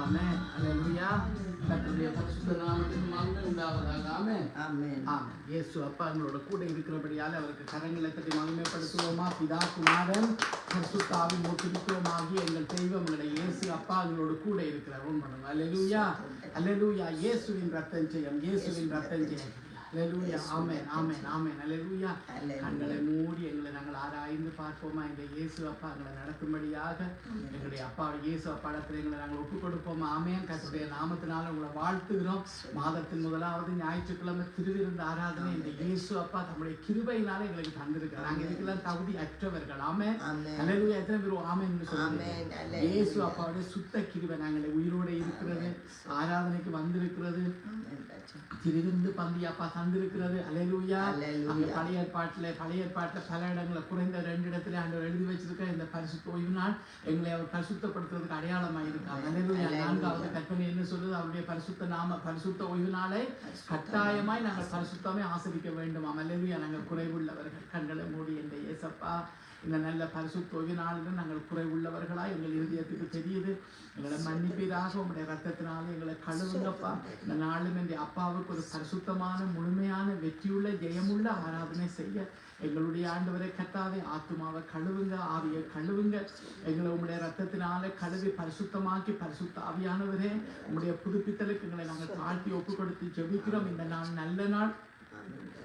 ஆமென். அல்லேலூயா. கர்த்தருடைய பரிசுத்த நாமத்துக்கு மகிமை உண்டாவதாக. ஆமென். ஆமென். ஆமென். இயேசு அப்பா எங்களோட கூட இருக்கிறபடியால் அவருக்கு கரங்களை தட்டி மகிமைப்படுத்துவோமா? பிதா குமாரன் பரிசுத்த ஆவி மூட்டுவிக்கிறோமாகிய எங்கள் தெய்வம் எங்களுடைய இயேசு அப்பா எங்களோட கூட இருக்கிறார். பண்ணுங்க. அல்லேலூயா. அல்லேலூயா. இயேசுவின் ரத்தம் ஜெயம். இயேசுவின் ரத்தம் ஜெயம். அல்லேலூயா. ஆமென். ஆமென். ஆமென். அல்லேலூயா. கண்களை மூடி எங்களை நாங்கள் ஆராய்ந்து பார்ப்போமா? இந்த இயேசு அப்பா எங்களை நடத்தும்படியாக எங்களுடைய அப்பா இயேசு அப்பாடத்தில் எங்களை நாங்கள் ஒப்புக் கொடுப்போமா? ஆமென். கர்த்தருடைய நாமத்தினால உங்களை வாழ்த்துகிறோம். மாதத்தின் முதலாவது ஞாயிற்றுக்கிழமை திருவிருந்து ஆராதனை இந்த இயேசு அப்பா நம்முடைய கிருபையினால எங்களுக்கு தந்திருக்கிறார். நாங்கள் இதுக்கெல்லாம் தகுதி அற்றவர்கள். ஆமென். அல்லேலூயா. எத்தனை பேர் ஆமென் என்று சொல்லுங்க. இயேசு அப்பாவுடைய சுத்த கிருபை நாங்கள் உயிரோடு இருக்கிறது, ஆராதனைக்கு வந்திருக்கிறது, திருவிருந்து பந்தி அப்பா தந்திருக்கிறது. அல்லேலூயா. அங்க பழைய ஏற்பாட்டுல பல இடங்கள்ல குறைந்த 2 இடத்துல ஆண்டவர் எழுதி வச்சிருக்க இந்த பரிசுத்த ஓய்வு நாள் எங்களை அவர் பரிசுத்தப்படுத்துறதுக்கு அடையாளமாக இருக்காங்க. அல்லேலூயா. 4வது கற்பனை என்ன சொல்லுது? அவருடைய பரிசுத்த ஓய்வு நாளை கட்டாயமாய் நாங்கள் பரிசுத்தமே ஆசரிக்க வேண்டும். அல்லேலூயா. நாங்கள் குறைவுள்ளவர்கள். கண்களை மூடி என்ற இயேசப்பா இந்த நல்ல பரிசுத்த ஓய்வு நாளில் நாங்கள் குறைவுள்ளவர்களா எங்கள் இருதயத்துக்கு தெரியுது. எங்களை மன்னிப்பீராக உங்களுடைய ரத்தத்தினால எங்களை கழுவுங்கப்பா. இந்த நாளும் என்ற அப்பாவுக்கு ஒரு பரிசுத்தமான முழுமையான வெற்றியுள்ள ஜெயமுள்ள ஆராதனை செய்ய எங்களுடைய ஆண்டவரை கட்டாதே ஆத்துமாவை கழுவுங்க, ஆவியை கழுவுங்க. எங்களை உங்களுடைய ரத்தத்தினால கழுவி பரிசுத்தமாக்கி பரிசுத்த ஆவியானவரே உங்களுடைய புதுப்பித்தலுக்கு எங்களை நாங்கள் தாழ்த்தி ஒப்பு கொடுத்து ஜெபிக்கிறோம். இந்த நாள் நல்ல நாள்.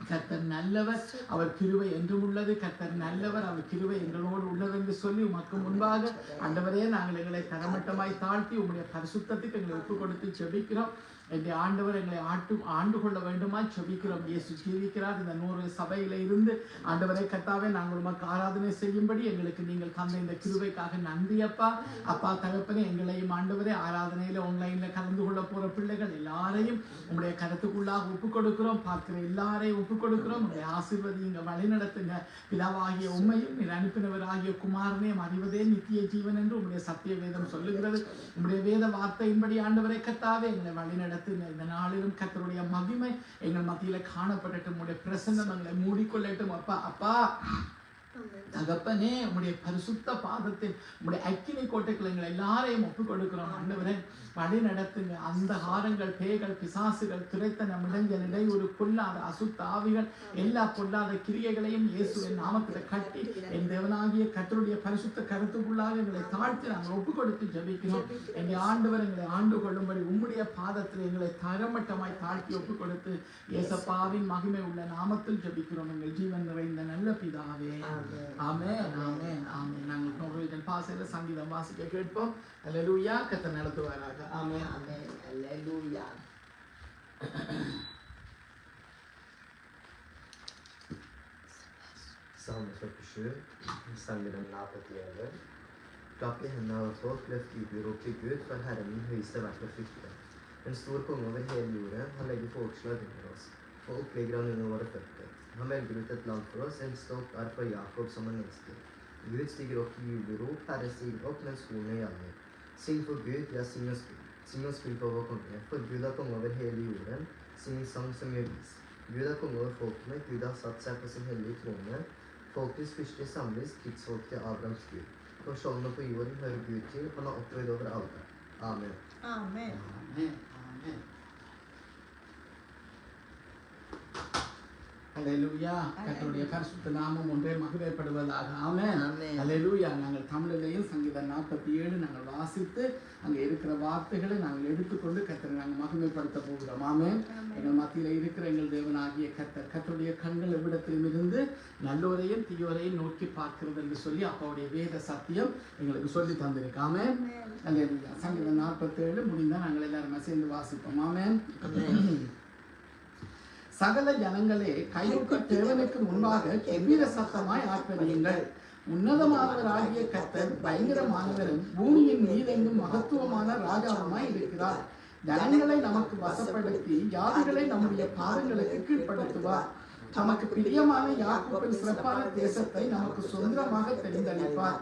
கர்த்தர் நல்லவர், அவர் கிருபை என்றும் உள்ளது. கர்த்தர் நல்லவர், அவர் கிருபை எங்களோடு உள்ளது என்று சொல்லி உமக்கு முன்பாக ஆண்டவரே நாங்கள் எங்களை தரமட்டமாய் தாழ்த்தி உங்களுடைய பரிசுத்தத்துக்கு எங்களை ஒப்பு கொடுத்து ஜெபிக்கிறோம். எங்களுடைய ஆண்டவர் எங்களை ஆண்டு கொள்ள வேண்டுமாய் ஜெபிக்கிறோம். இயேசு ஜீவிக்கிறார். இந்த 100 சபையில இருந்து ஆண்டவரை கர்த்தாவே நாங்கள் உமக்கு ஆராதனை செய்யும்படி எங்களுக்கு நீங்கள் தந்த இந்த கிருபைக்காக நன்றி அப்பா. அப்பா தகப்பனே எங்களையும் ஆண்டவரே ஆராதனையில ஆன்லைன்ல கலந்து கொள்ள போற பிள்ளைகள் எல்லாரையும் உங்களுடைய கருத்துக்குள்ளாக ஒப்பு கொடுக்கிறோம். பார்க்கிற எல்லாரையும் ஒப்பு கொடுக்கிறோம். உங்களுடைய ஆசீர்வதிங்க, வழி நடத்துங்க. பிதாவாகிய உம்மையும் நீர் அனுப்பினவராகிய குமாரனையும் அறிவதே நித்திய ஜீவன் என்று உங்களுடைய சத்திய வேதம் சொல்லுகிறது. உங்களுடைய வேத வார்த்தையின்படி ஆண்டவரை கர்த்தாவே எங்களை வழி நடத்துங்க. இந்த நாளிலும் கர்த்தருடைய மகிமை எங்கள் மத்தியில காணப்படட்டும். உங்களுடைய பிரசன்னம் எங்களை மூடிக்கொள்ளட்டும் அப்பா. அப்பா தகப்பனே உங்களுடைய பரிசுத்த பாதத்தில் உங்களுடைய அக்கினி கோட்டைகள் எங்களை எல்லாரையும் ஒப்புக் கொடுக்கிறோம். ஆண்டவரே வழி நடத்துங்க. அந்த ஹாரங்கள், பேய்கள், பிசாசுகள், துரைத்தன இடங்களிடை ஒரு பொல்லாத அசுத்த ஆவிகள் எல்லா பொல்லாத கிரியைகளையும் இயேசுவின் நாமத்தில் கட்டி என் தேவனாகிய கர்த்தருடைய பரிசுத்த கருத்துக்குள்ளாக எங்களை தாழ்த்தி நாங்கள் ஒப்புக் கொடுத்து ஜெபிக்கிறோம். எங்கள் ஆண்டவர் எங்களை ஆண்டு கொள்ளும்படி உம்முடைய பாதத்தில் எங்களை தரமட்டமாய் தாழ்த்தி ஒப்புக் கொடுத்து இயேசப்பாவின் மகிமை உள்ள நாமத்தில் ஜெபிக்கிறோம். எங்கள் ஜீவன் நிறைந்த நல்ல பிதாவே. ஆமென். ஆமென். ஆமென். நாங்கள் நோர்வேஜன் பாசையில சங்கீதம் வாசிக்க கேட்போம். அல்லேலூயா. கர்த்தர் நடத்துவாராக. ஆமென். ஆமென். அல்லேலூயா. Salme 47, sangeren Napetieve. Klapp i hendene og så, løft Gud, rop til Gud, for Herren den høyeste verdt å frykte. En stor konge over hele jorden, han legger folkeslag under oss, og opplegger han under våre føtter. Han velger ut et land for oss, en stolt arv for Jakob som han elsker. Gud stiger opp til jubelrop, Herre stiger opp mens hornene gjallar. Syng for Gud, ja, syng og spill. Syng og spill for vår konge, for Gud er konge over hele jorden. Syng en sang som gjør vis. Gud er konge over folkene, Gud har satt seg på sin hellige trone. Folkets fyrste samles, krigsfolk til Abrahams Gud. For skjoldene på jorden hører Gud til, han har opphøyd over alle. Amen. Amen. Amen. Amen. அல்லேலூயா. கர்த்தருடைய பரிசுத்த நாமம் ஒன்றே மகிமைப்படுவதாக. ஆமென். அல்லேலூயா. நாங்கள் தமிழிலேயும் சங்கீதம் 47 நாங்கள் வாசித்து அங்கே இருக்கிற வார்த்தைகளை நாங்கள் எடுத்துக்கொண்டு கர்த்தரை நாங்கள் மகிமைப்படுத்த போகிறோம். ஆமென். எங்கள் மத்தியில் இருக்கிற எங்கள் தேவனாகிய கர்த்தருடைய கண்கள் எவ்விடத்திலும் இருந்து நல்லோரையும் தீயோரையும் நோக்கி பார்க்கிறது என்று சொல்லி அப்பாவுடைய வேத சத்தியம் எங்களுக்கு சொல்லி தந்திருக்கு. ஆமென். அல்லேலூயா. சங்கீதம் 47 முடிந்தால் நாங்கள் எல்லாரும் சேர்ந்து வாசிப்போம். ஆமென். சகல ஜனங்களே கையொக்க தேவனுக்கு முன்பாக கெம்பீர சத்தமாய் ஆர்ப்பரியுங்கள். உன்னதமானவராகிய கர்த்தர் பயங்கரமானவரும் பூமியின் மீதெங்கும் மகத்துவமான ராஜாவுமாய் இருக்கிறார். ஜனங்களை நமக்கு வசப்படுத்தி ஜாதிகளை நம்முடைய பாதங்களுக்கு கீழ்ப்படுத்துவார். நமக்கு பிரியமான யாக்கோபின் சிறப்பான தேசத்தை நமக்கு சுதந்திரமாக தெரிந்தளிப்பார்.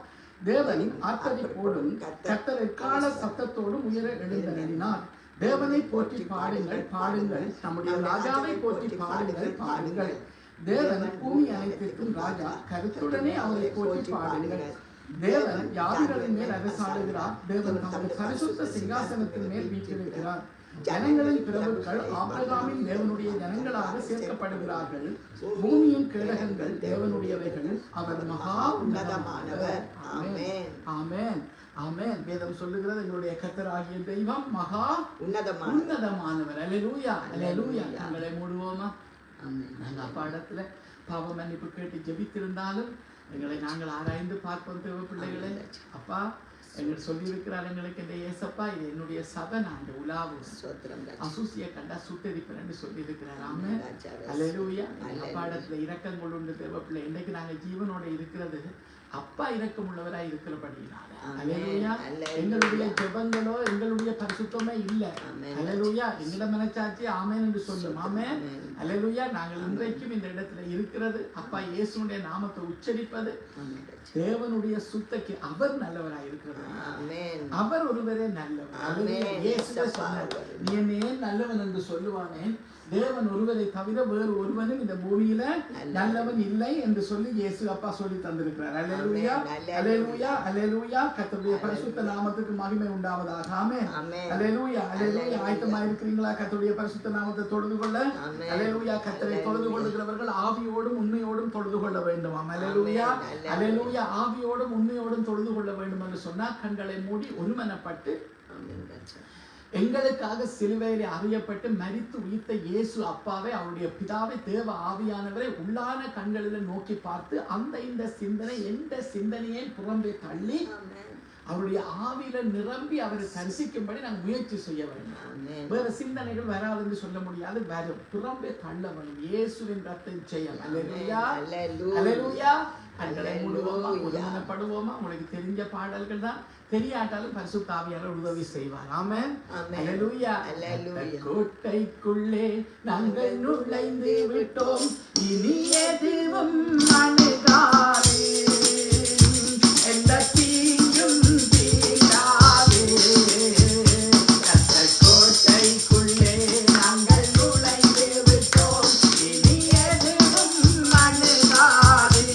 தேவன் ஆர்ப்பரிப்போடும் கர்த்தர் எக்கால சத்தத்தோடும் உயர எழுந்தருளினார். தேவனை போற்றி பாடுங்கள், பாடுங்கள். நம்முடைய ராஜாவை போற்றி பாடுங்கள், பாடுங்கள். தேவன் பூமி அனைத்திற்கும் ராஜா, கருத்துடனே அவரை போற்றி பாடுங்கள். தேவன் யாருகளின் மேல் அரசாடுகிறார். தேவன் தமது பரிசுத்த சிங்காசனத்தின் மேல் வீற்றிருக்கிறார். ஜனங்களின் பிரபுக்கள் ஆபிரகாமின் தேவனுடைய ஜனங்களாக சேர்க்கப்படுகிறார்கள். பூமியின் கேடகங்கள் தேவனுடையவைகள். அவர் மகா உன்னதமானவர். ஆமென், ஆமென், ஆமென். வேதம் சொல்லுகிறது எங்களுடைய கர்த்தராகிய தெய்வம் மகா உன்னதமானவர். அல்லேலூயா, அல்லேலூயா. நாங்களே மூடுவோமா? நாங்கள் அப்பா இடத்துல பாவ மன்னிப்பு கேட்டு ஜெபித்திருந்தாலும் எங்களை நாங்கள் ஆராய்ந்து பார்ப்போம். தேவ பிள்ளைகளே, அப்பா எங்களுக்கு சொல்லியிருக்கிறார், எங்களுக்கு இந்த ஏசப்பா இது என்னுடைய சபை, நான் இந்த உலாவும் அசூசியை கண்டா சுட்டரிப்பேன் என்று சொல்லியிருக்கிறார். ஆமென், அல்லேலூயா. அப்பா இடத்துல இரக்கங்கள் உண்டு தேவ பிள்ளை. இன்றைக்கு நாங்கள் ஜீவனோட இருக்கிறது அப்பா இரக்கம் உள்ளவராய் இருக்கிறபடினால. அல்லேலூயா. எங்களுடைய ஜெபங்களோ எங்களுடைய பரிசுத்தமே இல்லை. அல்லேலூயா. எங்கள மனச்சாட்சி ஆமென் என்று சொல்லும். ஆமென், அல்லேலூயா. நாங்கள் இன்றைக்கும் இந்த இடத்துல இருக்கிறது அப்பா இயேசுடைய நாமத்தை உச்சரிப்பது தேவனுடைய சுத்தக்கு. அவர் நல்லவராய் இருக்கிறது. அவர் ஒருவரே நல்லவர். இயேசுவே சொன்னார், நீ என்னையே நல்லவன் என்று சொல்லுவானே, தேவன் ஒருவரை தவிர வேறு ஒருவனும் இந்த பூமியில நல்லவன் இல்லை என்று சொல்லி இயேசு அப்பா சொல்லி தந்திருக்கிறார். அல்லேலூயா, அல்லேலூயா, அல்லேலூயா. கர்த்தருடைய பரிசுத்த நாமத்துக்கு மகிமை உண்டாவதாக. ஆமென், அல்லேலூயா, அல்லேலூயா. ஆயத்தமா இருக்கிறீங்களா கர்த்தருடைய பரிசுத்த நாமத்தை தொழுது கொள்ள? அல்லேலூயா. கர்த்தரை தொழுது கொள்ளுகிறவர்கள் ஆவியோடும் உண்மையோடும் தொழுது கொள்ள வேண்டுமாம். அல்லேலூயா, அல்லேலூயா. ஆவியோடும் உண்மையோடும் தொழுது கொள்ள வேண்டும் என்று சொன்னால் கண்களை மூடி ஒருமனப்பட்டு எங்களுக்காக சிலுவையிலே அறியப்பட்டு மரித்து உயிர்த்த இயேசு அப்பாவை, அவருடைய பிதாவை, தேவ ஆவியானவரை உள்ளான கண்களில் நோக்கி பார்த்து அந்த இந்த சிந்தனை எந்த சிந்தனையை புறம்பே தள்ளி அவருடைய ஆவியில நிரம்பி அவரை தரிசிக்கும்படி நாங்கள் முயற்சி செய்ய வேண்டும். வேற சிந்தனைகள் வராது என்று சொல்ல முடியாது. வரும் புறம்பே தள்ள வேண்டும். இயேசுவின் ரத்தம் செய்யும். அல்லேலூயா, அல்லேலூயா. கண்களை மூடுவோமா, ஒருமனப்படுவோமா? உங்களுக்கு தெரிஞ்ச பாடல்கள் தான், தெரியாட்டாலும் பரிசுத்த ஆவியானவர் உதவி செய்வார். ஆமென், அல்லேலூயா. கோட்டைக்குள்ளே நாங்கள் நுழைந்து விட்டோம், இனி எதுவும் அணுகாதே, எந்த தீங்கும் தீண்டாதே. கோட்டைக்குள்ளே நாங்கள் நுழைந்து விட்டோம், இனி எதுவும் அணுகாதே.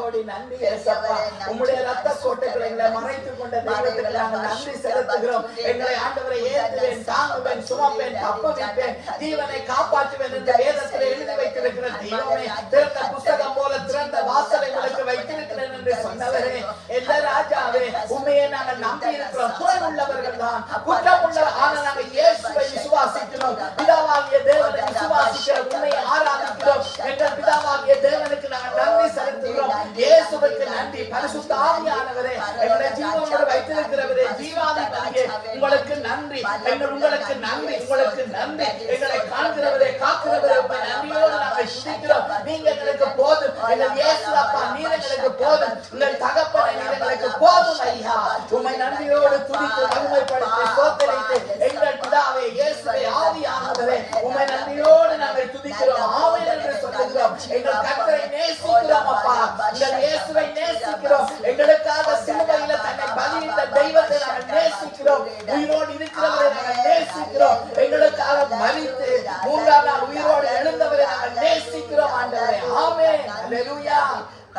கோடி நன்றி ஏசப்பா. உம்முடைய ரத்த கோட்டைகளை எங்களை மறைத்துக் கொண்ட தெய்வத்துக்கு நாங்கள் நன்றி செலுத்துகிறோம். எங்களை ஆண்டவரை ஏற்றுவேன், தாங்குவேன், சுமப்பேன், தப்புவிப்பேன், ஜீவனை காப்பாற்றுவேன் என்று வேதத்தில் எழுதி வைத்திருக்கிற தெய்வமே, திறந்த புஸ்தகம் போல திறந்த வாசலை உங்களுக்கு வைத்திருக்கிறேன் என்று சொன்னவரே, எல்லா ராஜாவே, உண்மையை நாங்கள் நம்பி இருக்கிறோம். குறை உள்ளவர்கள் தான், குற்றம் உள்ள ஆனால் நாங்கள் இயேசுவை விசுவாசிக்கிறோம். பிதாவாகிய தேவனை விசுவாசிக்கிறோம், உண்மையை ஆராதிக்கிறோம். எங்கள் பிதாவாகிய தேவனுக்கு நாங்கள் நன்றி செலுத்துகிறோம். இயேசுவுக்கு நன்றி. பரிசுத்த ஆவியானவரே, எங்களை ஜீவனோடு வைத்திருக்கிறவரே, ஜீவாதிபதியே, உங்களுக்கு நன்றி. உங்களுக்கு நன்றி, உங்களுக்கு நன்றி. எங்களை காண்கிறவரே, காக்கிறவரே, உம்மை நன்றியோடு நாங்கள் துதிக்கிறோம். நீங்க எங்களுக்கு போதும். எங்கள் இயேசு அப்பா, நீர் எங்களுக்கு போதும். உங்கள் தகப்பனை நீர் எங்களுக்கு போதும் ஐயா. உம்மை நன்றியோடு துதித்து மகிமைப்படுத்தி ஸ்தோத்திரித்து எங்கள் பிதாவே, இயேசுவே, ஆவியானவரே, உம்மை நன்றியோடு நாங்கள் துதிக்கிறோம். ஆமென் என்று சொல்லுகிறோம். எங்கள் கர்த்தரை நேசிக்கிறோம் அப்பா. எங்கள் இயேசுவை நேசிக்கிறோம். எங்களுக்காக சிலுவையில தன்னை பலியிட்ட தெய்வத்தை நாங்கள் நேசிக்கிறோம். உயிரோடு இருக்கிறவரை நாங்கள் நேசிக்கிறோம். எங்களுக்காக மரித்து மூன்றாம் நாள் உயிரோடு எழுந்தவரை நாங்கள் நேசிக்கிறோம் ஆண்டவரே. ஆமென். அல்லேலூயா.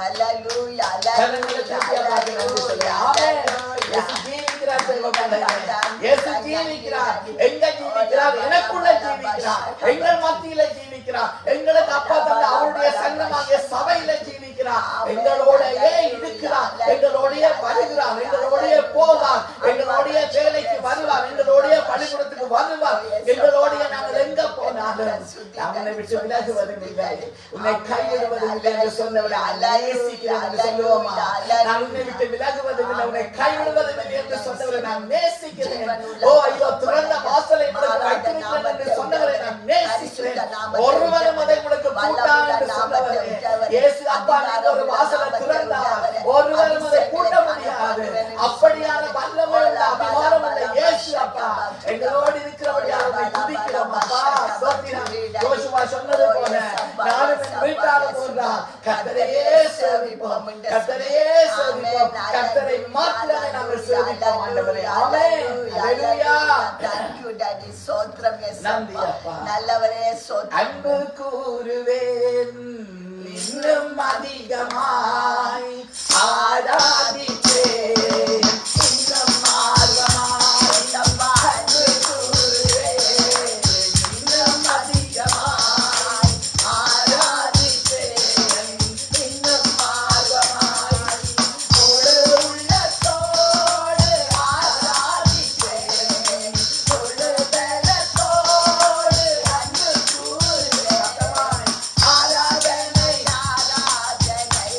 அல்லேலூயா. கரங்களை தட்டி ஆமென் என்று சொல்லு. ஆமென். இயேசு ஜீவிக்கிறார் தெய்வமே. இயேசு ஜீவிக்கிறார். எங்க ஜீவிக்கிறார்? எனக்குள்ள ஜீவிக்கிறார். எங்கள் மத்தியில ஜீவிக்கிறார். எங்களுக்கு அப்பா தந்த அவருடைய சங்கமாகிய சபையில ஜீவிக்கிறார். எங்களோடயே இருக்கிறார். எங்களோடயே வருகிறார். எங்களோடயே போவார். எங்களோடய வேலைக்கு வருவார். எங்களோடய பள்ளிக்கூடத்துக்கு வருவார். எங்களோடய நாங்கள் எங்க போனாலும் அவனை விட்டு விலகுவதும் இல்லை, உன்னை கைவிடுவதும் இல்லை என்று சொன்னவரை நேசிக்கிறேன் என்று சொல்லுவோமா? நான் உன்னை விட்டு விலகுவதும் இல்லை, உன்னை கைவிடுவதும் இல்லை என்று சொன்னவரை நான் நேசிக்கிறேன். ஓ ஐயோ, திறந்த வாசலை உங்களுக்கு வைத்திருக்கிறேன் என்று சொன்னவரை நான் நேசிக்கிறேன். ஒருவரும் அதை உங்களுக்கு பூட்டான் என்று சொன்னவரே, இயேசு அப்பா நீங்க ஒரு வாசலை திறந்தார், ஒருவரும் அதை பூட்ட முடியாது. அப்படியான வல்லமை உள்ள அபிமானம் உள்ள இயேசு அப்பா எங்களோடு இருக்கிறபடியாக உம்மை துதிக்கிறோம் அப்பா. ஸ்தோத்திரம். யோசுவா சொன்னது போல நானும் என் வீட்டாரும் போன்றார் கர்த்தரையே சேவிப்போம், கர்த்தரையே சேவிப்போம், கர்த்தரை மாத்திரமே நாங்கள் சேவிப்போம் ஆண்டவரே. ஆமென். அல்லேலூயா. Thank you daddy. சோத்ரம் நன்றி அப்பா. நல்லவரே சோத்ரம். அன்பு கூறுவேன் இன்னும் அதிகமாய் ஆராதிப்பேன் இன்னும் ஆர்வமாய் அன்பு கூறுவேன் இன்னும் அதிகமாய் ஆராதிப்பேன் இன்னும் ஆர்வமாய் முழு உள்ளத்தோடு ஆராதிப்பேன் முழு பலத்தோடு அன்பு கூறுவேன் ஆராதனை ஆராதனை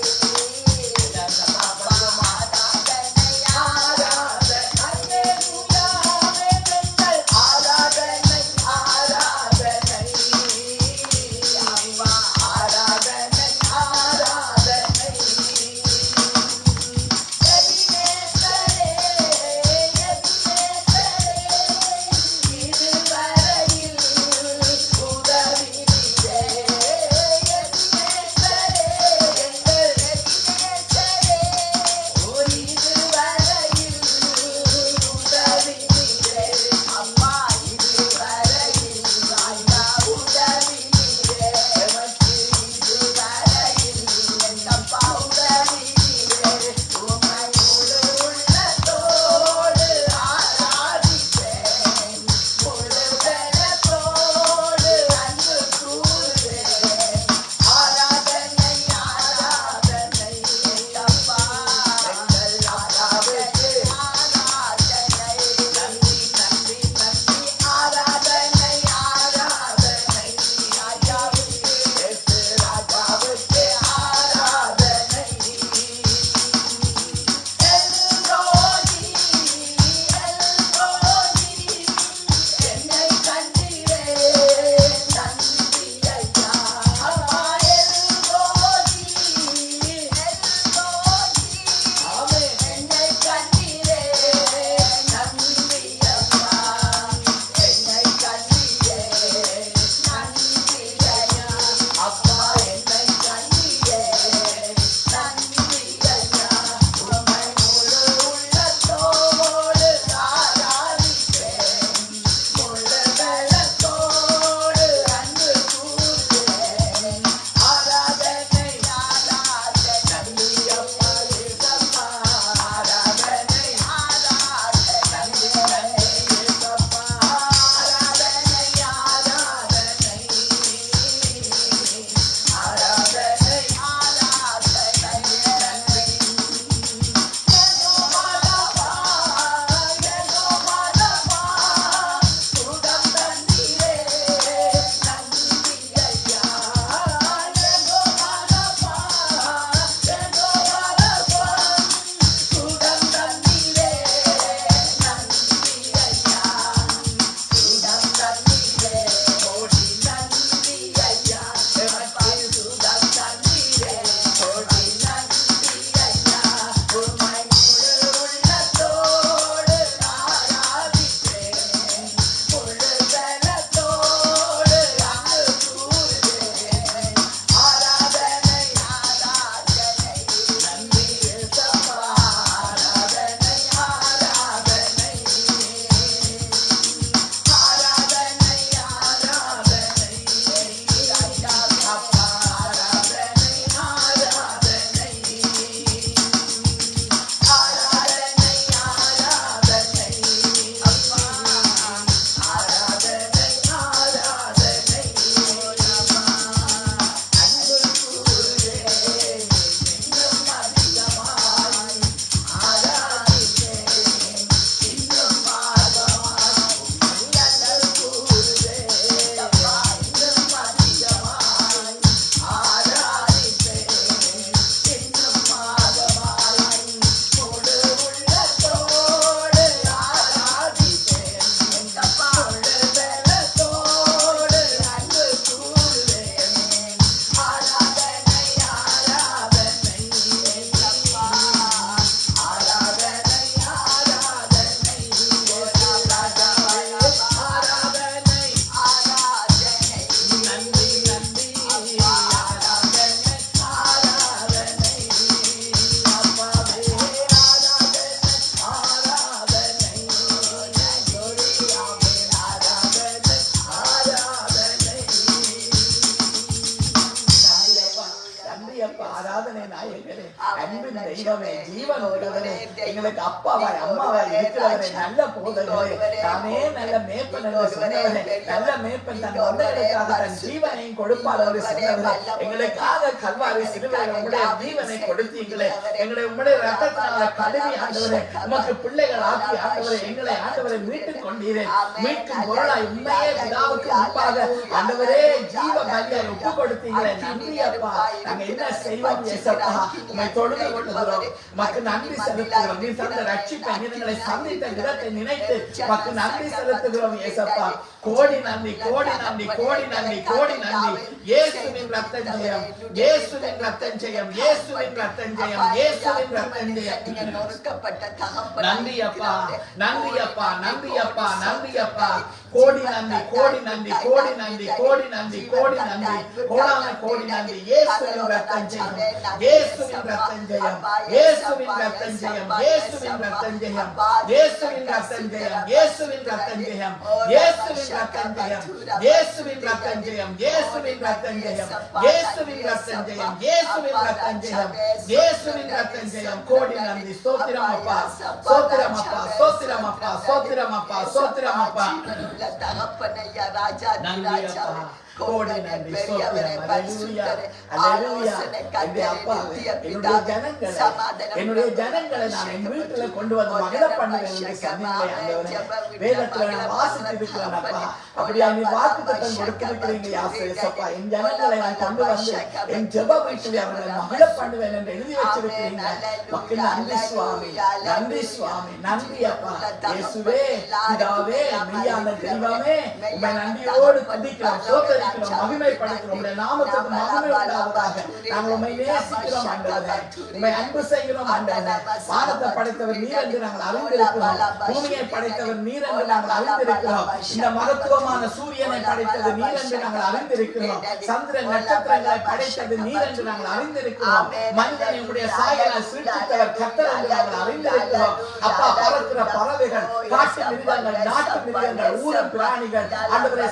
வாழும் தெய்வமே, ஜீவன் உள்ளவரே, எங்களுக்கு அப்பாவாய் அம்மாவாய் இருக்கிறவரே, நல்ல போதகரே, தானே நல்ல மேய்ப்பன் என்று சொன்னவரே, நல்ல மேய்ப்பன் தன் தொண்டர்களுக்காக தன் ஜீவனையும் கொடுப்பார் என்று சொன்னவரே, எங்களுக்காக கல்வாரி சிலுவையில் உம்முடைய ஜீவனை கொடுத்தீங்களே, எங்களை உம்முடைய ரத்தத்தினால கழுவி ஆண்டவரே, உமக்கு பிள்ளைகள் ஆக்கி ஆண்டவரே, எங்களை ஆண்டவரை மீட்டுக் கொண்டீரே, மீட்கும் பொருளாய் உண்மையே பிதாவுக்கு முன்பாக ஆண்டவரே ஜீவ பலியாய் ஒப்பு கொடுத்தீங்களே, நன்றி அப்பா. நாங்க என்ன செய்வோம் இயேசப்பா, உம்மை தொழுது கொள்ளுகிறோம், உமக்கு நன்றி செலுத்துகிறோம். நீ தந்த ரட்சிப்பை, எங்களை சந்தித்த விதத்தை நினைத்து உமக்கு நன்றி செலுத்துகிறோம் இயேசப்பா. கோடி நன்றி, கோடி நன்றி, கோடி நன்றி, கோடி நன்றி. இயேசுவின் ரத்தம் ஜெயம், இயேசுவின் ரத்தம் ஜெயம், இயேசுவின் ரத்தம் ஜெயம், இயேசுவின் ரத்தம் ஜெயம். நன்றி அப்பா, நன்றி அப்பா, நன்றி அப்பா, நன்றி அப்பா. கோடி நன்றி, கோடி நன்றி, கோடி நன்றி, கோடி நன்றி, கோடி நன்றி, கோடான கோடி நன்றி. இயேசுவின் ரத்தம் ஜெயம், இயேசுவின் ரத்தம் ஜெயம், இயேசுவின் ரத்தம் ஜெயம், இயேசுவின் ரத்தம் ஜெயம், இயேசுவின் ரத்தம் ஜெயம், இயேசுவின் ரத்தம் ஜெயம், இயேசுவின் ரத்தம் ஜெயம், இயேசுவின் ரத்தம் ஜெயம், இயேசுவின் ரத்தம் ஜெயம், இயேசுவின் ரத்தம் ஜெயம், இயேசுவின் ரத்தம் ஜெயம், இயேசுவின் ரத்தம் ஜெயம். கோடி நன்றி. ஸ்தோத்திரம் அப்பா, ஸ்தோத்திரம் அப்பா, ஸ்தோத்திரம் அப்பா, ஸ்தோத்திரம் அப்பா, ஸ்தோத்திரம் அப்பா. நன்றி அப்பா, கோடி நன்றி, ஸ்தோத்திரம். அல்லேலூயா, அல்லேலூயா. அப்பா, என்னுடைய ஜனங்களை நான் என் வீட்டுல கொண்டு வந்து மகிழ பண்ணுவேன் என்று சொன்னீங்களே ஆண்டவரே. வேதத்துல நான் வாசித்து இருக்கிறேன் அப்பா, அப்படியா நீ வாக்குத்தத்தம் கொடுத்திருக்கிறீங்க இயேசப்பா. என் ஜனங்களை நான் கொண்டு வந்து என் ஜெப வீட்டிலே அவர்களை மகிழ பண்ணுவேன் என்று எழுதி வச்சிருக்கிறீங்க. மக்கள் நன்றி சுவாமி, நன்றி சுவாமி, நன்றி அப்பா. இயேசுவே, பிதாவே, மெய்யான தெய்வமே, உம்மை நன்றியோடு துதிக்கிறோம், ஸ்தோத்திரிக்கிறோம், மகிமைப்படுத்துகிறோம். உம்முடைய நாமத்துக்கு மகிமை உண்டாவதாக. நாங்கள் உம்மை நேசிக்கிறோம் ஆண்டவரே, உம்மை அன்பு செய்கிறோம் ஆண்டவரே. வானத்தை படைத்தவர் நீர் என்று நாங்கள் அறிந்திருக்கிறோம், பூமியை படைத்தவர் நீர் என்று நாங்கள் அறிந்திருக்கிறோம், இந்த மகத்துவமான சூரியனை படைத்தது நீர் என்று நாங்கள் அறிந்திருக்கிறோம், சந்திரன் நட்சத்திரங்களை படைத்தது நீர் என்று நாங்கள் அறிந்திருக்கிறோம், மனிதனை உடைய சாயலால் சிருஷ்டித்தவர் கர்த்தர் என்று நாங்கள் அறிந்திருக்கிறோம். அப்பா, பறக்கிற பறவைகள், காட்டு மிருகங்கள், நாட்டு மிருகங்கள், ஊரும் பிராணிகள், ஆண்டவரே,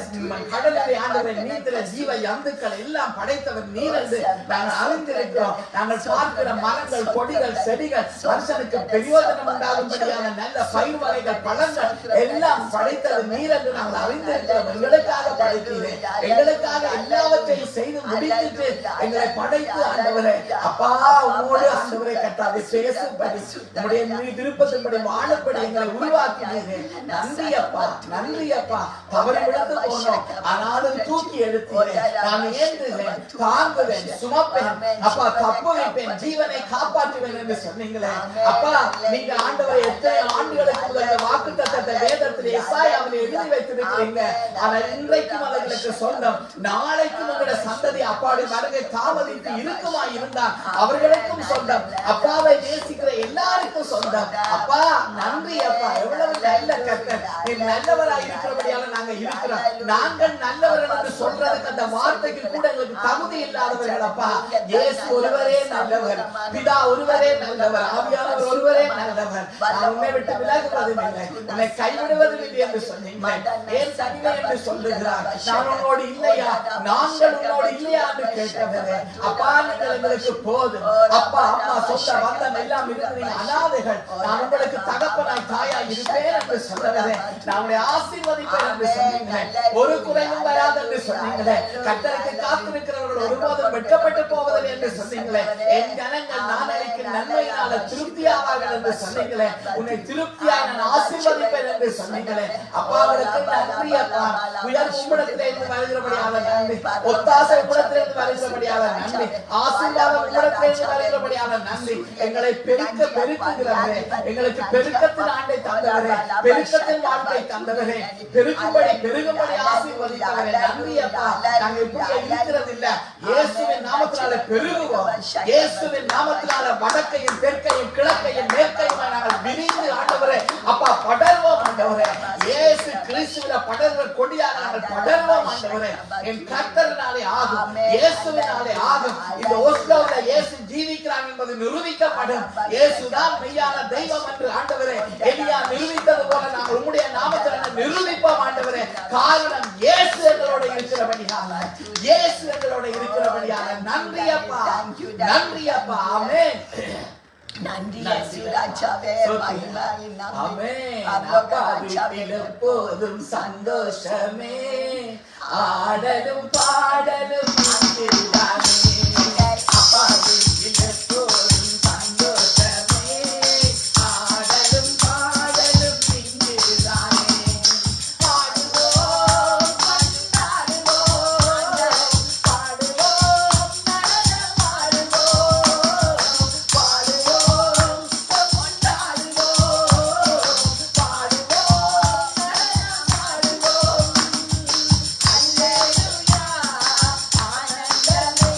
கடலிலே ஆண்டவரே நீத்திர ஜீவ ஜந்துக்கள் எல்லாம் படைத்தவர் நீர் என்று நாங்கள் அறிந்திருக்கிறோம். நாங்கள் பார்க்கிற மரங்கள், கொடிகள், செடிகள், மனுஷனுக்கு பிரயோஜனம் உண்டாகும்படியான நல்ல பயிர் வகைகள், பழங்கள் எல்லாம் படைத்தது நீர் என்று நாங்கள் அறிந்திருக்கிறோம். எங்களுக்காக படைத்தீரே, எங்களுக்காக எல்லாவற்றையும் செய்து முடித்துட்டு எங்களை படைத்து ஆண்டவரே, அப்பா உம்மோடு ஆண்டவரை கட்டாது பேசும்படி உம்முடைய விருப்பத்தின்படி வாழும்படி எங்களை உருவாக்கினீரே. நன்றி அப்பா, நன்றி அப்பா. தவறி விழுந்து போனோம், ஆனாலும் தூக்கி எடுத்தீரே. நான் ஏந்துவேன், தாங்குவேன், சுமப்பேன், அப்பா தப்பு வைப்பேன், ஜீவனை காப்பாற்றுவேன் என்று சொன்னீங்களே அப்பா. நீங்க ஆண்டவரை எத்தனை ஆண்டுகளுக்கு முதல் வாக்குத்தத்தத்தை வேதத்திலே எசாயாவிலே எழுதி வைத்திருக்கிறீங்க. ஆனால் இன்றைக்கும் அவர்களுக்கு சொந்தம், நாளைக்கும் உங்களுடைய சந்ததி அப்பாவுடைய வருகை தாமதித்து இருக்குமா இருந்தால் அவர்களுக்கும் சொந்தம், அப்பாவை நேசிக்கிற எல்லாருக்கும் சொந்தம். அப்பா நன்றி அப்பா. எவ்வளவு நல்ல கர்த்தர், நீ நல்லவராய் இருக்கிறபடியால நாங்க இருக்கிறோம். நாங்கள் நல்லவர்கள் என்று சொல்றதுக்கு அந்த வார்த்தைக்கு கூட எங்களுக்கு தகுதி இல்லாதவர்கள் அப்பா. இயேசு ஒருவரே நல்லவர், பிதா ஒருவரே நல்லவர், ஆவியானவர் ஒருவரே நல்லவர். நான் உன்னை விட்டு விலகுவதும் இல்லை, உன்னை கைவிடுவதும் இல்லை என்று சொன்னீங்க. ஏன் தனிமை என்று சொல்லுகிறார்? நான் உன்னோடு இல்லையா, நாங்கள் உன்னோடு இல்லையா என்று கேட்டவரே அப்பா, நீங்கள் எங்களுக்கு போதும் அப்பா. அம்மா சொந்த பந்தம் எல்லாம் இருக்கிறீங்க, அனாதைகள். நான் உங்களுக்கு தகப்பனாய் தாயாய் இருப்பேன் என்று சொன்னவரே, நான் உங்களை ஆசீர்வதிப்பேன் என்று சொன்னீங்களே, ஒரு குறையும் வராது என்று சொன்னீங்களே. கர்த்தருக்கு காத்திருக்கிறவர்கள் ஒருபோதும் வெட்கப்பட்டு போவதில்லை என்று சொன்னீங்களே. என் ஜனங்கள் நான் அளிக்கும் நன்மையினால திருப்தியாவார்கள் என்று சொன்னீங்களே. உன்னை திருப்தியாய் நான் ஆசீர்வதிப்பேன் என்று சொன்னீங்களே அப்பா. அவருக்கு நன்றி அப்பா. உயர் உம்மிடத்திலே இருந்து வருகிறபடியால நன்றி, ஒத்தாசை உம்மிடத்திலிருந்து வருகிறபடியால நன்றி, ஆசீர்வாதம் உம்மிடத்திலே இருந்து வருகிறபடியால நன்றி. எங்களை பெருக்குகிறவரே, எங்களுக்கு பெருக்கத்தின் ஆண்டை தந்தவரே, பெருக்கத்தின் வாழ்க்கை தந்தவரே, பெருக்கும்படி பெருகும்படி ஆசீர்வதித்தவரே நன்றி அப்பா. நாங்க இப்படி இருக்கிறது இல்ல, இயேசுவின் நாமத்தினால பெருகுவோம். இயேசுவின் நாமத்தினால வடக்கையும் தெற்கையும் கிழக்கையும் மேற்கையும் நாங்கள் விரிந்து ஆண்டவரே அப்பா படர்வோம் ஆண்டவரே. இயேசு கிறிஸ்துவில படர்ற கொடியாக நாங்கள் படர்வோம் ஆண்டவரே. என் கர்த்தரினாலே ஆகும், இயேசுவினாலே ஆகும். இந்த ஓஸ்லோவில இயேசு ஜீவிக்கிறான் என்பது நிரூபிக்கப்படும். இயேசுதான் மெய்யான தெய்வம் என்று ஆண்டவரே எலியா நிரூபித்தது போல நாங்கள் உம்முடைய நாமத்தில் நிரூபிப்போம் ஆண்டவரே. காரணம் இயேசு எங்களோட இருக்கிறபடியாக, இயேசு எங்களோட இருக்கிறபடியாக. நன்றி அப்பா, நன்றி அப்பா. ஆமென். நன்றி இயேசு ராஜாவே, மகிமையின் நாமமே. ஆமென். பரலோக அப்பா ராஜாவே, வீட்டில் எப்போதும் சந்தோஷமே, ஆடலும் பாடலும் இங்குதானே. அப்பா வீட்டில் எப்போதும் சந்தோஷமே, ஆடலும் பாடலும் இங்குதானே. பாடுவோம், கொண்டாடுவோம், பாடுவோம், நடனமாடுவோம், பாடுவோம், கொண்டாடுவோம், பாடுவோம், நடனமாடுவோம். அல்லேலூயா, ஆனந்தமே,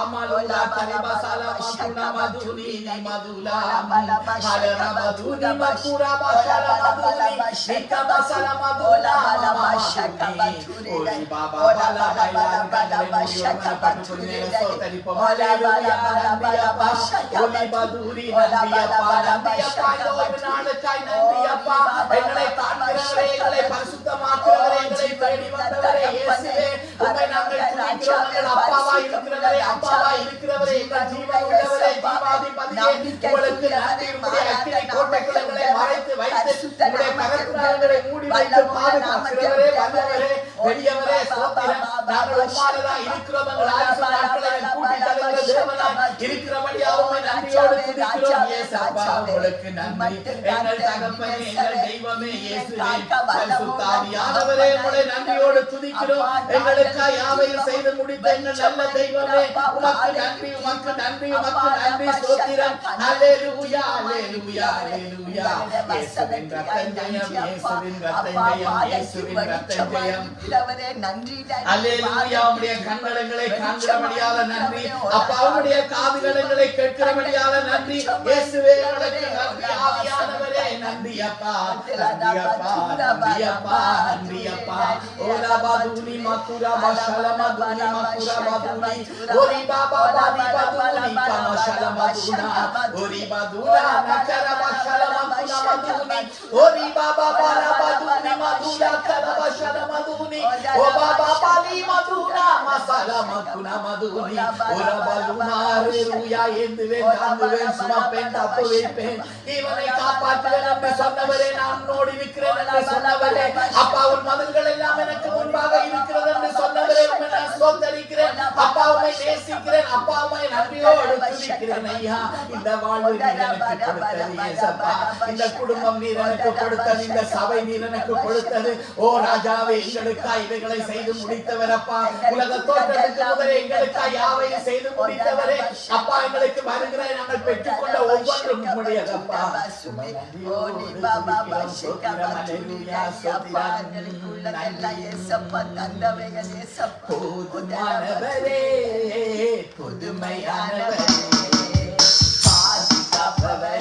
அமலுலா கரிபசல மதுனா மதுனி மதுலா ஹலர மதுனி மக்குரா பசல மதுனி நிகபசல மதுலா மதுனி ஓரி பாபா பல பைலான் கண்டலே முடியோமன பட்டுக்குள்ளே சோதரி பொமலேலுயா நம்பியப்பா ஓலி பதுரி நம்பியப்பா நம்பியப்பா இந்த நாளுக்காய் நம்பியப்பா எங்களை காண்கிறவரே எங்களை பரிசுத்தமாக்குறவரே எங்களை தேடி வந்தவரே இயேசுவே உம்மை நாங்கள் துதிக்கிறோம் எங்கள் அப்பாவாய் இருக்கிறவரே அப்பாவாய் இருக்கிறவரே எங்கள் ஜீவன் உள்ளவரே ஜீவாதிபதியே உங்களுக்கு நன்றி உம்முடைய அக்கினி கோட்டைக்குள் எங்களை மறைத்து வைத்து உம்முடைய கரத்தினாலே மூடி வைத்து பாதுகாக்கிறவரே வல்லவரே பெரியவரே ஸ்தோத்திரம் நாங்கள் உம்மாலதான் இருக்கிறோம் எங்கள் ஆயுசு நாட்களை கூட்டி தருகிற தேவனாய் இருக்கிறபடியால் உம்மை நன்றியோடு துதிக்கிறோம் இயேசப்பா உங்களுக்கு நன்றி எங்கள் தகப்பனே எங்கள் தெய்வமே இயேசுவே பரிசுத்த ஆவியானவரே உம்மை நன்றியோடு துதிக்கிறோம் எங்களுக்காய் யாவையும் செய்து முடித்த எங்கள் நல்ல தெய்வமே உமக்கு நன்றி உமக்கு நன்றி உமக்கு நன்றி ஸ்தோத்திரம் ஹல்லேலூயா ஹல்லேலூயா ஹல்லேலூயா இயேசுவின் ரத்தம் ஜெயம் இயேசுவின் ரத்தம் ஜெயம் இயேசுவின் ரத்தம் ஜெயம் நன்றி ஹல்லேலூயா உம்முடைய கண்களை காண்கிறபடியால நன்றி அப்பா உம்முடைய காதுகளை கேட்கிறபடியால நன்றி இயேசுவே உங்களுக்கு நன்றி ஆவியானவரே நன்றி அப்பா நன்றி அப்பா நன்றி அப்பா நன்றி அப்பா ஓலா பாதுனி மக்குரா பஷல மதுனி மக்குரா பாதுனி ஓரி பாபா பாதி பாதுனி கமஷல மதுனா ஓரி பாதுனா நக்கர பஷல மதுனா மதுனி ஓரி பாபா பால பாதுனி மதுனா கர பஷல மதுனி ஓ பாபா பாதி மதுனா மசல மதுனா மதுனி ஓரா பாதுனா ஹல்லேலூயா ஏந்துவேன் தாங்குவேன் சுமப்பேன் தப்பு வைப்பேன் இவனை காப்பாற்றுவேன் என்று சொன்னவரே நான் உன்னோடு இருக்கிறேன் என்று சொன்னவரே அப்பா உன் மதில்கள் எல்லாம் எனக்கு முன்பாக இருக்கிறது என்று சொன்னவரே உம்மை நான் ஸ்தோத்திரிக்கிறேன் அப்பா உம்மை நேசிக்கிறேன் அப்பா உம்மை நன்றியோடு துதிக்கிறேன் ஐயா இந்த வாழ்வு நீர் எனக்கு கொடுத்தது இயேசப்பா இந்த குடும்பம் நீர் எனக்கு கொடுத்தது இந்த சபை நீர் எனக்கு கொடுத்தது ஓ ராஜாவே எங்களுக்காய் இவைகளை செய்து முடித்தவர் அப்பா உலக தோற்றத்துக்கு முதலே எங்களுக்காய் யாவையும் செய்து முடித்தவரே அப்பா எங்களுக்கு வருகிற நாங்கள் பெற்றுக்கொண்ட ஒவ்வொன்றும் உம்முடையதப்பா புதுமையானவரே புதுமையானவரே பாதுகாப்பவரே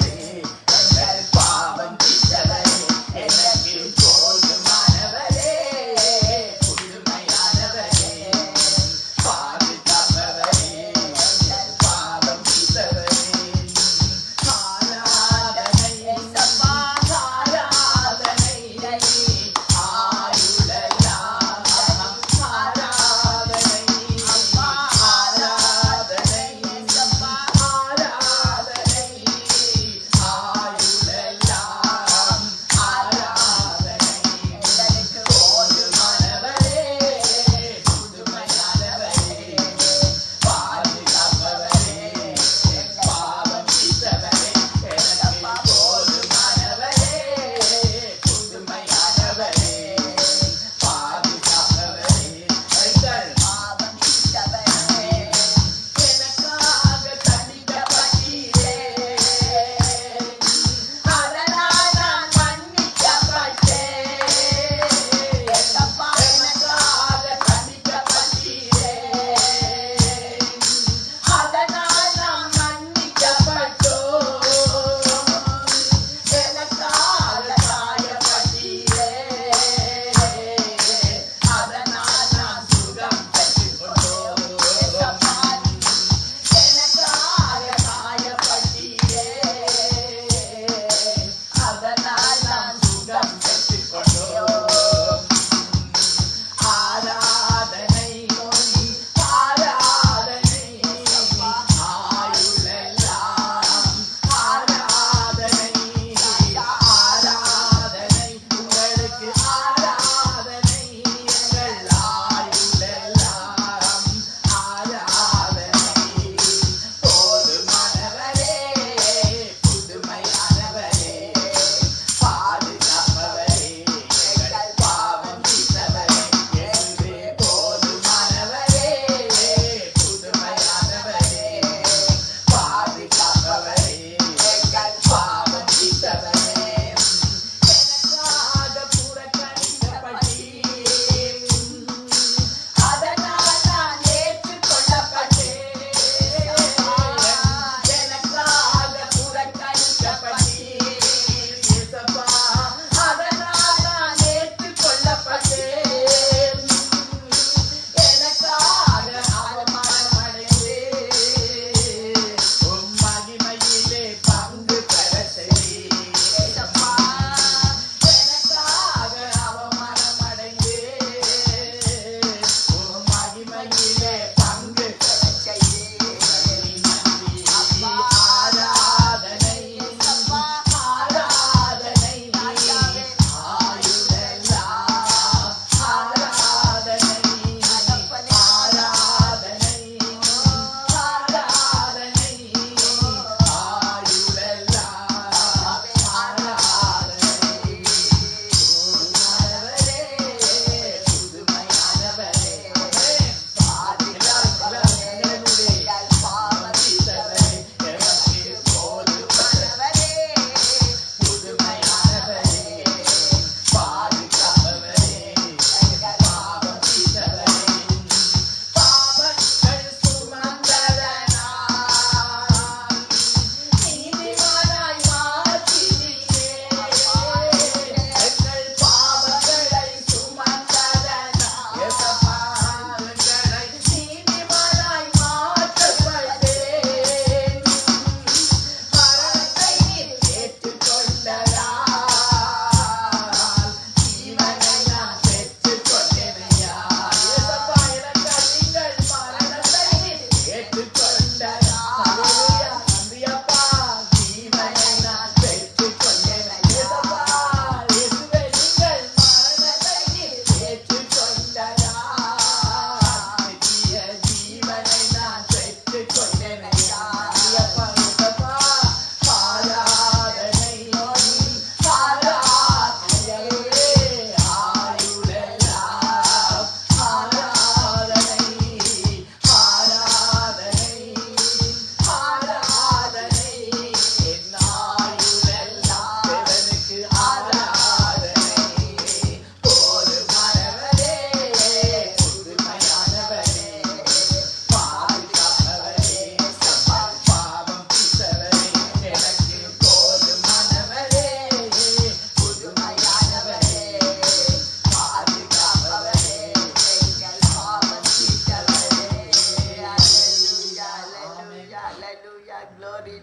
எங்கள் பாவம் தீர்த்தவரே எனக்கு போதுமானவரே புதுமையானவரே பாதுகாப்பவரே எங்கள் பாவம் தீர்த்தவரே ஆராதனை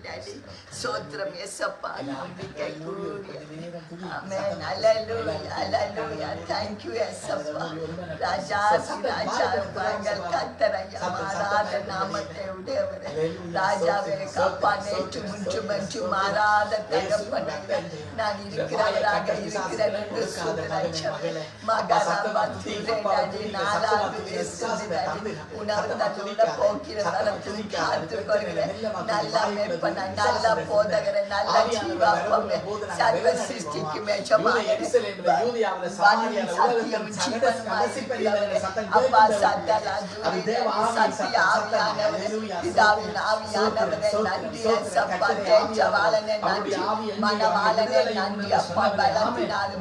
டாடி சோத்திரம் ஏசப்பா நம்பிக்கை கூடிய ஆமென் ஹalleluya ஹalleluya thank you ஏசப்பா ராஜா ராஜாங்கள் கர்த்தரையா மாறாத நாமத்தை உடையவரே ராஜாவே கப்பா நேற்று முன்று மன்று மாறாத தகப்பனே நான் இருக்கிறவராக இருக்கிறேன் என்று சொல்கிறாய் மகா டாடி நாலாவது இயேசுவே உணர்ந்த போக்கிற தரத்தில் காத்துக்கொள்கிறேன் நல்ல மேற்பன நல்ல போதகரே நல்ல ஜீவாப்பமே சர்வ சிருஷ்டிக்கு மேச்சமானே அப்பா சத்தலா சத்திய ஆவியானவரே பிதாவின் ஆவியானவரே நன்றி ஏசப்பா தேஜவாளனே நன்றி மனவாளனே நன்றி அப்பா பலத்தினால்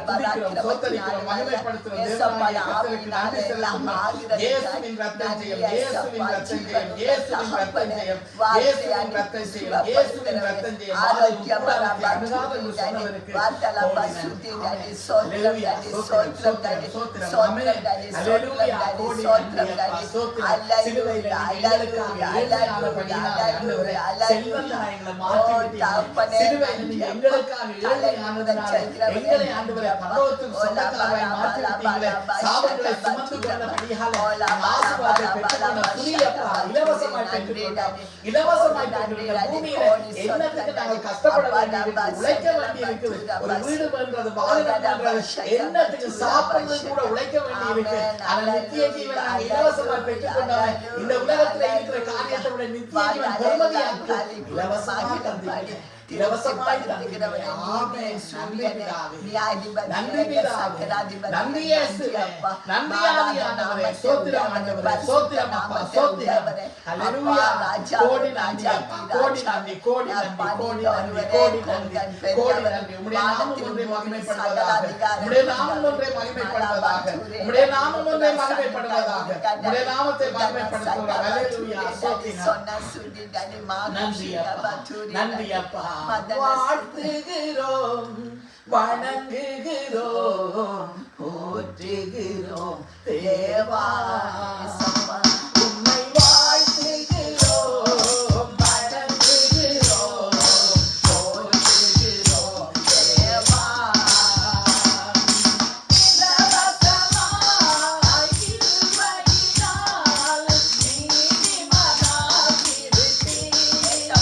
பராக்கிரமத்தினால் ஏசப்பா ஆவியினாலே எல்லாம் ஆகிறது இயேசுவின் ரத்தம் ஜெயம் இயேசுவின் ரத்தம் ஜெயம் இயேசுவின் ரத்தம் ஜெயம் இயேசுவின் ரத்தம் ஜெயம் இயேசுவின் ரத்தம் ஜெயம் ஆரோக்கியமான அனுகாதம் சொன்னவருக்கு வார்த்தலா பசுத்தி டாடி சோத்ரம் டாடி சோத்ரம் டாடி சோத்ரம் டாடி ஹalleluya சோத்ரம் டாடி ஹalleluya ஹalleluya ஹalleluya செல்வங்களை மாற்றி விட்டீங்க சிலுவையில் எங்களுக்காக ஏழை ஆனதனால எங்களை ஆண்டவரே பரலோகத்துக்கு சொந்தக்காரராய் மாற்றி விட்டீங்களே சாபங்களை சுமந்து கொண்டபடியால் ஆசீர்வாதத்தை பெற்றுக்கொண்ட புதியப்பா இலவசமாய் பெற்றுக்கொண்டோம் இலவசமாய் பெற்றுக்கொண்ட பூமியில என்னத்துக்கு நாங்கள் கஷ்டப்பட வேண்டியிருக்கு உழைக்க வேண்டியிருக்குது ஒரு வீடு பண்றது வாகனம் பண்றது என்னத்துக்கு சாப்பிடுறது கூட உழைக்க வேண்டியிருக்கு ஆனால் நித்திய ஜீவனை நாங்கள் இலவசமாய் பெற்றுக்கொண்டோம் இந்த உலகத்துல இருக்கிற காரியத்தை விட நித்திய ஜீவன் பெருமதியாக இலவசமாய் தந்தீங்க இலவசமாய் தந்தீங்க ஆமென் நன்றி பிதாவே நன்றி பிதாவே நன்றி இயேசுவே நன்றி ஆவியானவரே ஸ்தோத்திரம் ஆண்டவரே ஸ்தோத்திரம் அப்பா ஸ்தோத்திரம் ஹalleluya கோடி நன்றி அப்பா கோடி நன்றி கோடி நன்றி கோடி நன்றி கோடி நன்றி கோடி நன்றி உம்முடைய நாமம் ஒன்றே மகிமைப்படுவதாக உம்முடைய நாமம் ஒன்றே மகிமைப்படுவதாக உம்முடைய நாமம் ஒன்றே மகிமைப்படுவதாக உம்முடைய நாமத்தை மகிமைப்படுத்துவோம் ஹalleluya ஸ்தோத்திரம் நன்றி அப்பா நன்றி அப்பா வாழ்த்துகிறோம் வணங்குகிறோம் போற்றுகிறோம் தேவா உம்மை வாழ்த்துகிறோம் வணங்குகிறோம் போற்றுகிறோம் தேவா இலவசமாய் கிருபையினால் நீதிமானாய் இருந்தீர்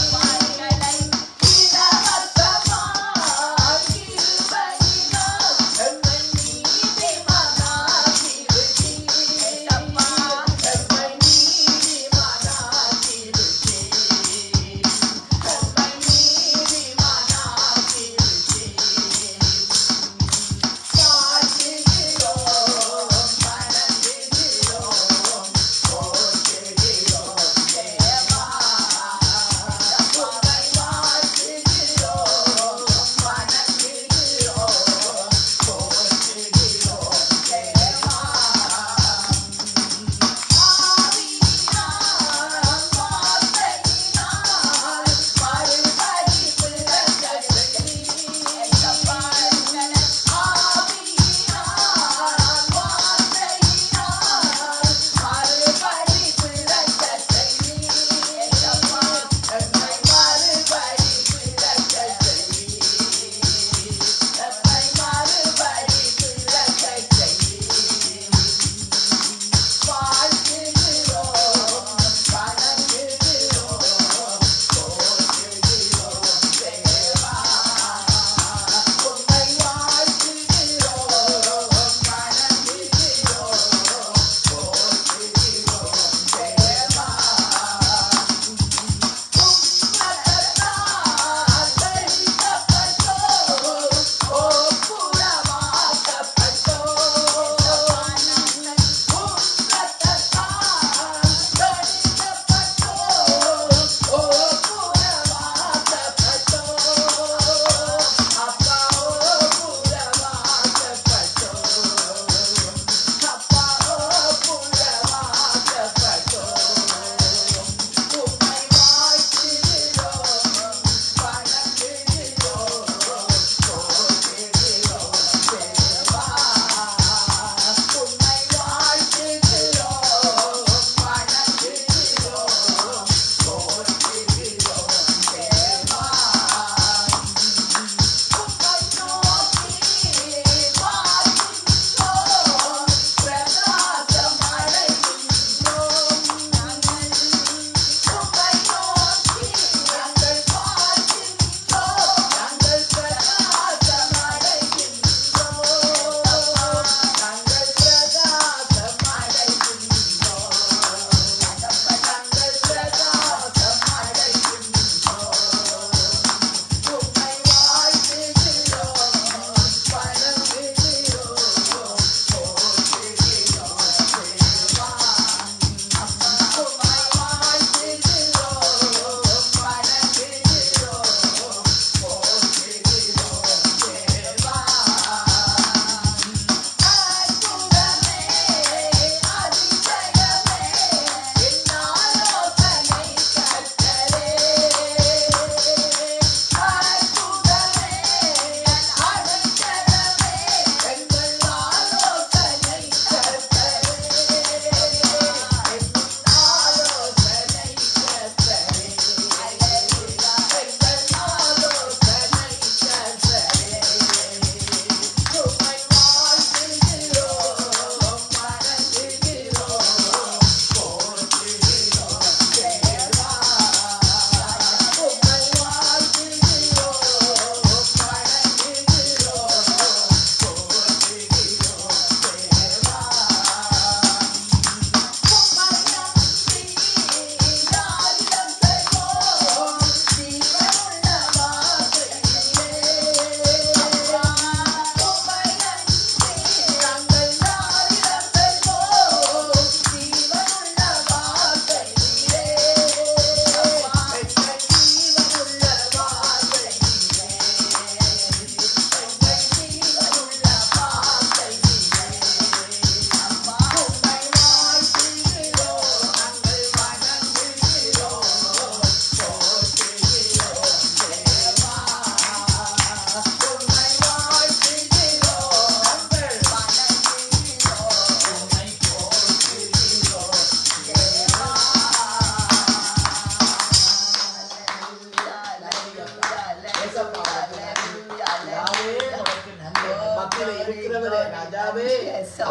மத்தியில இருக்கிறவரே ராஜாவே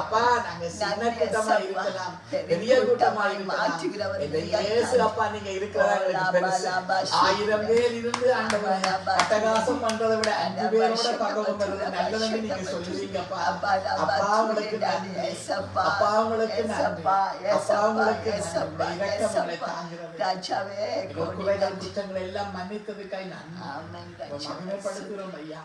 அப்பா நாங்க சின்ன கூட்டமா இருக்கலாம் பெரிய கூட்டமா இருக்கலாம் இந்த இயேசு அப்பா நீங்க இருக்கிறவங்களுக்கு பெருசு 1000 பேர் இருந்து ஆண்டவரே அட்டகாசம் பண்றதை விட 5 பேரோட பகவம் வருது நல்லதுன்னு நீங்க சொல்லுவீங்கப்பா அப்பா உங்களுக்கு நன்றி அப்பா உங்களுக்கு நன்றி அப்பா உங்களுக்கு நன்றி இரக்கங்களை தாங்குறது ராஜாவே குறைகள் குற்றங்களை எல்லாம் மன்னித்ததுக்காய் நன்றி மகிமைப்படுத்துகிறோம் ஐயா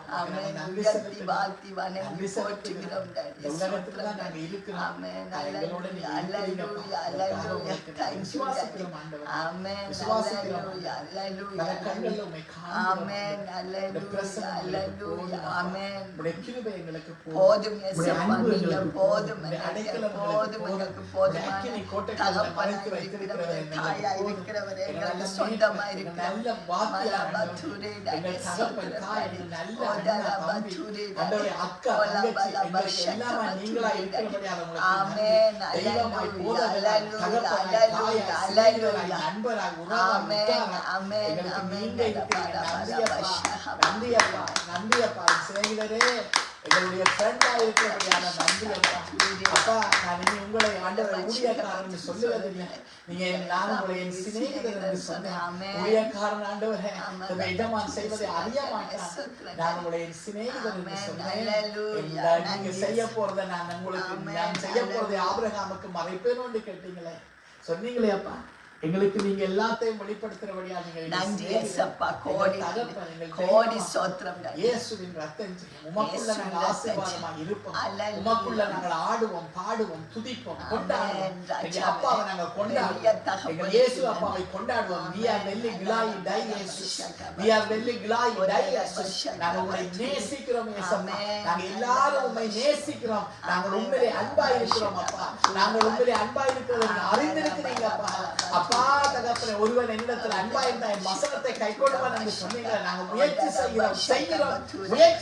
நன்றி செலுத்தி வாழ்த்தி வணங்கி போற்றுகிறோம் உலகத்துல தான் நாங்க இருக்கிறோம் எங்களோட நீங்க விசுவாசிக்கிறோம் ஆண்டவரே ஆமென் விசுவாசிக்கிறோம் ஹalleluya கண்கள்ல உம்மை ஆமென் ஹalleluya ஹalleluya ஆமென் உம்முடைய கிருபை எங்களுக்கு போதும் இயேசுவா நீங்க போதும் அடைக்கலம் போதும் எனக்கு போதும் அக்கினி கோட்டைக்குள்ள மறைத்து வைத்திருக்கிறவரே தாயா இருக்கிறவரே எங்களுக்கு சொந்தமா இருக்கிற நல்ல வாத்தியா ஆண்டவரே எங்கள் தகப்பன் தாய் நல்ல ஆண்டவரே அக்கா தங்கச்சி எங்களுக்கு எல்லாமே நீங்களா இருக்கிறபடியால் உங்களுக்கு ஆமென் தெய்வமாய் போதகராய் தகப்பனாய் தாயாய் ஹalleluya நண்பராய் உறவாய் ஆமென் நீங்க இருக்கிறீங்க நன்றி அப்பா நன்றி அப்பா சிநேகிதரே எங்களுடைய ஃப்ரெண்டா இருக்கிறபடியான நன்றி அப்பா அப்பா நான் இனி உங்களை ஆண்டவர் ஊழியக்காரன் சொல்லுவதில்லை நீங்க நான் உங்களை என் சிநேகிதர் என்று சொன்னேன் ஊழியக்காரன் ஆண்டவரே இந்த எஜமான் செய்வதை அறிய மாட்டான் நான் உங்களை என் சிநேகிதர் என்று சொன்னேன் நீங்க செய்ய போறதை நான் உங்களுக்கு நான் செய்ய போறதை ஆபிரகாமுக்கு மறைப்பேன் என்று கேட்டீங்களே சொன்னீங்களே அப்பா எங்களுக்கு நீங்க எல்லாத்தையும் வெளிப்படுத்துறபடியா நீங்க நன்றி இயேசுப்பா கோடி ஸ்தோத்திரம் இயேசுவின் ரத்தம் உமக்குள்ள நாங்கள் ஆசீர்வாதமா இருப்போம் உமக்குள்ள நாங்கள் ஆடுவோம் பாடுவோம் துதிப்போம் கொண்டாடுவோம் எங்க அப்பாவை நாங்கள் கொண்டாடுவோம் எங்க இயேசு அப்பாவை கொண்டாடுவோம் we are very glad in thy இயேசு we are very glad in thy இயேசு நாங்கள் உம்மை நேசிக்கிறோம் இயேசுப்பா நாங்கள் எல்லாரும் உம்மை நேசிக்கிறோம் நாங்கள் உம்மிலே அன்பா இருக்கிறோம் அப்பா நாங்கள் உம்மிலே அன்பா இருக்கிறதை அறிந்திருக்கிறீங்க அப்பா அப்பா தகப்பனே ஒருவன் என்னிடத்தில் அன்பா இருந்தா என் வசனத்தை கைக்கொள்வான் என்று சொன்னீங்க நாங்க முயற்சி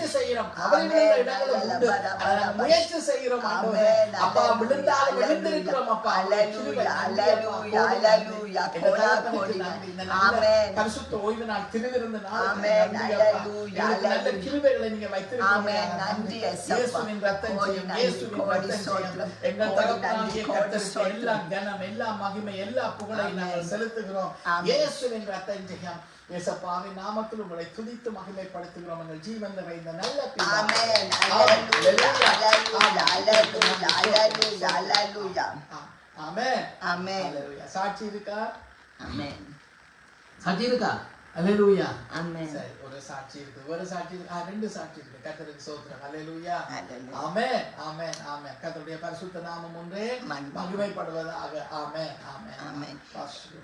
செய்கிறோம் அவர்களுடைய இடங்களும் உண்டு நாங்கள் முயற்சி செய்கிறோம் ஆண்டவரே அப்பா விழுந்தாலும் விழுந்திருக்கிறோம் அப்பா பரிசுத்த ஓய்வு நாள் திருவிருந்து நாள் நல்ல கிருபைகளை நீங்க வைத்திருக்கிறீங்க இயேசுவின் ரத்தம் இயேசுவின் ரத்தம் எங்கள் தகப்பனாகிய கர்த்தருக்கு எல்லா கனம் எல்லா மகிமை எல்லா புகழை நாங்கள் செலுத்துகிறோம் இயேசுவின் ரத்தம் ஜெயம் இயேசுவின் நாமத்தில் உங்களை துதித்து மகிமைப்படுத்துகிறோம் எங்கள் ஜீவன் நிறைந்த நல்ல பிதாவே ஆமென் ஹalleluya ஹalleluya ஹalleluya ஹalleluya ஆமென் ஆமென் ஹalleluya சாட்சி இருக்கா ஆமென் சாட்சி இருக்கா ஹalleluya ஆமென் சரி ஒரு சாட்சி இருக்கு ரெண்டு சாட்சி இருக்கு கர்த்தருக்கு ஸ்தோத்திரம் ஹalleluya ஆமென் ஆமென் ஆமென் கர்த்தருடைய பரிசுத்த நாமம் ஒன்றே மகிமைப்படுவதாக ஆமென் ஆமென் ஆமென்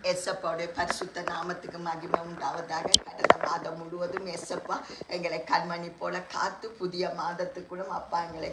இயேசுவோட பரிசுத்த நாமத்துக்கு மகிமை உண்டாவதாக கடந்த மாதம் முழுவதும் இயேசுப்பா எங்களை கண்மணி போல காத்து புதிய மாதத்துக்குள்ள அப்பா எங்களை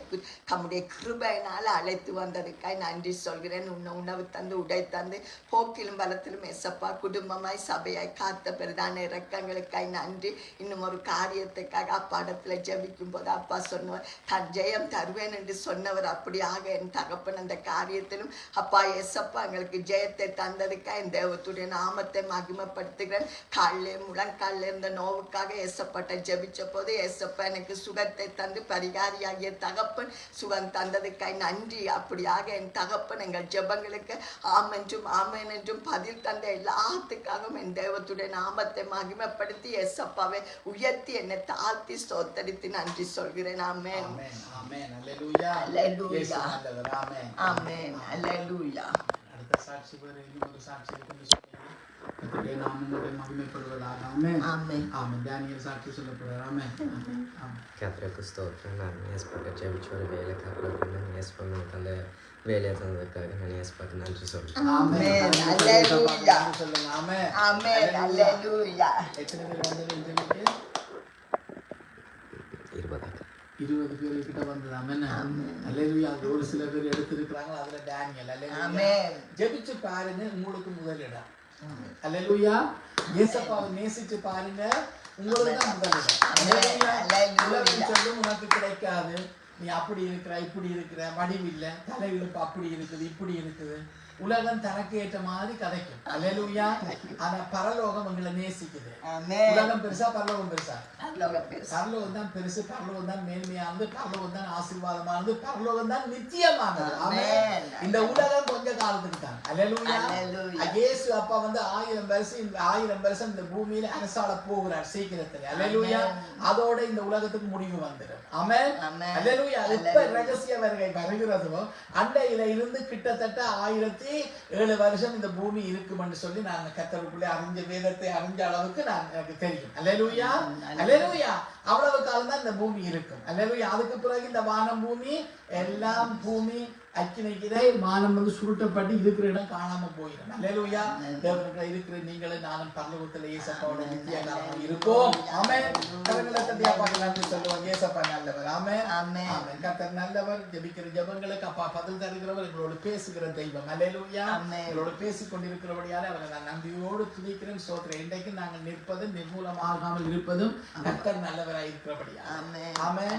தம்முடைய கிருபையினால அழைத்து வந்ததுக்காய் நன்றி சொல்கிறேன் உணவு தந்து உடை தந்து போக்கிலும் பலத்திலும் இயேசுப்பா குடும்பமாய் சபையாய் காத்த பெரிதான இரக்கங்களுக்காய் நன்றி இன்னும் ஒரு காரியத்துக்காக அப்பா இடத்துல ஜெபிக்கும் போது அப்பா சொன்னவர் தன் ஜெயம் தருவேன் என்று சொன்னவர் அப்படியாக என் தகப்பன் அந்த காரியத்திலும் அப்பா எசப்பா எங்களுக்கு ஜெயத்தை தந்ததுக்காக என் தேவத்துடைய நாமத்தை மகிமைப்படுத்துகிறேன் காலிலே முழங்காலில் இருந்த நோவுக்காக ஏசப்பட்ட ஜெபிச்ச போது ஏசப்பா எனக்கு சுகத்தை தந்து பரிகாரியாகிய தகப்பன் சுகம் தந்ததுக்காய் நன்றி அப்படியாக என் தகப்பன் எங்கள் ஜெபங்களுக்கு ஆமென்றும் ஆமென் என்றும் பதில் தந்த எல்லாத்துக்காகவும் என் தேவத்துடைய நாமத்தை மகிமைப்படுத்தி ஏசப்பாவை உயர்த்தி என்னை தாழ்த்தி ஸ்தோத்தரித்து நன்றி சொல்கிறேன் ஆமென் ஆமென் ஹalleluya ஹalleluya ஆமென் ஆமென் ஹalleluya அடுத்த சாட்சி வேற இன்னொரு சாட்சி இருக்குன்னு சொல்லுங்க கர்த்தருடைய நாமமுடைய மகிமைப்படுவதாக ஆமென் ஆமென் ஆமென் தானியேல் சாட்சி சொல்லப்படுறார் ஆமென் ஆமென் கர்த்தருக்கு ஸ்தோத்திரம் நான் இயேசுவுக்கு ஜெபிச்ச ஒரு வேலை காரணம் இயேசுவுக்கு தந்த வேலையை தந்ததுக்காக நான் இயேசுவுக்கு நன்றி சொல்றேன் ஆமென் ஹalleluya சொல்லுங்க ஆமென் ஆமென் ஹalleluya எத்தனை பேர் வந்தீங்க ஜெபிக்க 20 பேர் கிட்ட வந்ததாமே ஹalleluya ஒரு சில பேர் எடுத்துக்கிறாங்க அதுல டேனியல் ஹalleluya ஜெபிச்சு பாருங்க உங்களுக்கு முதலிடம் ஹalleluya இயேசுவை நேசிச்சு பாருங்க உங்களுக்கு தான் முதலிடம் ஹalleluya சொல்லும் உனக்கு கிடைக்காது நீ அப்படி இருக்கிற இப்படி இருக்கிற வடிவில்லை தலையிழுப்பு அப்படி இருக்குது இப்படி இருக்குது உலகம் தனக்கு ஏற்ற மாதிரி கதைக்கும் ஹalleluya ஆனா பரலோகம் உங்களை நேசிக்குது உலகம் பெருசா பரலோகம் பெருசா பரலோகம் தான் பெருசு, பரலோகம் தான் மேன்மையானது, பரலோகம் தான் ஆசீர்வாதமானது, பரலோகம் தான் நித்தியமானது. ஆமென். இந்த உலகம் கொஞ்ச காலத்துக்கு தான். அல்லேலூயா. இயேசு அப்பா வந்து 1000 வருஷம் இந்த பூமியில அரசாள போகிறார் சீக்கிரத்தில். அல்லேலூயா. அதோட இந்த உலகத்துக்கு முடிவு வந்துடும். ஆமென். அல்லேலூயா. இப்ப ரகசிய வருகை வருகிறதோ அண்டையில இருந்து கிட்டத்தட்ட 1007 வருஷம் இந்த பூமி இருக்கும் என்று சொல்லி நான் கர்த்தருக்குள்ளே அறிஞ்ச வேதத்தை அறிஞ்ச அளவுக்கு எனக்கு தெரியும். அல்லேலூயா. அல்லேலூயா. அவ்வளவு காலம் தான் இந்த பூமி இருக்கும். அல்லேலூயா. அதுக்கு பிறகு இந்த வானம் பூமி எல்லாம் பூமி அக்கினைக்கிதே வானம் வந்து சுருட்டப்பட்டு இருக்கிற இடம் காணாம போயிடும். அல்லேலூயா. தேவனுக்குள்ள இருக்கிற நீங்களும் நானும் பரலோகத்துல இயேசப்பாவோட நித்திய காலம் இருப்போம். ஆமென். கரங்களை தட்டி அப்பாக்கு நன்றி சொல்லுவோம். இயேசப்பா நல்லவர். ஆமென். ஆமென். கர்த்தர் நல்லவர். ஜெபிக்கிற ஜெபங்களுக்கு அப்பா பதில் தருகிறவர், எங்களோடு பேசுகிற தெய்வம். அல்லேலூயா. எங்களோடு பேசிக் கொண்டிருக்கிறபடியால் அவரை நான் நன்றியோடு துதிக்கிறேன். சோத்திரம். இன்றைக்கு நாங்கள் நிற்பதும் நிர்மூலமாகாமல் இருப்பதும் கர்த்தர் நல்லவராய் இருக்கிறபடியா. ஆமென். ஆமென்.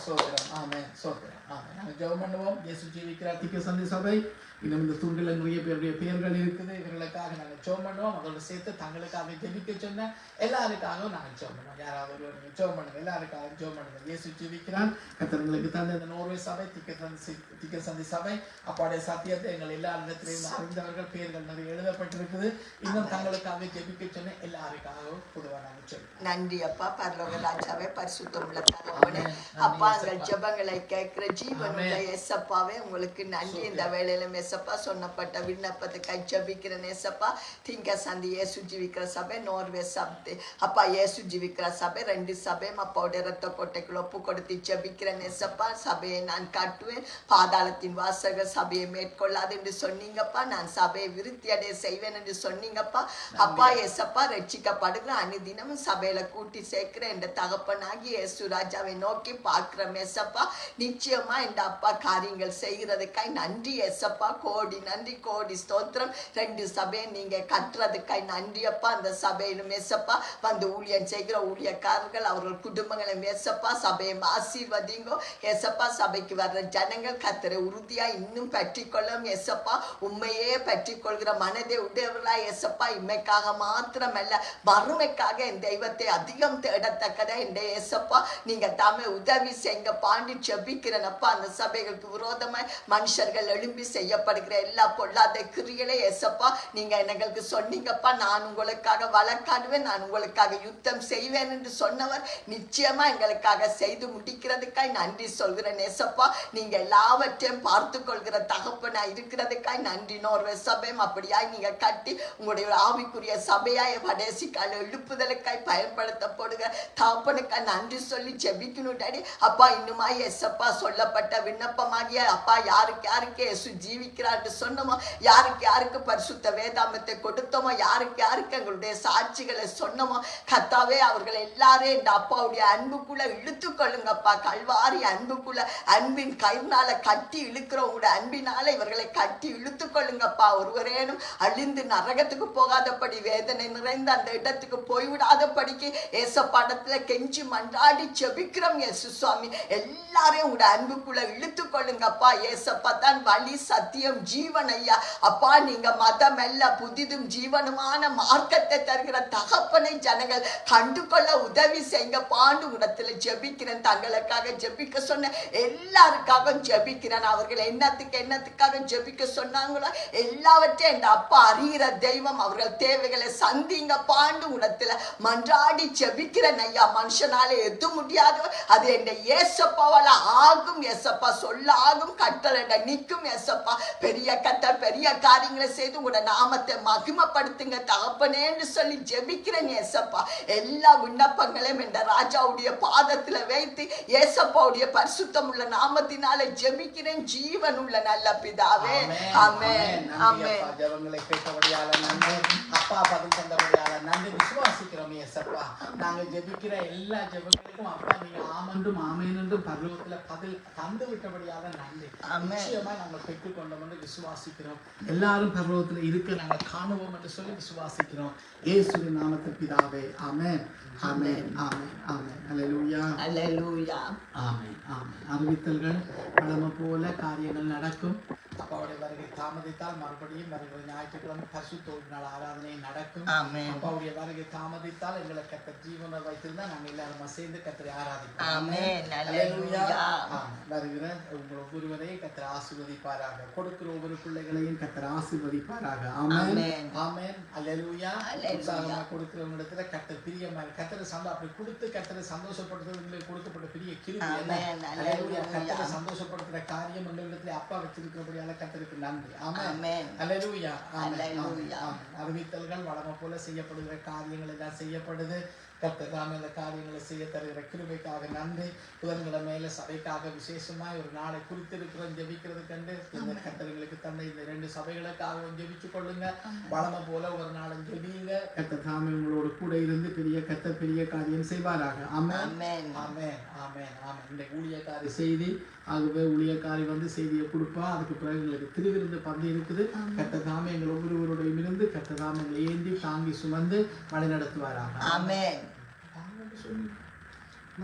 சோத்திரம். ஆமென். சோத்திரம். ஆமென். நாங்கள் ஜெபம் பண்ணுவோம். இயேசு ஜீவிக்கிறார் திக்க சந்தி சபை. இன்னும் இந்த துண்டில் நிறைய பேருடைய பெயர்கள் இருக்குது. இவர்களுக்காக நாங்கள் ஜெபம் பண்ணுவோம். அதோடு சேர்த்து தங்களுக்காக ஜெபிக்க சொன்ன எல்லாருக்காகவும் நாங்கள் ஜெபம் பண்ணுவோம். யாராவது ஒரு ஜெபம் பண்ணுங்க. எல்லாருக்காக ஜெபம் பண்ணுங்க. இயேசு ஜீவிக்கிறார். கர்த்தர்களுக்கு தந்த இந்த நோர்வே சபை திக்க சந்தி சபை அப்பாடைய சத்தியத்தை எங்கள் எல்லா இடத்திலையும் அறிந்தவர்கள் பெயர்கள் நிறைய எழுதப்பட்டிருக்குது. இன்னும் தங்களுக்காக ஜெபிக்க சொன்ன எல்லாருக்காகவும் பொதுவாக நாங்கள் ஜெபிக்கிறோம். நன்றி அப்பா. பரலோக ராஜாவே, பரிசுத்தம் உள்ள தகப்பனே, அப்பா எங்கள் ஜெபங்களை கேட்கிற ஜீவனுள்ள ஏசப்பாவே உங்களுக்கு நன்றி. இந்த வேளையில ஏசப்பா சொன்னப்பட்ட விண்ணப்பத்துக்காய் ஜெபிக்கிறேன் ஏசப்பா. திங்க சந்தி இயேசு ஜீவிக்கிற சபை, நோர்வே சபை அப்பா, இயேசு ஜீவிக்கிற சபை 2 சபையும் அப்பாவுடைய ரத்த கோட்டைக்குள்ள ஒப்பு கொடுத்து ஜெபிக்கிறேன் ஏசப்பா. சபையை நான் காட்டுவேன், பாதாளத்தின் வாசகர் சபையை மேற்கொள்ளாது என்று சொன்னீங்கப்பா. நான் சபையை விருத்தி அடைய செய்வேன் என்று சொன்னீங்கப்பா. அப்பா ஏசப்பா, ரட்சிக்கப்படுகிற அனுதினமும் சபையில கூட்டி சேர்க்கிற என்ற தகப்பனாகி இயேசு ராஜாவை நோக்கி பார்க்கிறோம் ஏசப்பா. நிச்சயமா இந்த அப்பா காரியங்கள் செய்கிறதுக்காய் நன்றி ஏசப்பா. கோடி நன்றி, கோடி ஸ்தோத்திரம். 2 சபையை நீங்க கட்டுறதுக்காய் நன்றி அப்பா. அந்த சபையிலும் ஏசப்பா வந்து ஊழியம் செய்கிற ஊழியக்காரர்கள் அவர்கள் குடும்பங்களை ஏசப்பா சபையை ஆசீர்வதிங்கோ ஏசப்பா. சபைக்கு வர்ற ஜனங்கள் கர்த்தரை உறுதியா இன்னும் பற்றிக்கொள்ளும் ஏசப்பா. உண்மையே பற்றிக்கொள்கிற மனதை உடையவர்களா ஏசப்பா. இம்மைக்காக மாத்திரமல்ல, மறுமைக்காக என் தெய்வத்தை அதிகம் தேடத்தக்கதா என் ஏசப்பா நீங்க தாமே உதவி செய்ய பாண்டி ஜெபிக்கிறேனப்பா. அந்த சபைகளுக்கு விரோதமாய் மனுஷர்கள் எழும்பி செய்யப்படுகிற எல்லா பொல்லாத கிரியைகளை ஏசப்பா நீங்க எங்களுக்கு சொன்னீங்கப்பா. நான் உங்களுக்காக வழக்காடுவேன், நான் உங்களுக்காக யுத்தம் செய்வேன் என்று சொன்னவர் நிச்சயமா எங்களுக்காக செய்து முடிக்கிறதுக்காய் நன்றி சொல்கிறேன் ஏசப்பா. நீங்க எல்லாவற்றையும் பார்த்து கொள்கிற தகப்பனா இருக்கிறதுக்காய் நன்றி. நோர்வே சபையும் அப்படியாய் நீங்க கட்டி உங்களுடைய ஆவிக்குரிய சபையாய் கடைசி கால எழுப்புதலுக்காய் பயன்படுத்தப்படுகிற தகப்பனுக்காய் நன்றி சொல்லி ஜெபிக்கணும் டாடி அப்பா. இன்னுமா ஏசப்பா சொல்லப்பட்ட விண்ணப்பமாகிய அப்பா யாருக்கு யாருக்கு இயேசு ஜீவிக்கிறார் என்று சொன்னோமோ, யாருக்கு யாருக்கு பரிசுத்த வேதாமத்தை கொடுத்தோமோ, யாருக்கு யாருக்கு எங்களுடைய சாட்சிகளை சொன்னோமோ கர்த்தாவே அவர்கள் எல்லாரும் இந்த அப்பாவுடைய அன்புக்குள்ள இழுத்து கொள்ளுங்கப்பா. கல்வாரி அன்புக்குள்ள அன்பின் கயிறுனால கட்டி இழுக்கிற உங்களுடைய அன்பினால இவர்களை கட்டி இழுத்து கொள்ளுங்கப்பா. ஒருவரேனும் அழிந்து நரகத்துக்கு போகாதபடி, வேதனை நிறைந்த அந்த இடத்துக்கு போய்விடாதபடிக்கு ஏசப்பாடத்துல கெஞ்சி மன்றாடி ஜெபிக்கிறோம் இயேசு சுவாமி. எல்லாரையும் உங்களுடைய அன்புக்குள்ள இழுத்து கொள்ளுங்கப்பா. ஏசப்பா தான் வழி, சத்தியம், ஜீவன் ஐயா. அப்பா நீங்க மதம் அல்ல, புதிதும் ஜீவனுமான மார்க்கத்தை தருகிற தகப்பனை ஜனங்கள் கண்டு கொள்ள உதவி செய்யுங்க பாண்டு உடத்துல ஜெபிக்கிறேன். தங்களுக்காக ஜெபிக்க சொன்ன எல்லாருக்காக ஜெபிக்கிறேன். அவர்கள் என்னத்துக்காக ஜெபிக்க சொன்னாங்களோ எல்லாவற்றையும் என் அப்பா அறிகிற தெய்வம். அவர்கள் தேவைகளை சந்திங்க பாண்டு உடத்துல மன்றாடி ஜெபிக்கிறேன் ஐயா. மனுஷனால எது முடியாது, அது என் ஏசப்பாவால ஆகும் ஏசப்பா. சொல்ல ஆகும், கட்டளை நிற்கும் ஏசப்பா. பெரிய கத்தர் பெரிய காரியங்களை செய்து உங்களோட நாமத்தை மகிமைப்படுத்துங்க தகப்பனேன்னு சொல்லி ஜெபிக்கிறேன் ஏசப்பா. எல்லா விண்ணப்பங்களையும் என்ற ராஜாவுடைய பாதத்துல வைத்து ஏசப்பாவுடைய பரிசுத்தம் உள்ள நாமத்தினால ஜெபிக்கிறேன் ஜீவன் உள்ள நல்ல பிதாவே. ஆமென். ஆமென். ஜெபங்களை கேட்டபடியால நன்றி அப்பா. பதில் தந்தபடியால நன்றி. விசுவாசிக்கிறோம் ஏசப்பா. நாங்க ஜெபிக்கிற எல்லா ஜெபங்களுக்கும் அப்பா நீங்க ஆமென்றும் ஆமென் என்றும் பரலோகத்துல பதில் தந்து விட்டபடியால நன்றி. நிச்சயமா நாங்கள் பெற்றுக்கொண்டோம் என்று விசுவாசிக்கிறோம். எல்லாரும் பரலோகத்துல இருக்க நாங்கள் காணுவோம் என்று சொல்லி விசுவாசிக்கிறோம். இயேசுவின் நாமத்தில் பிதாவே. ஆமென். ஆமென். ஆமென். ஆமென். அல்லேலூயா. அல்லேலூயா. ஆமென். ஆமென். அறிவித்தல்கள் பழமை போல காரியங்கள் நடக்கும். அப்பாவுடைய வருகை தாமதித்தால் மறுபடியும் வருகிற ஞாயிற்றுக்கிழமை பரிசுத்த ஓய்வு நாள் ஆராதனை நடக்கும். ஆமென். அப்பாவுடைய வருகை தாமதித்தால் எங்களை கர்த்தர் ஜீவனை வைத்திருந்தா நாங்கள் எல்லாரும் சேர்ந்து கர்த்தரை ஆராதிப்போம். ஆமென். அல்லேலூயா. அல்லேலூயா. வருகிற உங்கள் ஒவ்வொருவரையும் கர்த்தர் ஆசீர்வதிப்பாராக. கொடுக்கிற ஒவ்வொரு பிள்ளைகளையும் கர்த்தர் ஆசீர்வதிப்பாராக. ஆமென். ஆமென். ஆமென். அல்லேலூயா. அல்லேலூயா. உற்சாகமா கொடுக்கிறவங்க இடத்துல கர்த்தர் பிரியமா கர்த்தரை அப்படி கொடுத்து கர்த்தரை சந்தோஷப்படுத்துறவங்களுக்கு கொடுக்கப்பட்ட பெரிய கிருபை என்ன? ஆமென். அல்லேலூயா. அல்லேலூயா. கர்த்தரை சந்தோஷப்படுத்துற காரியம் எங்களிடத்துல அப்பா வச்சிருக்கிறபடியால கர்த்தருக்கு நன்றி. ஆமென். ஆமென். அல்லேலூயா. ஆமென். அல்லேலூயா. ஆமென். அறிவித்தல்கள் வழமை போல செய்யப்படுகிற காரியங்கள் எல்லாம் செய்யப்படுது. கர்த்தர் தாமே இந்த காரியங்களை செய்ய தருகிற கிருபைக்காக நன்றி. புதன்கிழமையில சபைக்காக விசேஷமாய் ஒரு நாளை குறித்திருக்கிறோம் ஜெபிக்கிறது கண்டு இந்த கர்த்தர்களுக்கு தந்த இந்த 2 சபைகளுக்காக ஜெபிச்சு கொள்ளுங்க. வழமை போல ஒரு நாளும் ஜெபியுங்க. கர்த்தர் தாமே உங்களோட கூட இருந்து கர்த்தர் பெரிய காரியம் செய்வாராக. ஆமென். ஆமென். ஆமென். ஆமென். ஆமென். இந்த ஊழியக்காரி செய்தி ஆகவே ஊழியக்காரி வந்து செய்தியை கொடுப்பா. அதுக்கு பிறகு எங்களுக்கு திருவிருந்து பந்தி இருக்குது. கர்த்தர் தாமே எங்கள் ஒவ்வொருவருடையும் இருந்து கர்த்தர் தாமே எங்களை ஏந்தி தாங்கி சுமந்து வழி நடத்துவாராக. ஆமென்.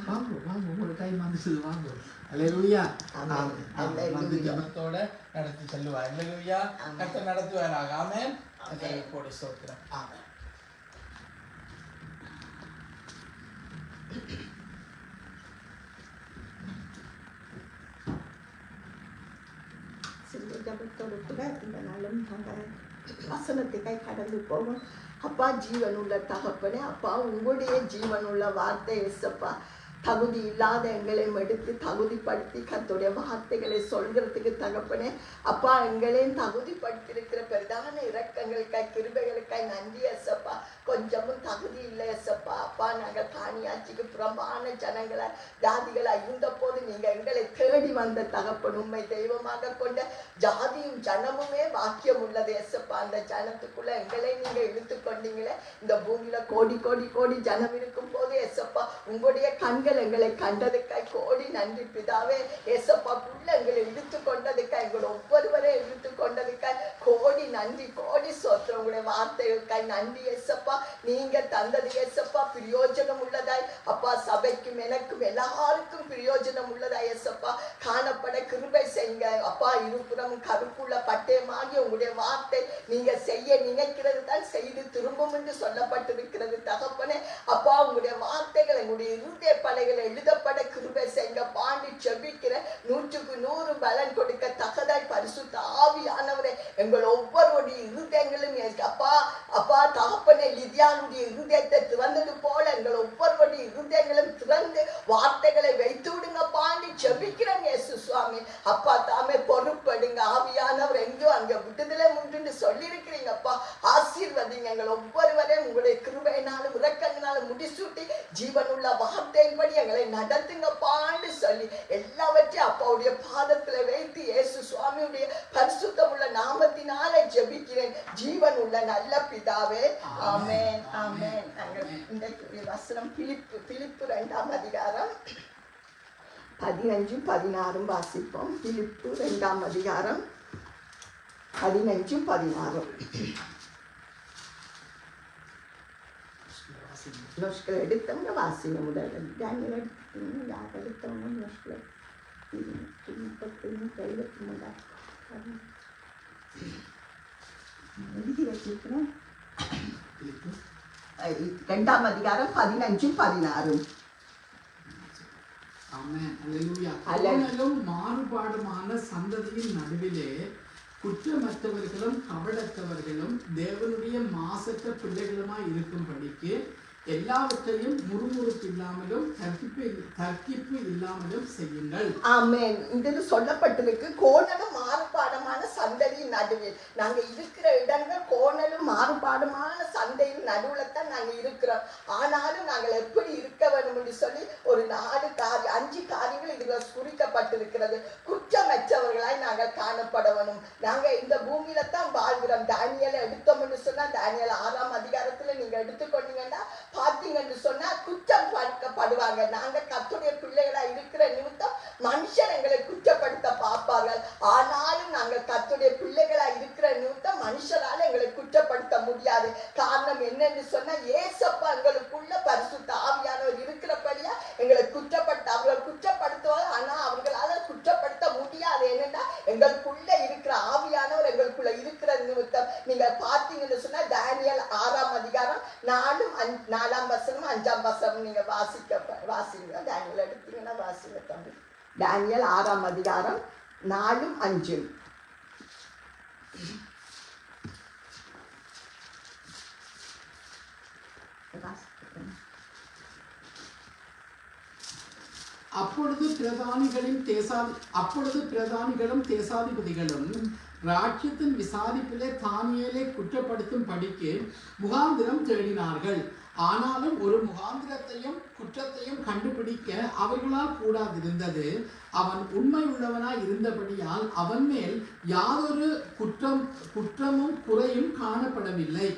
வாங்க வாங்க உங்களோட டைம் வந்துச்சு வாங்க. அல்லேலூயா. ஆமென். ஆமென். வந்து ஜெபத்தோட நடத்தி செல்லுவார். அல்லேலூயா. ஆமென். கர்த்தர் நடத்துவாராக. ஆமென். ஆமென். கோடி ஸ்தோத்திரம். ஆமென். சிறிய ஜபத்தோடு கூட இந்த நாளும் நாங்கள் வசனத்துக்காய் கடந்து போவோம். அப்பா ஜீவனுள்ள தகப்பனே, அப்பா உங்களுடைய ஜீவனுள்ள வார்த்தை எஸ்ஸப்பா தகுதி இல்லாத எங்களையும் எடுத்து தகுதிப்படுத்தி கர்த்தருடைய வார்த்தைகளை சொல்கிறதுக்கு தகப்பனே அப்பா எங்களையும் தகுதிப்படுத்தியிருக்கிற பெரிதான இரக்கங்களுக்காய் கிருபைகளுக்காய் நன்றி எஸ்ஸப்பா. கொஞ்சமும் தகுதி இல்லை எஸ்ஸப்பா. அப்பா நாங்கள் காணியாட்சிக்கு புறம்பான ஜனங்களை ஜாதிகளை இருந்த போது நீங்க எங்களை தேடி வந்த தகப்பன் உண்மை தெய்வமாக கொண்ட ஜாதியும் ஜனமுமே வாக்கியம் உள்ளது எஸ்ஸப்பா. அந்த ஜனத்துக்குள்ள எங்களை நீங்க இழுத்து கொண்டீங்களே. இந்த பூமியில கோடி கோடி கோடி ஜனம் இருக்கும் போது எஸ்ஸப்பா உங்களுடைய கண்கள் எங்களை கண்டதுக்காய் கோடி நன்றி பிதாவே. ஏசப்பா புள்ள எங்களை இழுத்து கொண்டதுக்காய் எங்களை ஒவ்வொருவரை இழுத்து கொண்டதுக்காய் கோடி நன்றி கோடி சோத்திரம். உங்களுடைய வார்த்தைகளுக்காய் நன்றி ஏசப்பா. நீங்க தந்தது ஏசப்பா பிரயோஜனம் உள்ளதாய் அப்பா சபைக்கும் எனக்கும் எல்லாருக்கும் பிரயோஜனம் உள்ளதாய் ஏசப்பா. காணப்பட கிருபை செய்யுங்க அப்பா. இருபுறமும் கருப்புள்ள பட்டயமாகி உங்களுடைய வார்த்தை நீங்க செய்ய நினைக்கிறது தான் செய்து திரும்பும் என்று சொல்லப்பட்டிருக்கிறது தகப்பனே. அப்பா உங்களுடைய வார்த்தைகள் எங்களுடைய இருதய பலைகளை எழுதப்பட கிருபை செய்யுங்க. பாண்டி செபிக்கிற 100க்கு 100 பலன் கொடுக்க தகதாய் பரிசுத்த ஆவியானவரே எங்கள் ஒவ்வொருடைய இருதயங்களும் அப்பா அப்பா தகப்பனே லிதியானுடைய இருதயத்தை திறந்தது போல எங்கள் ஒவ்வொருடைய இருதயங்களும் திறந்து வார்த்தைகளை வைத்து விடுங்க. பாண்டி செபிக்கிறேன் இயேசு சுவாமி. அப்பா தாமே பொறுப்படுங்க ஆவியானவர் எங்கோ அங்க விடுதலை உண்டு சொல்லியிருக்கிறீங்க அப்பா. ஆசீர்வதிங்க எங்கள் ஒவ்வொருவரையும் உங்களுடைய கிருபையினாலும் இரக்கங்களாலும் முடிசூட்டி ஜீவனுள்ள வார்த்தையின்படி எங்களை நடத்துங்க பாண்டு சொல்லி எல்லாவற்றையும் அப்பாவுடைய பாதத்துல வைத்து இயேசு சுவாமியுடைய பரிசுத்தமுள்ள நாமத்தினால ஜெபிக்கிறேன் ஜீவன் உள்ள நல்ல பிதாவே. ஆமென். ஆமென். நாங்கள் இந்த வசனம் பிலிப்பு 2ஆம் அதிகாரம் 15 16 வாசிப்போம். பிலிப்பு 2ஆம் அதிகாரம் 15 16. நோஷ்களை எடுத்தவங்க வாசிங்க. முதல்ல தானியல் எடுத்துக்கணும். யார் எடுத்தவங்க நோஷ்களை 33 எழுதி வச்சிருக்கிறோம். 2ஆம் அதிகாரம் 15 16. ஆமென். அல்லேலூயா. அல்லேலூயா. கோணலும் மாறுபாடுமான சந்ததியின் நடுவிலே குற்றமற்றவர்களும் கபடற்றவர்களும் தேவனுடைய மாசற்ற பிள்ளைகளுமாய் இருக்கும்படிக்கு எல்லாவற்றையும் முறுமுறுப்பு இல்லாமலும் தர்க்கிப்பு இல்லாமலும் செய்யுங்கள். ஆமென். இது சொல்லப்பட்டிருக்கு. கோணலும் மாறுபாடுமான சந்ததியின் நடுவில் நாங்க இருக்கிற இடங்கள் கோணலும் மாறுபாடுமான சந்தையின் நடுவுல தான் நாங்க இருக்கிறோம். ஆனாலும் நாங்கள் எப்படி இருக்க வேண்டும் என்று சொல்லி ஒரு 5 காரியங்கள் இதுல குறிக்கப்பட்டிருக்கிறது. குற்றமற்றவர்களாய் நாங்கள் காணப்பட வேணும். நாங்க இந்த பூமியில தான் வாழ்கிறோம். தானியேலை எடுத்தோம் என்று சொன்னா தானியேல் 6ஆம் அதிகாரத்துல நீங்க எடுத்துக்கொண்டீங்கன்னா பாத்தீங்கன்னு சொன்னா குற்றம் பார்க்கப்படுவாங்க. நாங்க கர்த்தருடைய பிள்ளைகளா இருக்கிற நிமித்தம் மனுஷன் எங்களை குற்றப்படுத்த பார்ப்பார்கள். ஆனாலும் நாங்கள் கர்த்தருடைய பிள்ளைகளா இருக்கிற நிமித்தம் மனுஷரால எங்களை குற்றப்படுத்த முடியாது. காரணம் என்னன்னு சொன்னா ஏசப்பா எங்களுக்குள்ள பரிசுத்த ஆவியானவர் இருக்கிறபடியா எங்களை அவர்கள் குற்றப்படுத்துவாங்க. ஆனா அவர்களால குற்றப்படுத்த முடியாது. என்னன்னா எங்களுக்குள்ள இருக்கிற வசனம் 5ஆம் வசனம் நீங்க வாசிங்க. டேனியல் எடுத்தீங்கன்னா வாசிங்க தம்பி. டேனியல் 6ஆம் அதிகாரம் 4, 5. அப்பொழுது பிரதானிகளும் தேசாதிபதிகளும் ராஜ்யத்தின் விசாரிப்பிலே தானியேலை குற்றப்படுத்தும் படிக்கு முகாந்திரம் தேடினார்கள். ஆனாலும் ஒரு முகாந்திரத்தையும் குற்றத்தையும் கண்டுபிடிக்க அவர்களால் கூடாதிருந்தது. அவன் உண்மை உள்ளவனாய் இருந்தபடியால் அவன் மேல் யாதொரு குற்றமும் குறையும் காணப்படவில்லை.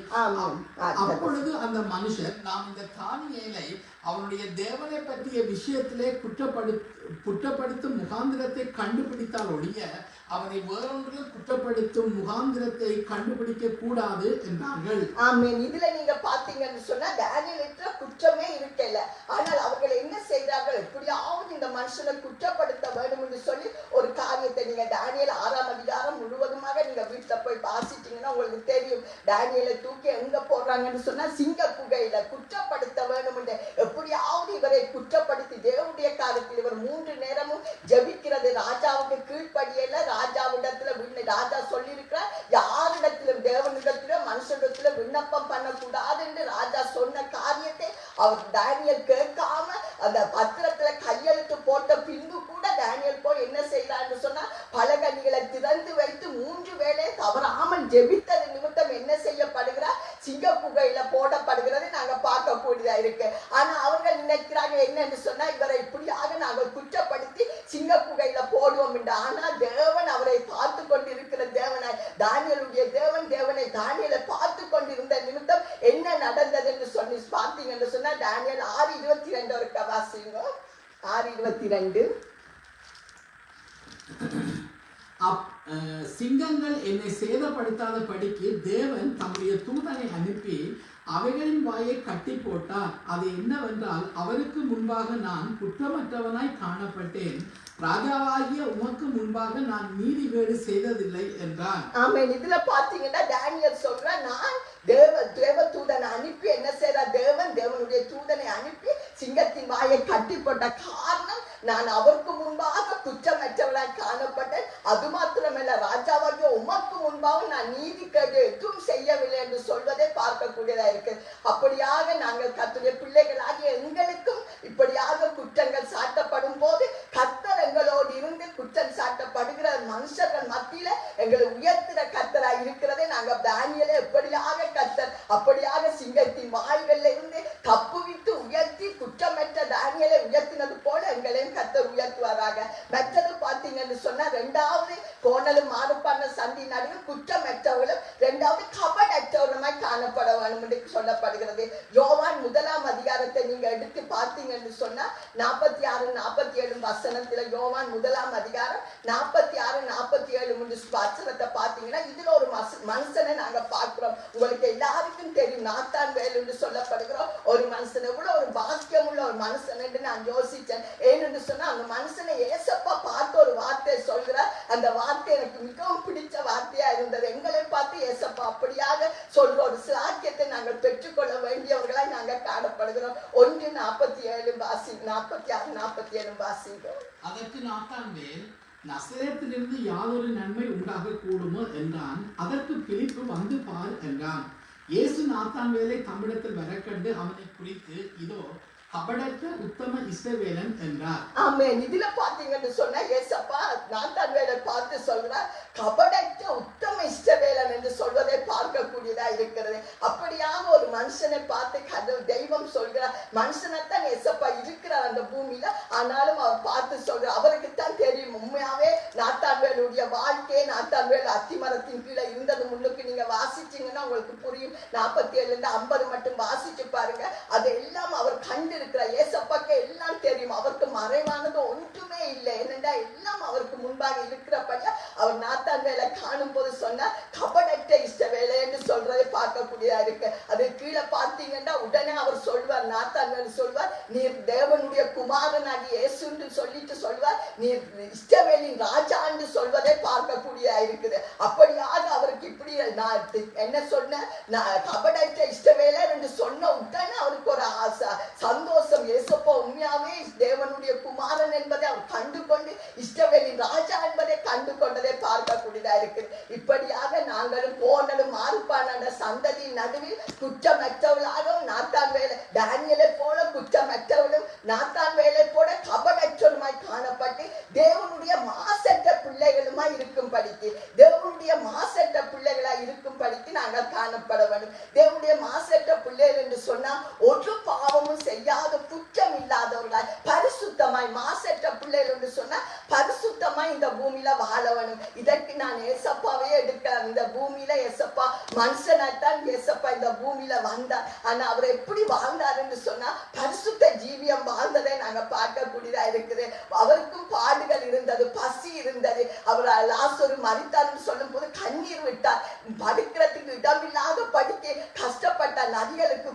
அப்பொழுது அந்த மனுஷர், நாம் இந்த தானியேலை அவனுடைய தேவனை பற்றிய விஷயத்திலே குற்றப்படுத்தும் முகாந்திரத்தை கண்டுபிடித்தால் ஒழிய அவனை வேறொன்றில் குற்றப்படுத்தும் முகாந்திரத்தை கண்டுபிடிக்க கூடாது என்றார்கள். ஆமென். இதுல நீங்க பாத்தீங்கன்னு சொன்னா டேனியல்ல குற்றமே இருக்கல. ஆனால் அவர்கள் என்ன செய்தார்கள், எப்படியாவது இந்த மனுஷனை குற்றப்படுத்த வேண்டும் என்று சொல்லி ஒரு காரியத்தை நீங்க டேனியல் 6ஆம் அதிகாரம் முழுவதுமாக நீங்க வீட்டுல போய் வாசிட்டீங்கன்னா உங்களுக்கு தெரியும். டேனியலை தூக்கி எங்க போடுறாங்கன்னு சொன்னா சிங்க குகையில குற்றப்படுத்த வேண்டும் என்று. எப்படியாவது இவரை குற்றப்படுத்தி தேவனுடைய காலத்தில் இவர் 3 நேரமும் ஜெபிக்கிறது ராஜாவுக்கு கீழ்ப்படியல. ராஜாவிடத்துல ராஜா சொல்லியிருக்கிறார், யாரிடத்திலும் தேவனிடத்திலும் மனுஷனிடத்துல விண்ணப்பம் பண்ணக்கூடாது என்று ராஜா சொன்ன காரியத்தை அவர் டேனியல் கேட்காம அந்த பத்திரத்துல கையெழுத்து போட்ட பின்பு கூட டேனியல் போய் என்ன செய்யறான்னு சொன்னா பலகணிகளை திறந்து வைத்து 3 வேளை தவறாமல் ஜெபித்தது நிமித்தம் என்ன செய்யப்படுகிறார், சிங்க குகையில போடப்படுகிறது நாங்க பார்க்கக்கூடியதா இருக்கு. ஆனா அவர்கள் நினைக்கிறாங்க என்னன்னு சொன்னா இவரை இப்படியாக நாங்கள் குற்றப்படுத்தி சிங்க குகையில போடுவோம் என்று. ஆனா தேவன் அவரை பார்த்து கொண்டிருக்கிற தேவனாய் தானியேலுடைய தேவனை தானியேலை பார்த்து கொண்டிருந்த நிமித்தம் என்ன நடந்தது என்று சொல்லி பார்த்தீங்கன்னு சொன்னா டேனியல் 6:22 இருக்க வாசிங்க. 6:22. சிங்கங்கள் என்னை சேதப்படுத்தாத படிக்கு தேவன் தம்முடைய தூதனை அனுப்பி அவைகளின் வாயை கட்டி போட்டார். அது என்னவென்றால், அவருக்கு முன்பாக நான் குற்றமற்றவனாய் காணப்பட்டேன், ராஜாவாகிய உமக்கு முன்பாக நான் நீதி வேறு செய்ததில்லை என்றான். ஆமென். இதுல பாத்தீங்கன்னா டேனியல் சொல்ற, நான் தேவ தூதனை அனுப்பி என்ன செய்யற, தேவனுடைய தூதனை அனுப்பி சிங்கத்தின் வாயை கட்டி போட்ட காரணம் நான் அவருக்கு முன்பாக குற்றமற்றவனாய் காணப்பட்டேன். அது மாத்திரமல்ல, ராஜாவாகிய உமக்கு முன்பாக நான் நீதி கேடு எதுவும் செய்யவில்லை என்று சொல்வதை பார்க்கக்கூடியதா இருக்கு. அப்படியாக நாங்கள் கர்த்தருடைய பிள்ளைகளாகிய எங்களுக்கும் இப்படியாக குற்றங்கள் சாட்டப்படும் போது கர்த்தர் எங்களோடு இருந்து குற்றம் சாட்டப்படுகிற மனுஷர்கள் மத்தியில எங்களை உயர்த்துற கர்த்தராய் இருக்கிறதை நாங்கள் தானியேலை எப்படியாக கர்த்தர் அப்படியாக சிங்கத்தின் வாய்களில் இருந்து தப்புவித்து உயர்த்தி குற்றமற்ற தானியேலை உயர்த்தினது போல எங்களையும் கர்த்தர் உயர்த்துவாராக. மற்றது பார்த்தீங்கன்னு சொன்னா 2வது கோணலும் மாறுபான சந்தி நடுவில் குற்றமற்றவர்களும் 2வது கபடற்றவருமாய் காணப்பட வேண்டும் என்று சொல்லப்படுகிறது. யோவான் 1ஆம் அதிகாரத்தை நீங்க எடுத்து பார்த்தீங்கன்னு சொன்னா 46-47 வசனத்துல யோவான் 1ஆம் அதிகாரம் 46-47 வசனத்தை பார்த்தீங்கன்னா இதுல ஒரு மனுஷனை நாங்க பார்க்கிறோம். உங்களுக்கு எல்லாருக்கும் தெரியும், நாத்தான் வேல் என்று சொல்லப்படுகிறோம். ஒரு மனுஷன் எவ்வளவு ஒரு பாக்கியம் உள்ள ஒரு மனுஷன் என்று நான் யோசிச்சேன். ஏன்னு சொன்னா அந்த மனுஷனை ஏசப்பா பார்த்து ஒரு வார்த்தை சொல்கிறார். அந்த வார்த்தை எனக்கு மிகவும் பிடிச்ச வார்த்தையா இருந்தது. எங்களை பார்த்து ஏசப்பா அப்படியாக சொல்ற ஒரு சாக்கியத்தை நாங்கள் பெற்றுக்கொள்ள வேண்டியவர்களாய் நாங்கள் காணப்படுகிறோம். 1:47 வாசி, 46-47 வாசிங்க. அதற்கு நாத்தான்வேல், நசரேத்திலிருந்து யாதொரு நன்மை உண்டாக கூடுமோ என்றான். அதற்கு பிலிப்பு, வந்து பார் என்றான். இயேசு நாத்தான்வேலை தம்மிடத்தில் வரக்கண்டு அவனை குறித்து, இதோ கபடற்ற உத்தம இஸ்ரவேலன் என்றார். ஆமென். இதுல பாத்தீங்கன்னு சொன்னா ஏசப்பா நாத்தான்வேலை பார்த்து சொல்றார், கபடற்ற உத்தம இஸ்ரவேலன் என்று சொல்வதை பார்க்கக்கூடியதா இருக்கிறது. அப்படியாக ஒரு மனுஷனை பார்த்து தெய்வம் சொல்கிறார். மனுஷனைத்தான் ஏசப்பா இருக்கிறார் அந்த பூமியில. ஆனாலும் அவர் பார்த்து சொல்றார். அவருக்குத்தான் தெரியும் உண்மையாவே நாத்தான்வேலுடைய வாழ்க்கையை. நாத்தான்வேல் அத்திமரத்தின் கீழே இருந்தது முன்னுக்கு நீங்க வாசிச்சீங்கன்னா உங்களுக்கு புரியும். 47-50 மட்டும் வாசிச்சு பாருங்க. அதெல்லாம் அவர் கண்டு இருக்கிற ஏசப்பாக்கு எல்லாம் தெரியும். அவருக்கு மறைவானது ஒன்றுமே இல்லை. என்னென்றா எல்லாம் அவருக்கு முன்பாக இருக்கிறபடியா அவர் நாத்தான்வேலை காணும் போது சொன்னார், கபடற்ற இஸ்ரவேலே என்று சொல்றதை பார்க்கக்கூடியதா இருக்கு. அது கீழே பார்த்தீங்கன்னா உடனே அவர் சொல்வார், நாத்தான்வேல் சொல்வார், நீர் தேவனுடைய குமாரனாகி இயேசு என்று சொல்லிட்டு சொல்வார், நீர் இஸ்ரவேலின் ராஜா என்று சொல்வதை பார்க்கக்கூடியதா இருக்குது. அப்படியாக அவருக்கு இப்படி என்ன சொன்ன கபடற்ற இஷ்டவேலர் என்று சொன்ன உடனே அவருக்கு ஒரு ஆசை சந்தோஷம். ஏசப்பா உண்மையாவே தேவனுடைய குமாரன் என்பதை அவர் கண்டு கொண்டு இஷ்டவேலின் ராஜா என்பதை கண்டு கொண்டதை பார்க்கக்கூடியதா இருக்கு. இப்படியாக நாங்களும் போனலும் மாறுபான சந்ததியின் நடுவில் குற்றமற்றவளாகவும் நாத்தான் வேலை தானியலை போல குற்றமற்றவளும் நாத்தான் வேலை போல கபடற்றவளுமாய் காணப்பட்டு தேவனுடைய மாசற்ற பிள்ளைகளுமாய் இருக்கும் படிக்கு தேவனுடைய மாசற்ற பிள்ளைகளாய் இருக்கும் படிக்கு நாங்கள் காணப்பட வேண்டும். தேவனுடைய மாசற்ற பிள்ளைகள் என்று சொன்னா ஒரு பாவமும் செய்யாத குற்றம் இல்லாதவர்களாய் பரிசுத்தமாய் மாசற்ற பிள்ளைகள் என்று சொன்னா பரிசுத்தமாய் இந்த பூமியில வாழ வேணும். இதற்கு நான் ஏசப்பாவே எடுக்கிறேன். இந்த பூமியில ஏசப்பா மனுஷனாத்தான் ஏசப்பா இந்த பூமியில வந்தார். ஆனா அவர் எப்படி வாழ்ந்தார் என்று சொன்னா பரிசுத்த ஜீவியம் வாழ்ந்ததை நாங்க பார்க்கக்கூடியதா இருக்குது. அவருக்கும் பாடுகள் இருந்தது, பசி இருந்தது. அவர் லாசரு மரித்தார் என்று சொல்லும் போது கண்ணீர் விட்டார். படுக்கிறதுக்கு இடமில்லாத படிக்க கஷ்டப்பட்டார். நதிகளுக்கு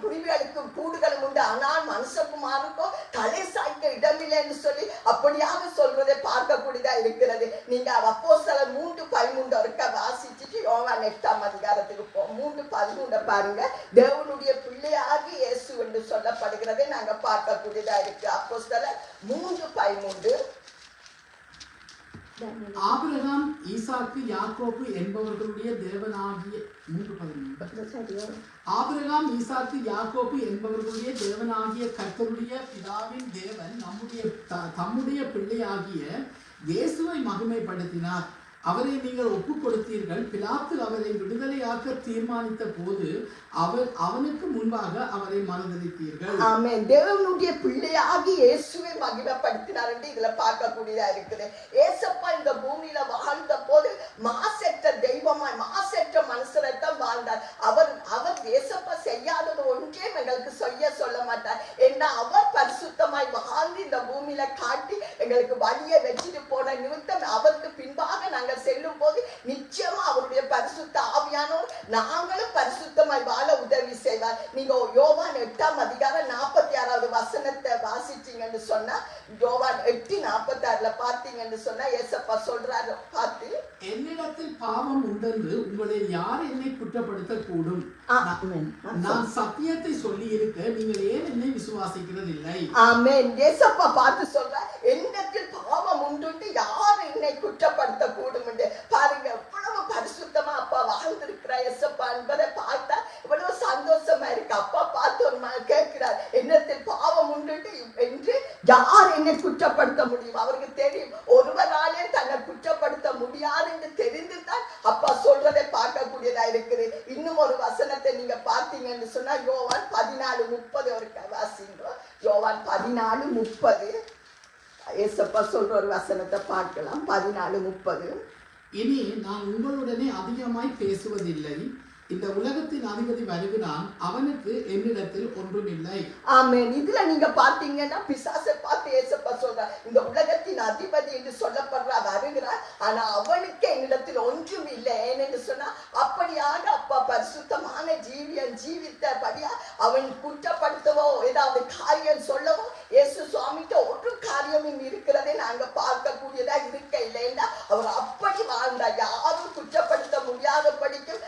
குருவிகளுக்கு கூடுகளும் உண்டு, ஆனால் மனுஷகுமாருக்கும் தலை சாய்க்க இடமில்லை என்று சொல்லி அப்படியாக சொல்றதை பார்க்கக்கூடியதா இருக்கிறது. நீங்க அப்போஸ்தலர் 3:13 இருக்க வாசிச்சுட்டு யோவான் 8ஆம் அதிகாரத்துக்கு 3:13 பாருங்க. தேவனுடைய பிள்ளையாகி இயேசு என்று சொல்லப்படுகிறதை நாங்க பார்க்கக்கூடியதா இருக்கு. அப்போஸ்தலர் 3:13. ஆபிரகாம் ஈசாக்கு யாக்கோபு என்பவர்களுடைய தேவனாகிய 3:13 ஆபிரகாம் ஈசாக்கு யாக்கோபு என்பவர்களுடைய தேவனாகிய கர்த்தருடைய பிதாவின் தேவன் தம்முடைய பிள்ளையாகிய இயேசுவை மகிமைப்படுத்தினார். அவரை நீங்கள் ஒப்புக் கொடுத்தீர்கள். பிலாத்து அவரை விடுதலையாக்க தீர்மானித்த போது அவனுக்கு முன்பாக அவரை மறுதலித்தீர்கள். ஆமென். தேவனுடைய பிள்ளையாகி இயேசுவை மகிமைப்படுத்தினார் என்று இதுல பார்க்கக்கூடியதா இருக்குது. ஏசப்பா இந்த பூமியில வாழ்ந்த போது மாசற்ற தெய்வமாய் மாசற்ற மனுஷரைத்தான் வாழ்ந்தார். அவர் ஏசப்பா செய்யாதது ஒன்றே எங்களுக்கு சொல்ல மாட்டார். ஏன்னா அவர் பரிசுத்தமாய் வாழ்ந்து இந்த பூமியில காட்டி எங்களுக்கு வழியை வச்சுட்டு போன நிமித்தம் அவருக்கு பின்பாக நாங்கள் செல்லும் போது நிச்சயமா அவருடைய பரிசுத்த ஆவியானோர் நாங்களும் பரிசுத்தமாய் வாழ உதவி செய்வார். நீங்க யோவான் 8ஆம் அதிகாரம் 46வது வசனத்தை வாசிச்சீங்கன்னு சொன்னா யோவான் 8:46 பார்த்தீங்கன்னு சொன்னா ஏசப்பா சொல்றாரு, பார்த்து என்னிடத்தில் பாவம் உண்டென்று உங்களில் யார் என்னை குற்றப்படுத்த கூடும்? நான் சத்தியத்தை சொல்லி இருக்க நீங்கள் ஏன் என்னை விசுவாசிக்கிறது இல்லை? ஆமென். ஏசப்பா பார்த்து சொல்ற, என்னிடத்தில் பாவம் உண்டு யார் என்னை குற்றப்படுத்த கூடும் என்று பாருங்க. எவ்வளவு பரிசுத்தமா அப்பா வாழ்ந்திருக்கிற ஏசப்பா என்பதை பார்த்தா இவ்வளவு சந்தோஷமா இருக்கு. அப்பா பார்த்து ஒரு கேட்கிறார், என்னத்தில் பாவம் உண்டு என்று யார் என்னை குற்றப்படுத்த முடியும்? அவருக்கு தெரியும் ஒருவராலே தன்னை குற்றப்படுத்த முடியாது என்று தெரிந்துதான் அப்பா சொல்றதை பார்க்கக்கூடியதா இருக்குது. இன்னும் ஒரு வசனத்தை நீங்க பார்த்தீங்கன்னு சொன்னா யோவான் 14:30 வரைக்கும் வாசிங்க. யோவான் 14:30 ஏசப்பா சொல்ற ஒரு வசனத்தை பார்க்கலாம். 14:30. இனி நான் உங்களுடனே அதிகமாய் பேசுவதில்லை. இந்த உலகத்தின் அதிபதி வருகிறான், அவனுக்கு என்னிடத்தில் ஒன்றும் இல்லை. ஆமென். இதுல நீங்க பாத்தீங்கன்னா பிசாசை பார்த்து ஏசப்பா சொல்றார், இந்த உலகத்தின் அதிபதி என்று சொல்லப்படுற வருகிறார், ஆனா அவனுக்கு என்னிடத்தில் ஒன்றும் இல்லை. ஏனென்று சொன்னா அப்படியாக அப்பா பரிசுத்தமான ஜீவித்தபடியா அவன் குற்றப்படுத்தவோ ஏதாவது காரியம் சொல்லவோ இயேசு சுவாமிக்கு ஒரு காரியமும் இருக்கிறதை நாங்க பார்க்கக்கூடியதா இருக்க இல்லைன்னா அவர் அப்படி வாழ்ந்தார். யாரும் குற்றப்படுத்த முடியாத படிக்கும்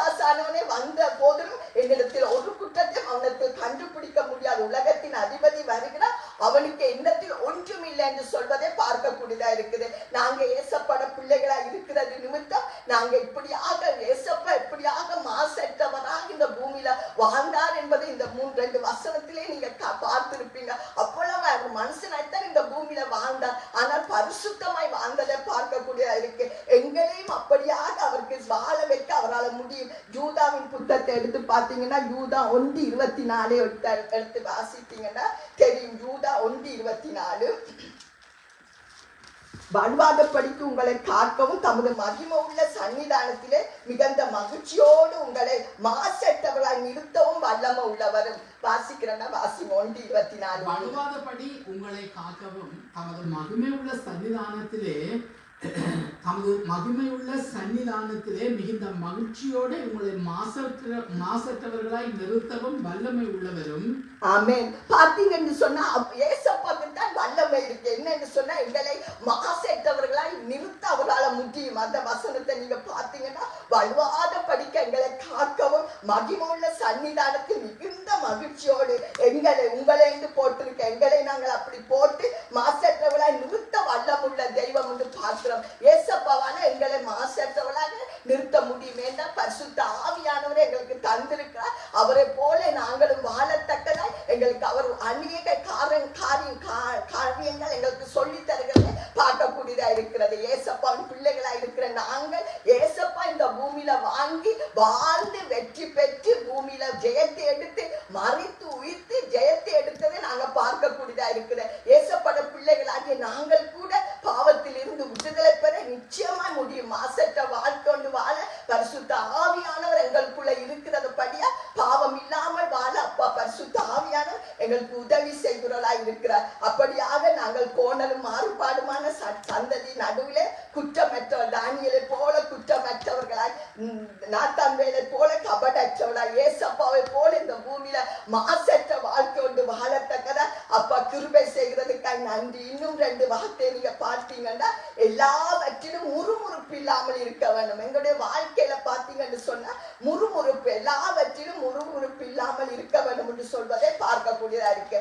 பிசாசானவனே வந்த போதிலும் என்னிடத்தில் ஒரு குற்றத்தையும் அவனுக்கு கண்டுபிடிக்க முடியாது. உலகத்தின் அதிபதி வருகிறார், அவனுக்கு எண்ணத்தில் ஒன்றும் இல்லை என்று சொல்வதை பார்க்கக்கூடியதா இருக்குது. நாங்க ஏசப்பட பிள்ளைகளா இருக்கிறது நிமித்தம் நாங்க இப்படியாக ஏசப்பா இப்படியாக மாசற்றவராக இந்த பூமியில வாழ்ந்தார் என்பதை இந்த 2 வசனத்திலே நீங்க பார்த்திருப்பீங்க. அவ்வளவு அவர் மனுஷனாய்த்தான் இந்த பூமியில வாழ்ந்தார், ஆனால் பரிசுத்தமாய் வாழ்ந்ததை பார்க்கக்கூடியதா இருக்கு. எங்களையும் அப்படியாக அவருக்கு வாழ வைக்க அவரால் முடியும். யூதாவின் புத்தகத்தை எடுத்து பார்த்தீங்கன்னா யூதா 1:24 எடுத்து வாசித்தீங்கன்னா தெரியும். யூதா 1:24 வாழ்வாதபடிக்கு உங்களை காக்கவும் தமது மகிமை உள்ள சன்னிதானத்திலே மிகுந்த மகிழ்ச்சியோடு உங்களை மாசற்றவர்களாய் நிறுத்தவும் வல்லமை உள்ளவரும். வாசிக்கிறேன்னா வாசி 1:24. வாழ்வாதபடி உங்களை காக்கவும் தமது மகிமை உள்ள சன்னிதானத்திலே மிகுந்த மகிழ்ச்சியோடு உங்களை மாசற்றவர்களாய் நிறுத்தவும் வல்லமை உள்ளவரும். ஆமென். பார்த்தீங்கன்னு சொன்னா ஏசப்பாக்கு தான் வல்லமை இருக்கு. என்னன்னு சொன்னா எங்களை மாசற்றவர்களாய் நிறுத்த அவரால் முடியும். அந்த வசனத்தை நீங்க பார்த்தீங்கன்னா வலுவாத படிக்க எங்களை காக்கவும் மகிமுள்ள சன்னிதானத்தில் மிகுந்த மகிழ்ச்சியோடு உங்களை என்று போட்டிருக்க எங்களை நாங்கள் அப்படி போட்டு மாசற்றவளாய் நிறுத்த வல்லமுள்ள தெய்வம் என்று பார்க்கிறோம். ஏசப்பாவால எங்களை மாசற்றவளாக நிறுத்த முடியும் என்றால் பரிசுத்த ஆவியானவரை எங்களுக்கு தந்திருக்கிறார். அவரை போல நாங்களும் வாழத்தக்கதாய் எங்களுக்கு அவர் அநேக காரியங்கள் எங்களுக்கு சொல்லி தருகிறதை பார்க்கக்கூடியதா இருக்கிறது. ஏசப்பாவின் பிள்ளைகளா இருக்கிற நாங்கள் ஏசப்பா இந்த பூமியில வாழ்ந்து வெற்றி பெற்று பூமியில ஜெயத்தை எடுத்து மறித்து உயிர்த்து ஜெயத்தை எடுத்ததை நாங்க பார்க்கக்கூடியதா இருக்கிற ஏசப்பட பிள்ளைகளாகிய நாங்கள் கூட பாவத்தில் இருந்து விடுதலை பெற நிச்சயமா முடியும். மாசற்ற வாழ்க்கொண்டு வாழ பரிசுத்த ஆவியானவர் எங்களுக்குள்ள இருக்கிறது படியா பாவம் இல்லாமல் வாழ அப்பா பரிசுத்த ஆவியானவர் எங்களுக்கு உதவி செய்கிறவர்களா இருக்கிறார். அப்படியாக நாங்கள் கோணலும் மாறுபாடுமான சந்ததி நடுவிலே குற்றமற்றவர் தானியலை போல குற்றமற்றவர்களாய் நாத்தான்வேலை போல கபடற்றவர்களாய் ஏசப்பாவை போல இந்த பூமியில மாசற்ற வாழ்க்கை கொண்டு வாழத்தக்கதா அப்பா கிருபை செய்கிறதுக்காக நன்றி. இன்னும் 2 வார்த்தை நீங்க பார்த்தீங்கன்னா எல்லாவற்றிலும் முறுமுறுப்பு இல்லாமல் இருக்க வேண்டும். எங்களுடைய வாழ்க்கையில பார்த்தீங்கன்னு சொன்னா முறுமுறுப்பு எல்லாவற்றிலும் முறுமுறுப்பு இல்லாமல் இருக்க வேண்டும் என்று சொல்வதை பார்க்கக்கூடியதா இருக்கு.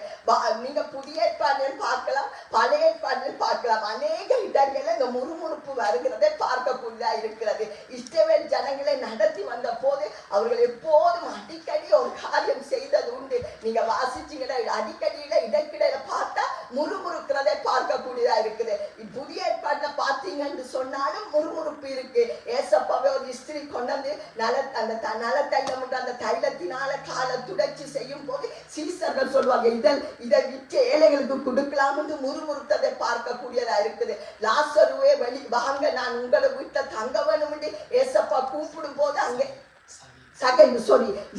நீங்க புதிய ஏற்பாட்டில் பார்க்கலாம், பழைய ஏற்பாட்டில் பார்க்கலாம். அநேக இடங்களில் இந்த முறுமுறுப்பு வருகிறதை பார்க்கக்கூடியதா இருக்கிறது. இஸ்ரவேல் ஜனங்களை நடத்தி வந்த போது அவர்கள் எப்போதும் அடிக்கடி ஒரு காரியம் செய்தது உண்டு. நீங்க வாசிச்சீங்கன்னா அடிக்கடியில இடக்கிடையில பார்த்தா முறுமுறுக்கிறதை பார்க்கக்கூடியதா இருக்குது. புதிய ஏற்பாட்டுல பார்த்தீங்கன்னு சொன்னாலும் முறுமுறுப்பு இருக்கு. ஏசப்பாவை ஒரு இஸ்திரி கொண்டு அந்த நல தைலம் அந்த தைலத்தினால காலை துடைச்சி செய்யும் போது சீசர்கள் சொல்லுவாங்க இதை விற்று ஏழைகளுக்கு கொடுக்கலாம் என்று முறுமுறுத்ததை பார்க்கக்கூடியதா இருக்குது. லாசருவே வாங்க நான் உங்களை வீட்டை தங்க வேணும் என்று ஏசப்பா கூப்பிடும் போது அங்கே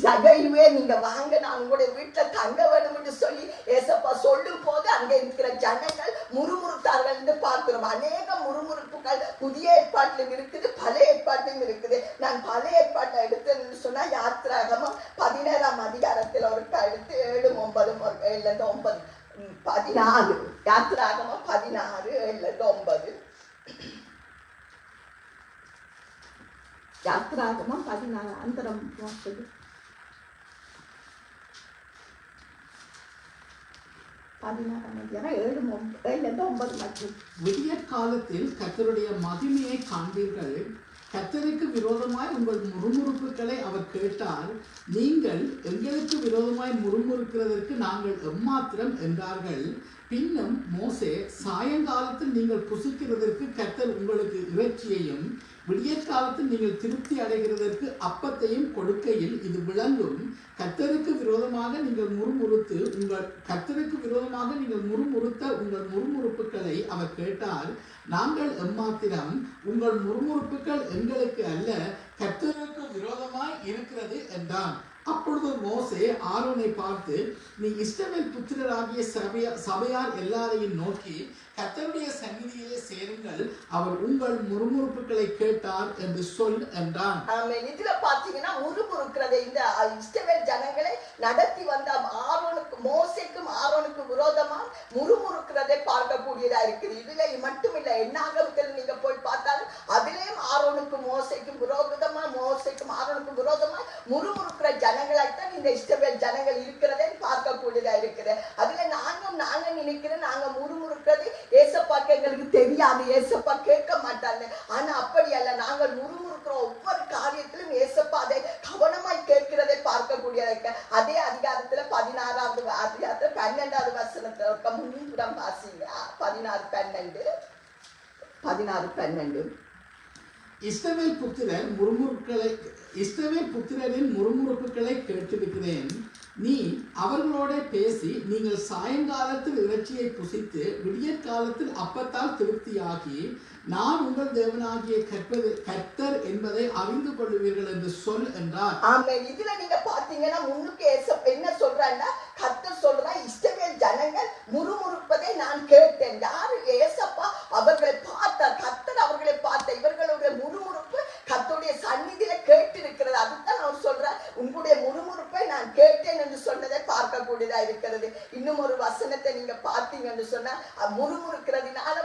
சகையுவே நீங்க வாங்க நான் உங்களுடைய வீட்டுல தங்க வேணும் என்று சொல்லி ஏசப்பா சொல்லும் போது அங்க இருக்கிற ஜனங்கள் முறுமுறுத்தார்கள் என்று பார்க்கிறோம். அநேக முறுமுறுப்புகள் புதிய ஏற்பாட்டிலும் இருக்குது, பழைய ஏற்பாட்டிலும் இருக்குது. நான் பழைய ஏற்பாட்டை எடுத்தேன்னு சொன்னா யாத்திராகமம் 17ஆம் அதிகாரத்தில் ஒருக்கா எடுத்து 7, 9, 7-9 14 யாத்திராகமம் 16, 7-9 யாத்திராகமம் 16 அந்தரம் வாசது 16 மற்றும் விடிய காலத்தில் கர்த்தருடைய மகிமையை காண்பீர்கள். கர்த்தருக்கு விரோதமாய் உங்கள் முறுமுறுப்புகளை அவர் கேட்டார். நீங்கள் எங்களுக்கு விரோதமாய் முறுமுறுக்கிறதற்கு நாங்கள் எம்மாத்திரம் என்றார்கள். பின்னும் மோசே சாயங்காலத்தில் நீங்கள் புசிக்கிறதற்கு கர்த்தர் உங்களுக்கு இறைச்சியையும் விடிய காலத்தில் நீங்கள் திருப்தி அடைகிறதற்கு அப்பத்தையும் கொடுக்கையில் இது விளங்கும். கர்த்தருக்கு விரோதமாக நீங்கள் முறுமுறுத்த உங்கள் முறுமுறுப்புகளை அவர் கேட்டார். நாங்கள் எம்மாத்திரம், உங்கள் முறுமுறுப்புகள் எங்களுக்கு அல்ல, கர்த்தருக்கு விரோதமாய் இருக்கிறது என்றான். அப்பொழுது மோசே ஆரோனை பார்த்து, நீ இஸ்ரவேல் புத்திரராகிய சபையார் எல்லாரையும் நோக்கி கர்த்தருடைய சந்நிதியிலே சேருங்கள், அவர் உங்கள் முறுமுறுப்புகளை கேட்டார் என்று சொல் என்றான். இதுல பாத்தீங்கன்னா முறுமுறுக்கிறதை இந்த இஸ்ரவேல் ஜனங்களை நடத்தி வந்த மோசேக்கும் ஆரோனுக்கும் விரோதமா முறுமுறுக்கிறதை பார்க்கக்கூடியதா இருக்குது. இதுல மட்டும் இல்ல, என்னாகமத்தில் நீங்க போய் பார்த்தாலும் அதிலேயும் ஆரோனுக்கும் ஆரோனுக்கும் விரோதமா முறுமுறுக்கிற ஜனங்களாய்த்தான் இந்த இஸ்ரவேல் ஜனங்கள் இருக்கிறதை பார்க்கக்கூடியதா இருக்குது. அதுல நாங்க நினைக்கிறோம் நாங்க முறுமுறுக்கிறது ஏசப்பாக்கு எங்களுக்கு தெரியாது, ஏசப்பா கேட்க மாட்டாங்க. ஆனா அப்படி அல்ல, நாங்கள் முறுமுறுக்கிற ஒவ்வொரு காரியத்திலும் ஏசப்பா அதை கவனமாய் கேட்கிறதை பார்க்கக்கூடியது. அதே அதிகாரத்துல 16ஆவது அதிகாரத்துல 12ஆவது வசனத்துல முன்புறம் வாசிங்க. 16:12 இஸ்ரவேல் புத்திரரின் முறுமுறுப்புகளை கேட்டிருக்கிறேன். நீ அவர்களோட பேசி நீங்கள் சாயங்காலத்தில் இறைச்சியை புசித்து விடிய காலத்தில் அப்பத்தால் திருப்தியாகி நான் உங்கள் தேவனாகிய கர்த்தர் என்பதை அறிந்து கொள்வீர்கள் என்று சொல் என்றார். இதுல நீங்க பாத்தீங்கன்னா முன்னுக்கு என்ன சொல்றாங்கன்னா கர்த்தர் சொல்றா இஸ்ரவேல் ஜனங்கள் முறுமுறுப்பதை நான் கேட்டேன். யாரு? ஏசப்பா அவர்களை பார்த்தார், கர்த்தர் அவர்களை பார்த்த இவர்களுடைய முறுமுறுப்பு கர்த்தருடைய சந்நிதியில கேட்டு இருக்கிறது. அதுதான் அவர் சொல்றார், உங்களுடைய முறுமுறுப்பை நான் கேட்டேன் என்று சொன்னதை பார்க்க பார்க்கக்கூடியதா இருக்கிறது. இன்னும் ஒரு வசனத்தை நீங்க பார்த்தீங்கன்னு சொன்னா முறுமுறுக்கிறதுனால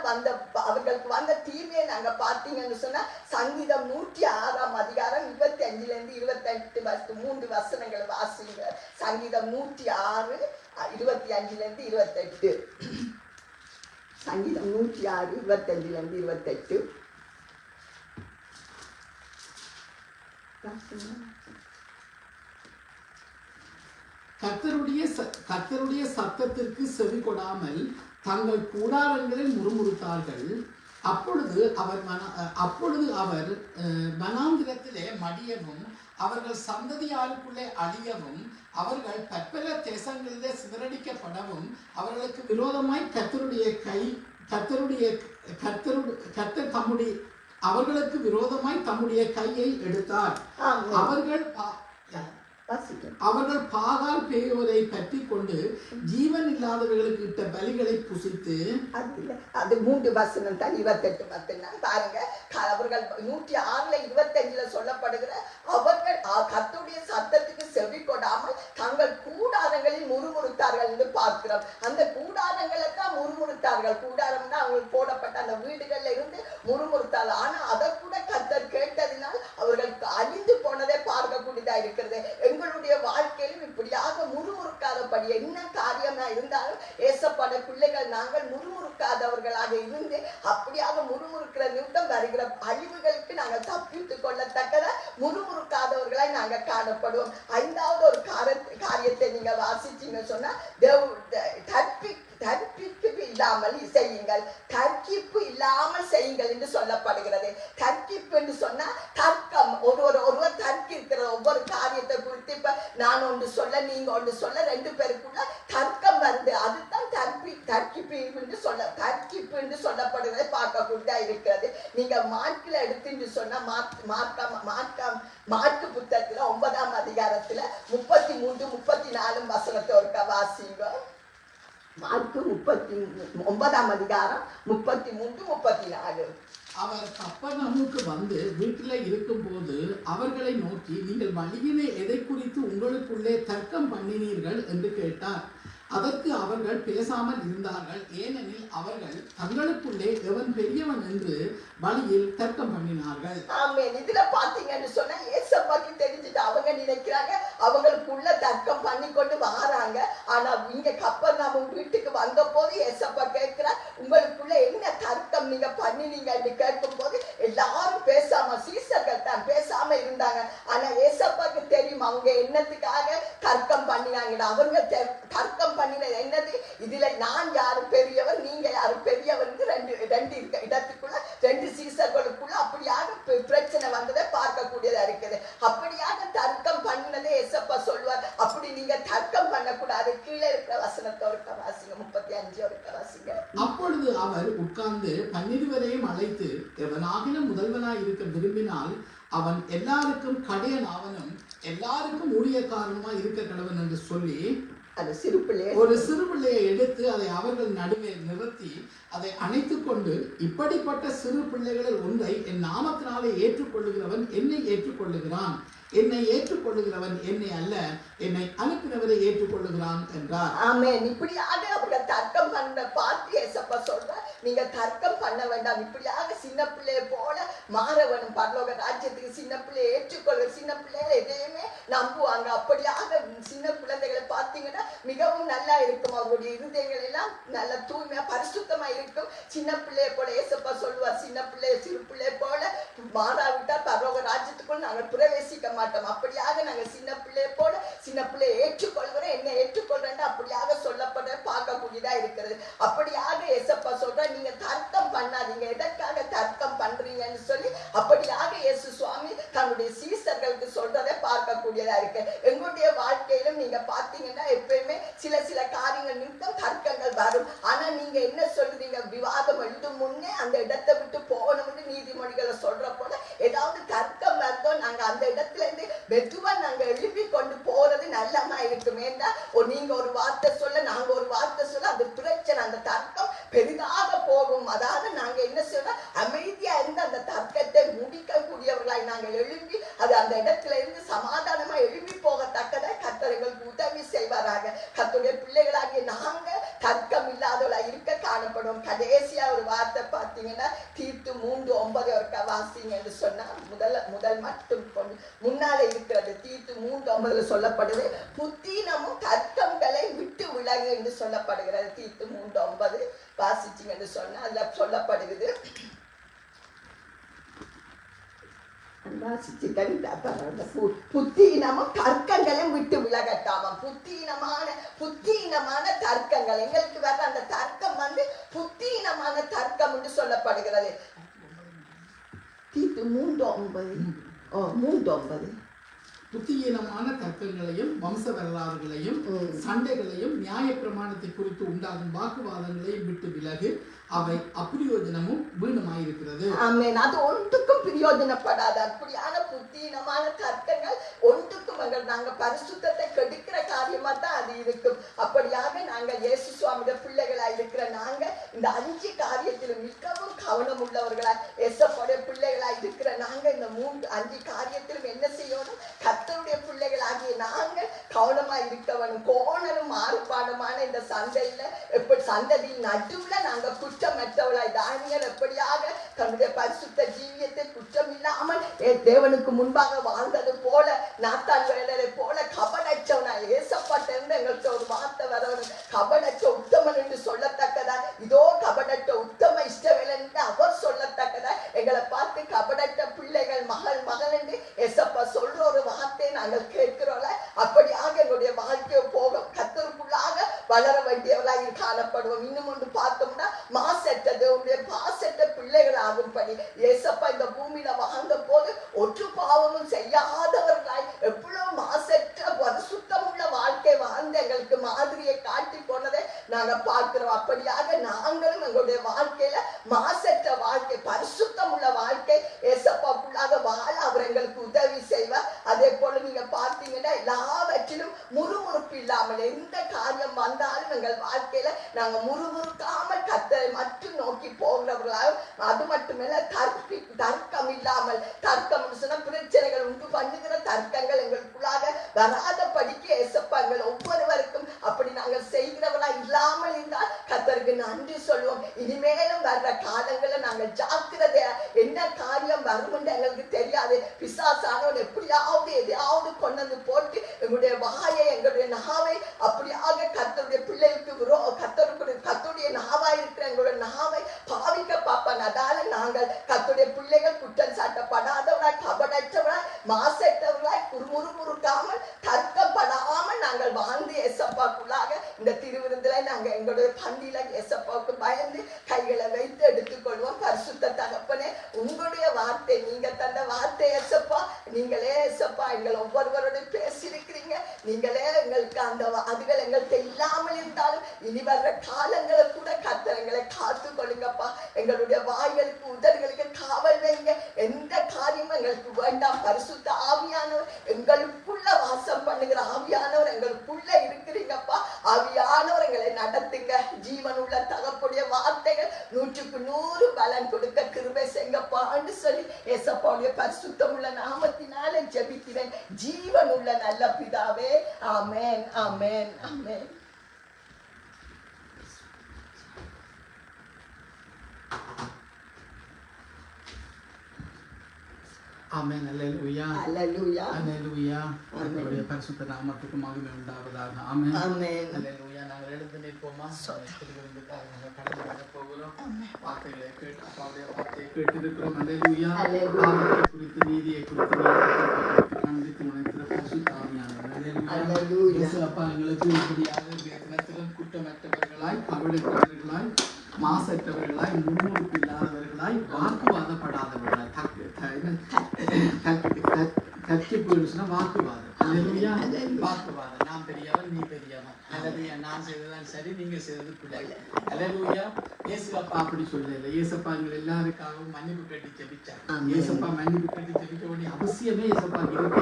அவர்களுக்கு வந்த தீமையை நாங்க பார்த்தீங்கன்னு சொன்னா சங்கீதம் 106 அதிகாரம் 25 28 3 வசனங்களை வாசிங்க. சங்கீதம் 106 25 28. சங்கீதம் 106 25 28. கர்த்தருடைய சத்தத்திற்கு செவி கொடாமல் தங்கள் கூடாரங்களில் முறுமுறுத்தார்கள். அப்பொழுது அவர் வனாந்திரத்திலே மடியவும் அவர்கள் சந்ததியாருக்குள்ளே அழியவும் அவர்கள் பற்பல தேசங்களிலே சிதறடிக்கப்படவும் அவர்களுக்கு விரோதமாய் அவர்களுக்கு விரோதமாய் தம்முடைய கையை எடுத்தார். அவர்கள் பாகால் பேயோரை பற்றி கொண்டு ஜீவன் இல்லாதவர்களுக்கு இட்ட பலிகளை புசித்து அது 3 வசனம் தான் 28 மட்டும்தான் பாருங்க. அவர்கள் 106 25 சொல்லப்படுகிற அவர்கள் கர்த்தருடைய சத்தத்துக்கு செவி கொடாமல் தங்கள் கூடாரங்களில் முறுமுறுத்தார்கள் என்று பார்க்கிறோம். அந்த கூடாரங்களை தான் முறுமுறுத்தார்கள். கூடாரம்னா அவங்களுக்கு போடப்பட்ட அந்த வீடுகள்ல இருந்து முறுமுறுத்தார்கள். ஆனா அதை கூட கர்த்தர் கேட்டதினால் அவர்கள் அழிந்து போனதை பார்க்கக்கூடியதா இருக்கிறது. எங்களுடைய வாழ்க்கையிலும் இப்படியாக முறுமுறுக்காதபடி என்ன காரியமா இருந்தாலும் ஏசப்பட பிள்ளைகள் நாங்கள் முறுமுறுக்காதவர்களாக இருந்து அப்படியாக முறுமுறுக்கிற நிமிடம் வருகிற அழிவுகளுக்கு நாங்கள் தப்பித்துக் கொள்ளத்தக்கத முறுமுறுக்காதவர்களாய் நாங்கள் காணப்படுவோம். 5வது ஒரு காரியத்தை நீங்க வாசிச்சீங்க சொன்னா தர்க்கிப்பு இல்லாமல் செய்யுங்கள், தர்க்கிப்பு இல்லாமல் செய்யுங்கள் என்று சொல்லப்படுகிறது. தர்க்கிப்பு என்று சொன்னா தர்க்கம். ஒருவர் தர்க்கிருக்கிறது ஒவ்வொரு காரியத்தை குறித்து. இப்ப நான் ஒன்று சொல்ல நீங்க ஒன்று சொல்ல 2 பேருக்குள்ள தர்க்கம் வருது. அதுதான் தர்க்கிப்பு என்று சொல்லப்படுகிறதை பார்க்கக்கூடியதா இருக்கிறது. நீங்க மார்க்கில் எடுத்துன்னு சொன்னா மார்க்கு புத்தகத்துல 9ஆம் அதிகாரத்துல 33 34 வசனத்தை ஒருக்க வாசிங்க. மார்க்கு 9ஆம் அதிகாரம் 33 34. அவர் கப்பர்நகூமுக்கு வந்து வீட்டில் இருக்கும்போது அவர்களை நோக்கி, நீங்கள் வழியிலே எதை குறித்து உங்களுக்குள்ளே தர்க்கம் பண்ணினீர்கள் என்று கேட்டார். அதற்கு அவர்கள் பேசாமல் இருந்தார்கள். ஏனெனில் அவர்கள் தங்களுக்குள்ளே எவன் பெரியவன் என்று வழியில் தர்க்கம் பண்ணினார்கள். ஆமென். இதுல பாத்தீங்கன்னு சொன்னா ஏசப்பாக்கு தெரிஞ்சுட்டு அவங்க நினைக்கிறாங்க அவங்களுக்குள்ள தர்க்கம் பண்ணி கொண்டு வராங்க. ஆனா இங்க கப்பர்நகூம் வீட்டுக்கு வந்த போது ஏசப்பா கேட்கிறார், உங்களுக்குள்ள என்ன தர்க்கம் நீங்க பண்ணினீங்க என்று கேட்கும் போது எல்லாரும் பேசாம சீசர்கள் தான் பேசாம இருந்தாங்க. ஆனா ஏசப்பாக்கு தெரியும் அவங்க என்னத்துக்காக தர்க்கம் பண்ணினாங்க. அவங்க தர்க்கம் பண்ணினது என்னது, இதுல நான் யாரு பெரியவர் நீங்க யாரு பெரியவர், 2 இடத்துக்குள்ள 2 சீசர்களுக்குள்ள அப்படியாக பிரச்சனை வந்ததை பார்க்கக்கூடியதா இருக்குது. அப்படியாக தர்க்கம் பண்ணினதே ஏசப்பா சொல்வார். அப்படி நீங்க தர்க்கம் பண்ணக்கூடாது. கீழே இருக்கிற வசனத்தோட வாசிங்க. 35 வாசிங்க. அப்பொழுது அவர் உட்கார்ந்து 12 அழைத்து, எவனாகிலும் முதல்வனாய் இருக்க விரும்பினால் அவன் எல்லாருக்கும் கடையனாவனும் எல்லாருக்கும் ஊழியக்காரனுமாய் இருக்க கடவன் என்று சொல்லி ஒரு சிறு பிள்ளையை எடுத்து அதை அவர்கள் நடுவே நிறுத்தி அதை அணைத்துக் கொண்டு, இப்படிப்பட்ட சிறு பிள்ளைகளில் ஒன்றை என் நாமத்தினாலே ஏற்றுக்கொள்ளுகிறவன் என்னை ஏற்றுக்கொள்ளுகிறான், என்னை ஏற்றுக்கொள்ளுகிறவன் என்னை அல்ல என்னை அனுப்பினவரை ஏற்றுக்கொள்ளுகிறான் என்றார். ஆமென். இப்படியாக அவர்கள் தர்க்கம் பண்ண பார்த்து ஏசப்பா சொல்ற, நீங்க தர்க்கம் பண்ண வேண்டாம். இப்படியாக சின்ன பிள்ளைய போல மாற வேணும். பரலோக ராஜ்யத்துக்கு சின்ன பிள்ளையை ஏற்றுக்கொள்ள, சின்ன பிள்ளைகள் எதையுமே நம்புவாங்க. அப்படியாக சின்ன குழந்தைகளை பார்த்தீங்கன்னா மிகவும் நல்லா இருக்கும். அவருடைய இருதயங்கள் எல்லாம் நல்ல தூய்மையா பரிசுத்தமா இருக்கும். சின்ன பிள்ளைய போல ஏசப்பா சொல்லுவார், சின்ன பிள்ளை சிறு பிள்ளை போல மாறாவிட்டால் பரலோக ராஜ்யத்துக்குள் நாங்கள் பிரவேசிக்க மாட்டோம். அப்படியாக நாங்கள் சின்ன பிள்ளைய போல சின்ன பிள்ளையை ஏற்றுக்கொள்கிறேன், என்ன ஏற்றுக்கொள்றேன் அப்படியாக சொல்லப்பட பார்க்கக்கூடியதா இருக்கிறது. அப்படியாக ஏசப்பா சொல்ற, நீங்க தர்க்கம் பண்ணாதீங்க. எதற்காக தர்க்கம் பண்றீங்கன்னு சொல்லி அப்படியாக இயேசு சுவாமி தன்னுடைய சீசர்களுக்கு சொல்றதை பார்க்கக்கூடியதா இருக்கு. எங்களுடைய வாழ்க்கையிலும் நீங்க பாத்தீங்கன்னா எப்பயுமே சில காரியங்கள் நிமித்தம் தர்க்கங்கள் வரும். ஆனா நீங்க என்ன சொல்றீங்க, விவாதம் எழுதும் முன்னே அந்த இடத்தை விட்டு போகணும்னு நீதிமொழிகளை சொல்ற போல ஏதாவது தர்க்கம் வருதோ நாங்க அந்த இடத்துல இருந்து மெதுவா நாங்க எழுப்பி கொண்டு போறது நல்லமா இருக்கும். ஏன்னா நீங்க ஒரு வார்த்தை சொல்ல நாங்க ஒரு வார்த்தை சொல்ல அது பிரச்சனை, அந்த தர்க்கம் பெரிதாக போகும். அதாவது நாங்க என்ன செய்யணும், அமைதியா இருந்து அந்த தர்க்கத்தை முடிக்கக்கூடியவர்களாய் நாங்கள் எழுப்பி அது அந்த இடத்துல இருந்து சமாதானமா எழுப்பி போகத்தக்கதை கர்த்தர் எங்களுக்கு உதவி செய்வாராக. பார்த்தீங்கன்னா தீத்து 3:9 ஒருக்கா வாசிங்கன்னு சொன்னா முதல் மட்டும் முன்னால இருக்கிறது. தீத்து 3:9 சொல்லப்படுது, புத்தீனமும் தர்க்கங்களை விட்டு விலகு என்று சொல்லப்படுகிறது. தீத்து 3:9 வாசிச்சிங்கன்னு சொன்னா அதுல சொல்லப்படுகிறது. புத்தீனமும் தர்க்கங்களையும் விட்டு விலகட்டாம. புத்தீனமான தர்க்கங்கள் எங்களுக்கு வர அந்த தர்க்கம் புத்தீனமான தர்க்கம் என்று சொல்லப்படுகிறது. தீத்து 3:9 புத்தியீனமான தர்க்கங்களையும் வம்ச வரலாறுகளையும் சண்டைகளையும் நியாய பிரமாணத்தை குறித்து உண்டாகும் வாக்குவாதங்களையும் விட்டு விலகு, அவை அப்பிரயோஜனமும் வீணுமாயிருக்கிறது. ஆமென். அது ஒன்றுக்கும் பிரயோஜனப்படாது. அப்படியான புத்தீனமான தர்க்கங்கள் ஒன்றுக்கும் நாங்க பரிசுத்தத்தை கெடுக்கிற காரியமா தான் அது இருக்கும். அப்படியாக நாங்கள் இயேசு சுவாமியோட பிள்ளைகளா இருக்கிற நாங்க இந்த 5 காரியத்திலும் மிகவும் கவனம் உள்ளவர்களா, இயேசுவோட பிள்ளைகளா இருக்கிற நாங்க இந்த 5 காரியத்திலும் என்ன செய்யணும்? கர்த்தருடைய பிள்ளைகளாகிய நாங்க கவனமா இருக்கவனும் கோணலும் மாறுபாடுமான இந்த சந்ததியின் நடுவுல நாங்க குற்றமற்றவளாய் தானியேல் எப்படியாக தன்னுடைய பரிசுத்த ஜீவியத்தை குற்றம் இல்லாமல் தேவனுக்கு முன்பாக வாழ்ந்தது போல, நாத்தான் வேலரை போல கபடற்றவனாய் ஏசப்பட்ட எங்களுக்கு ஒரு வார்த்தை வரவனும் கபடற்ற உத்தமன் என்று சொல்லத்தக்கதா, இதோ கபடற்ற உத்தம இஷ்டவேலன் என்று அவர் சொல்லத்தக்கதா, எங்களை பார்த்து கபடற்ற பிள்ளைகள் மகள் என்று ஏசப்பா சொல்ற ஒரு வார்த்தையை நாங்கள் கேட்கிறோம்ல. அப்படியாக எங்களுடைய வாழ்க்கையை போக கர்த்தருக்குள்ளாக வளர வேண்டியவர்களாக காணப்படுவோம். இன்னும் ஒன்று பார்த்தோம்னா மாசற்றது உங்களுடைய பாசற்ற பிள்ளைகள் ஆகும்படி ஏசப்பா இந்த பூமியில வாழ்ந்த போது ஒற்று பாவமும் செய்யாதவர்களாய் எவ்வளவு மாசற்ற பரிசுத்தமுள்ள வாழ்க்கை வாழ்ந்து எங்களுக்கு மாதிரியை காட்டி போனதை நாங்க பார்க்கிறோம். அப்படியாக நாங்களும் எங்களுடைய வாழ்க்கையில மாசற்ற வாழ்க்கை பரிசுத்தம் உள்ள வாழ்க்கை ஏசப்பாக்குள்ளாக வாழ அவர் எங்களுக்கு உதவி செய்வார். அதே போல நீங்க பார்த்தீங்கன்னா எல்லாவற்றிலும் முறுமுறுப்பு இல்லாமல் எந்த காரியம் வந்தாலும் எங்கள் வாழ்க்கையில நாங்க முறுமுறுக்காமல் கர்த்தரை மட்டும் நோக்கி போகிறவர்களாகவும், அது மட்டுமல்ல தர்க்கம் இல்லாமல், தர்க்கம் சொன்ன பிரச்சனைகள் உண்டு பண்ணுகிற தர்க்கங்கள் எங்களுக்குள்ளாக வராதபடிக்கு ஏசப்பா எங்கள் ஒவ்வொருவருக்கும் அப்படி நாங்கள் செய்கிறவர்களா இல்லாமல் இருந்தால் கர்த்தருக்கு நன்றி சொல்லுவோம். இனிமேலும் வர்ற காலங்களில் நாங்கள் ஜாக்கிரதையா, என்ன காரியம் வரும் என்று எங்களுக்கு தெரியாது. பிசாசானவன் எப்படியாவது எதையாவது கொண்டு வந்து போட்டு எங்களுடைய வாயை எங்களுடைய நாவை அப்படியாக கர்த்தருடைய பிள்ளைகளுக்கு கர்த்தருடைய நாவா இருக்கிற எங்களுடைய நாவை பாவிக்க பார்ப்பாங்க. அதால நாங்கள் கர்த்தருடைய பிள்ளைகள் குற்றம் சாட்டப்படாதவர்களாய், கபடற்றவர்களாய், மாசற்றவர்களாய், முறுமுறுக்காமல் தர்க்கப்படாமல் நாங்கள் வாழ்ந்து ஏசப்பாக்குள்ளாக இந்த திருவிருந்தில நாங்கள் எங்களுடைய பந்தியில ஏசப்பாவுக்கு பயந்து கைகளை வைத்து எடுத்துக்கொள்வோம். பரிசுத்த தகப்பனே, உங்களுடைய வார்த்தை, நீங்க தந்த வார்த்தை ஏசப்பா, நீங்களே ஏசப்பா எங்கள் ஒவ்வொருவரோட பேசியிருக்கிறீங்க. நீங்களே எங்களுக்கு அந்த அதுகள் எங்கள்கிட்ட இல்லாமல் இருந்தாலும் இனி வர்ற காலங்களை கூட கர்த்தரங்களை காத்து கொள்ளுங்கப்பா. எங்களுடைய வாய்களுக்கு உதடுகளுக்கு காவல் வைங்க. எந்த காரியமும் எங்களுக்கு வேண்டாம். பரிசுத்த ஆவியானவர் எங்களுக்குள்ள வாசம் பண்ணுகிற ஆவியானவர் எங்களுக்குள்ள இருக்கிறீங்கப்பா. ஆவியானவர் எங்களை நடத்துங்க. ஜீவன் உள்ள தகப்புடைய வார்த்தைகள் 100க்கு 100 பலன் கொடுக்க கிருபை செய்யப்பான்னு சொல்லி ஏசப்பாவுடைய பரிசுத்தம் உள்ள நாமத்தினால ஜெபிக்கிறேன் ஜீவன் உள்ள நல்ல பிதாவே. ஆமென், ஆமென், ஆமென். ஆமென். அல்லேலூயா, அல்லேலூயா, அல்லேலூயா. கர்த்தருடைய பரிசுத்த நாமத்துக்கு மகிமை உண்டாவதாக. ஆமென், ஆமென். அல்லேலூயா. நாங்கள் எழுந்து நிற்போமா? திருவிருந்துக்காக நாங்கள் கடந்து வர போகிறோம். வார்த்தைகளை கேட்டு அப்பாவுடைய வார்த்தையை கேட்டிருக்கிறோம். அல்லேலூயா. பாவத்தை குறித்து, நீதியை குறித்து கண்டித்து உணர்கிற பரிசுத்த ஆவியானவர். அல்லேலூயா. இயேசு அப்பா எங்களுக்கு இப்படியாக தினத்திலும் குற்றமற்றவர்களாய், கபடற்றவர்களாய், மாசற்றவர்களாய், முன்னுறுப்பு இல்லாதவர்களாய், வாக்குவாதப்படாதவர்களாய், வாக்குவாதம். அல்லேலூயா. வாக்குவாதம். நான் பெரியவன், நீ பெரியவன். அல்லேலூயா. நான் செய்ததான் சரி, நீங்க செய்தது பிள்ளை. அல்லேலூயா. இயேசு அப்பா அப்படி சொல்லல. இயேசப்பா எங்கள் எல்லாருக்காகவும் மன்னிப்பு கட்டி ஜெபிச்சார். இயேசப்பா மன்னிப்பு கட்டி ஜெபிக்க வேண்டிய அவசியமே இயேசப்பா இருக்கிறது.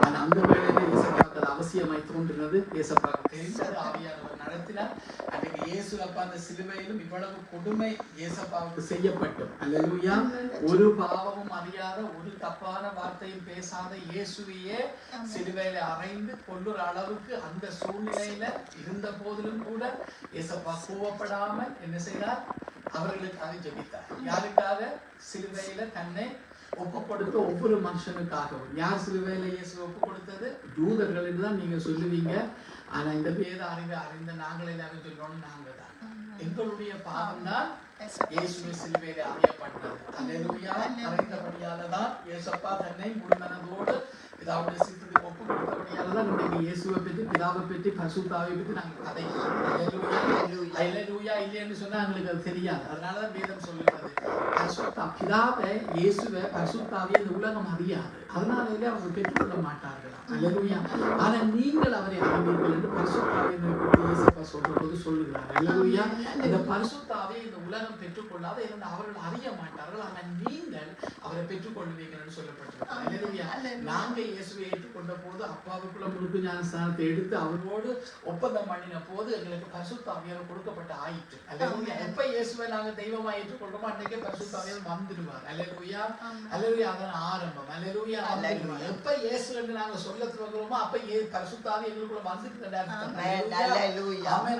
ஆனா அந்த வேளையில இயேசப்பாக்கு அது அவசியமாய் தோன்றினது. இயேசப்பாக்கு தெரிந்தது. ஆவியானவர் நடத்தினார். அன்றைக்கு இயேசு அப்பா அந்த சிலுவையிலும் இவ்வளவு கொடுமை இயேசப்பாவுக்கு செய்யப்பட்டும், அல்லேலூயா, ஒரு பாவமும் அறியாத ஒரு தப்பான வார்த்தையும் பேசாத இயேசுவையே சிலுவையில அறைந்து கொள்ளுற அளவுக்கு அந்த சூழ்நிலையில இருந்த போதிலும் கூட இயேசப்பா கோவப்படாமல் என்ன செய்தார்? அவர்களுக்காக ஜெபித்தார். யாருக்காக? சிலுவையில தன்னை ஒப்பு கொடுத்த ஒவ்வொரு மனுஷனுக்காகவும். யார் சிலுவையில இயேசு ஒப்பு கொடுத்தது? யூதர்கள் என்றுதான் நீங்க சொல்லுவீங்க. ஆனா இந்த வேத அறிந்த நாங்கள் எல்லாரும் சொல்லணும், நாங்க தான். எங்களுடைய பாவம் தான் இயேசுவை சிலுவையில அறியப்பட்டது. அல்லேலூயா. அறிந்தபடியாலதான் இயேசப்பா தன்னை முழுமனதோடு பிதாவுடைய சித்தத்துக்கு ஒப்பு கொடுத்தபடியாலதான் இன்றைக்கு இயேசுவை பற்றி, பிதாவை பற்றி, பரிசுத்தாவை பற்றி நாங்கள் கதைக்கிறோம். அல்லேலூயா. இல்லைன்னு சொன்னா எங்களுக்கு அது தெரியாது. அதனாலதான் வேதம் சொல்லுகிறது, பரிசுத்தா பிதாவை, இயேசுவை, பரிசுத்தாவை இந்த உலகம் அறியாது. அதனாலே அவங்க பெற்றுக்கொள்ள மாட்டார்கள். அல்லேலூயா. ஆனா நீங்கள் அவரை அறிவீர்கள் என்று பரிசுத்தாவை இயேசுப்பா சொல்ற போது சொல்லுகிறார். அல்லேலூயா. இந்த பரிசுத்தாவை இந்த உலகம் பெற்றுக்கொள்ளாத என்று அவர்கள் அறிய மாட்டார்கள். ஆனால் நீங்கள் அவரை பெற்றுக்கொள்வீர்கள் என்று சொல்லப்பட்டிருக்கிறது. அல்லேலூயா. நாங்க இயேசுவை ஏற்றுக்கொண்ட போது அப்பாவுக்குள்ள முழுக்க ஞானஸ்தானத்தை எடுத்து அவரோடு ஒப்பந்தம் பண்ணின போது எங்களுக்கு பரிசுத்தாவியார் கொடுக்கப்பட்ட ஆயிற்று. அல்லேலூயா. எப்ப இயேசுவை நாங்க தெய்வமா ஏற்றுக்கொள்றோமோ அன்னைக்கே பரிசுத்தாவியார் வந்துடுவார். அல்லேலூயா. அல்லேலூயா. அதன் ஆரம்பம். அல்லேலூயா. எப்ப இயேசு என்று நாங்க சொல்ல துவங்குறோமோ அப்ப பரிசுத்தாவி எங்களுக்குள்ள வந்துட்டு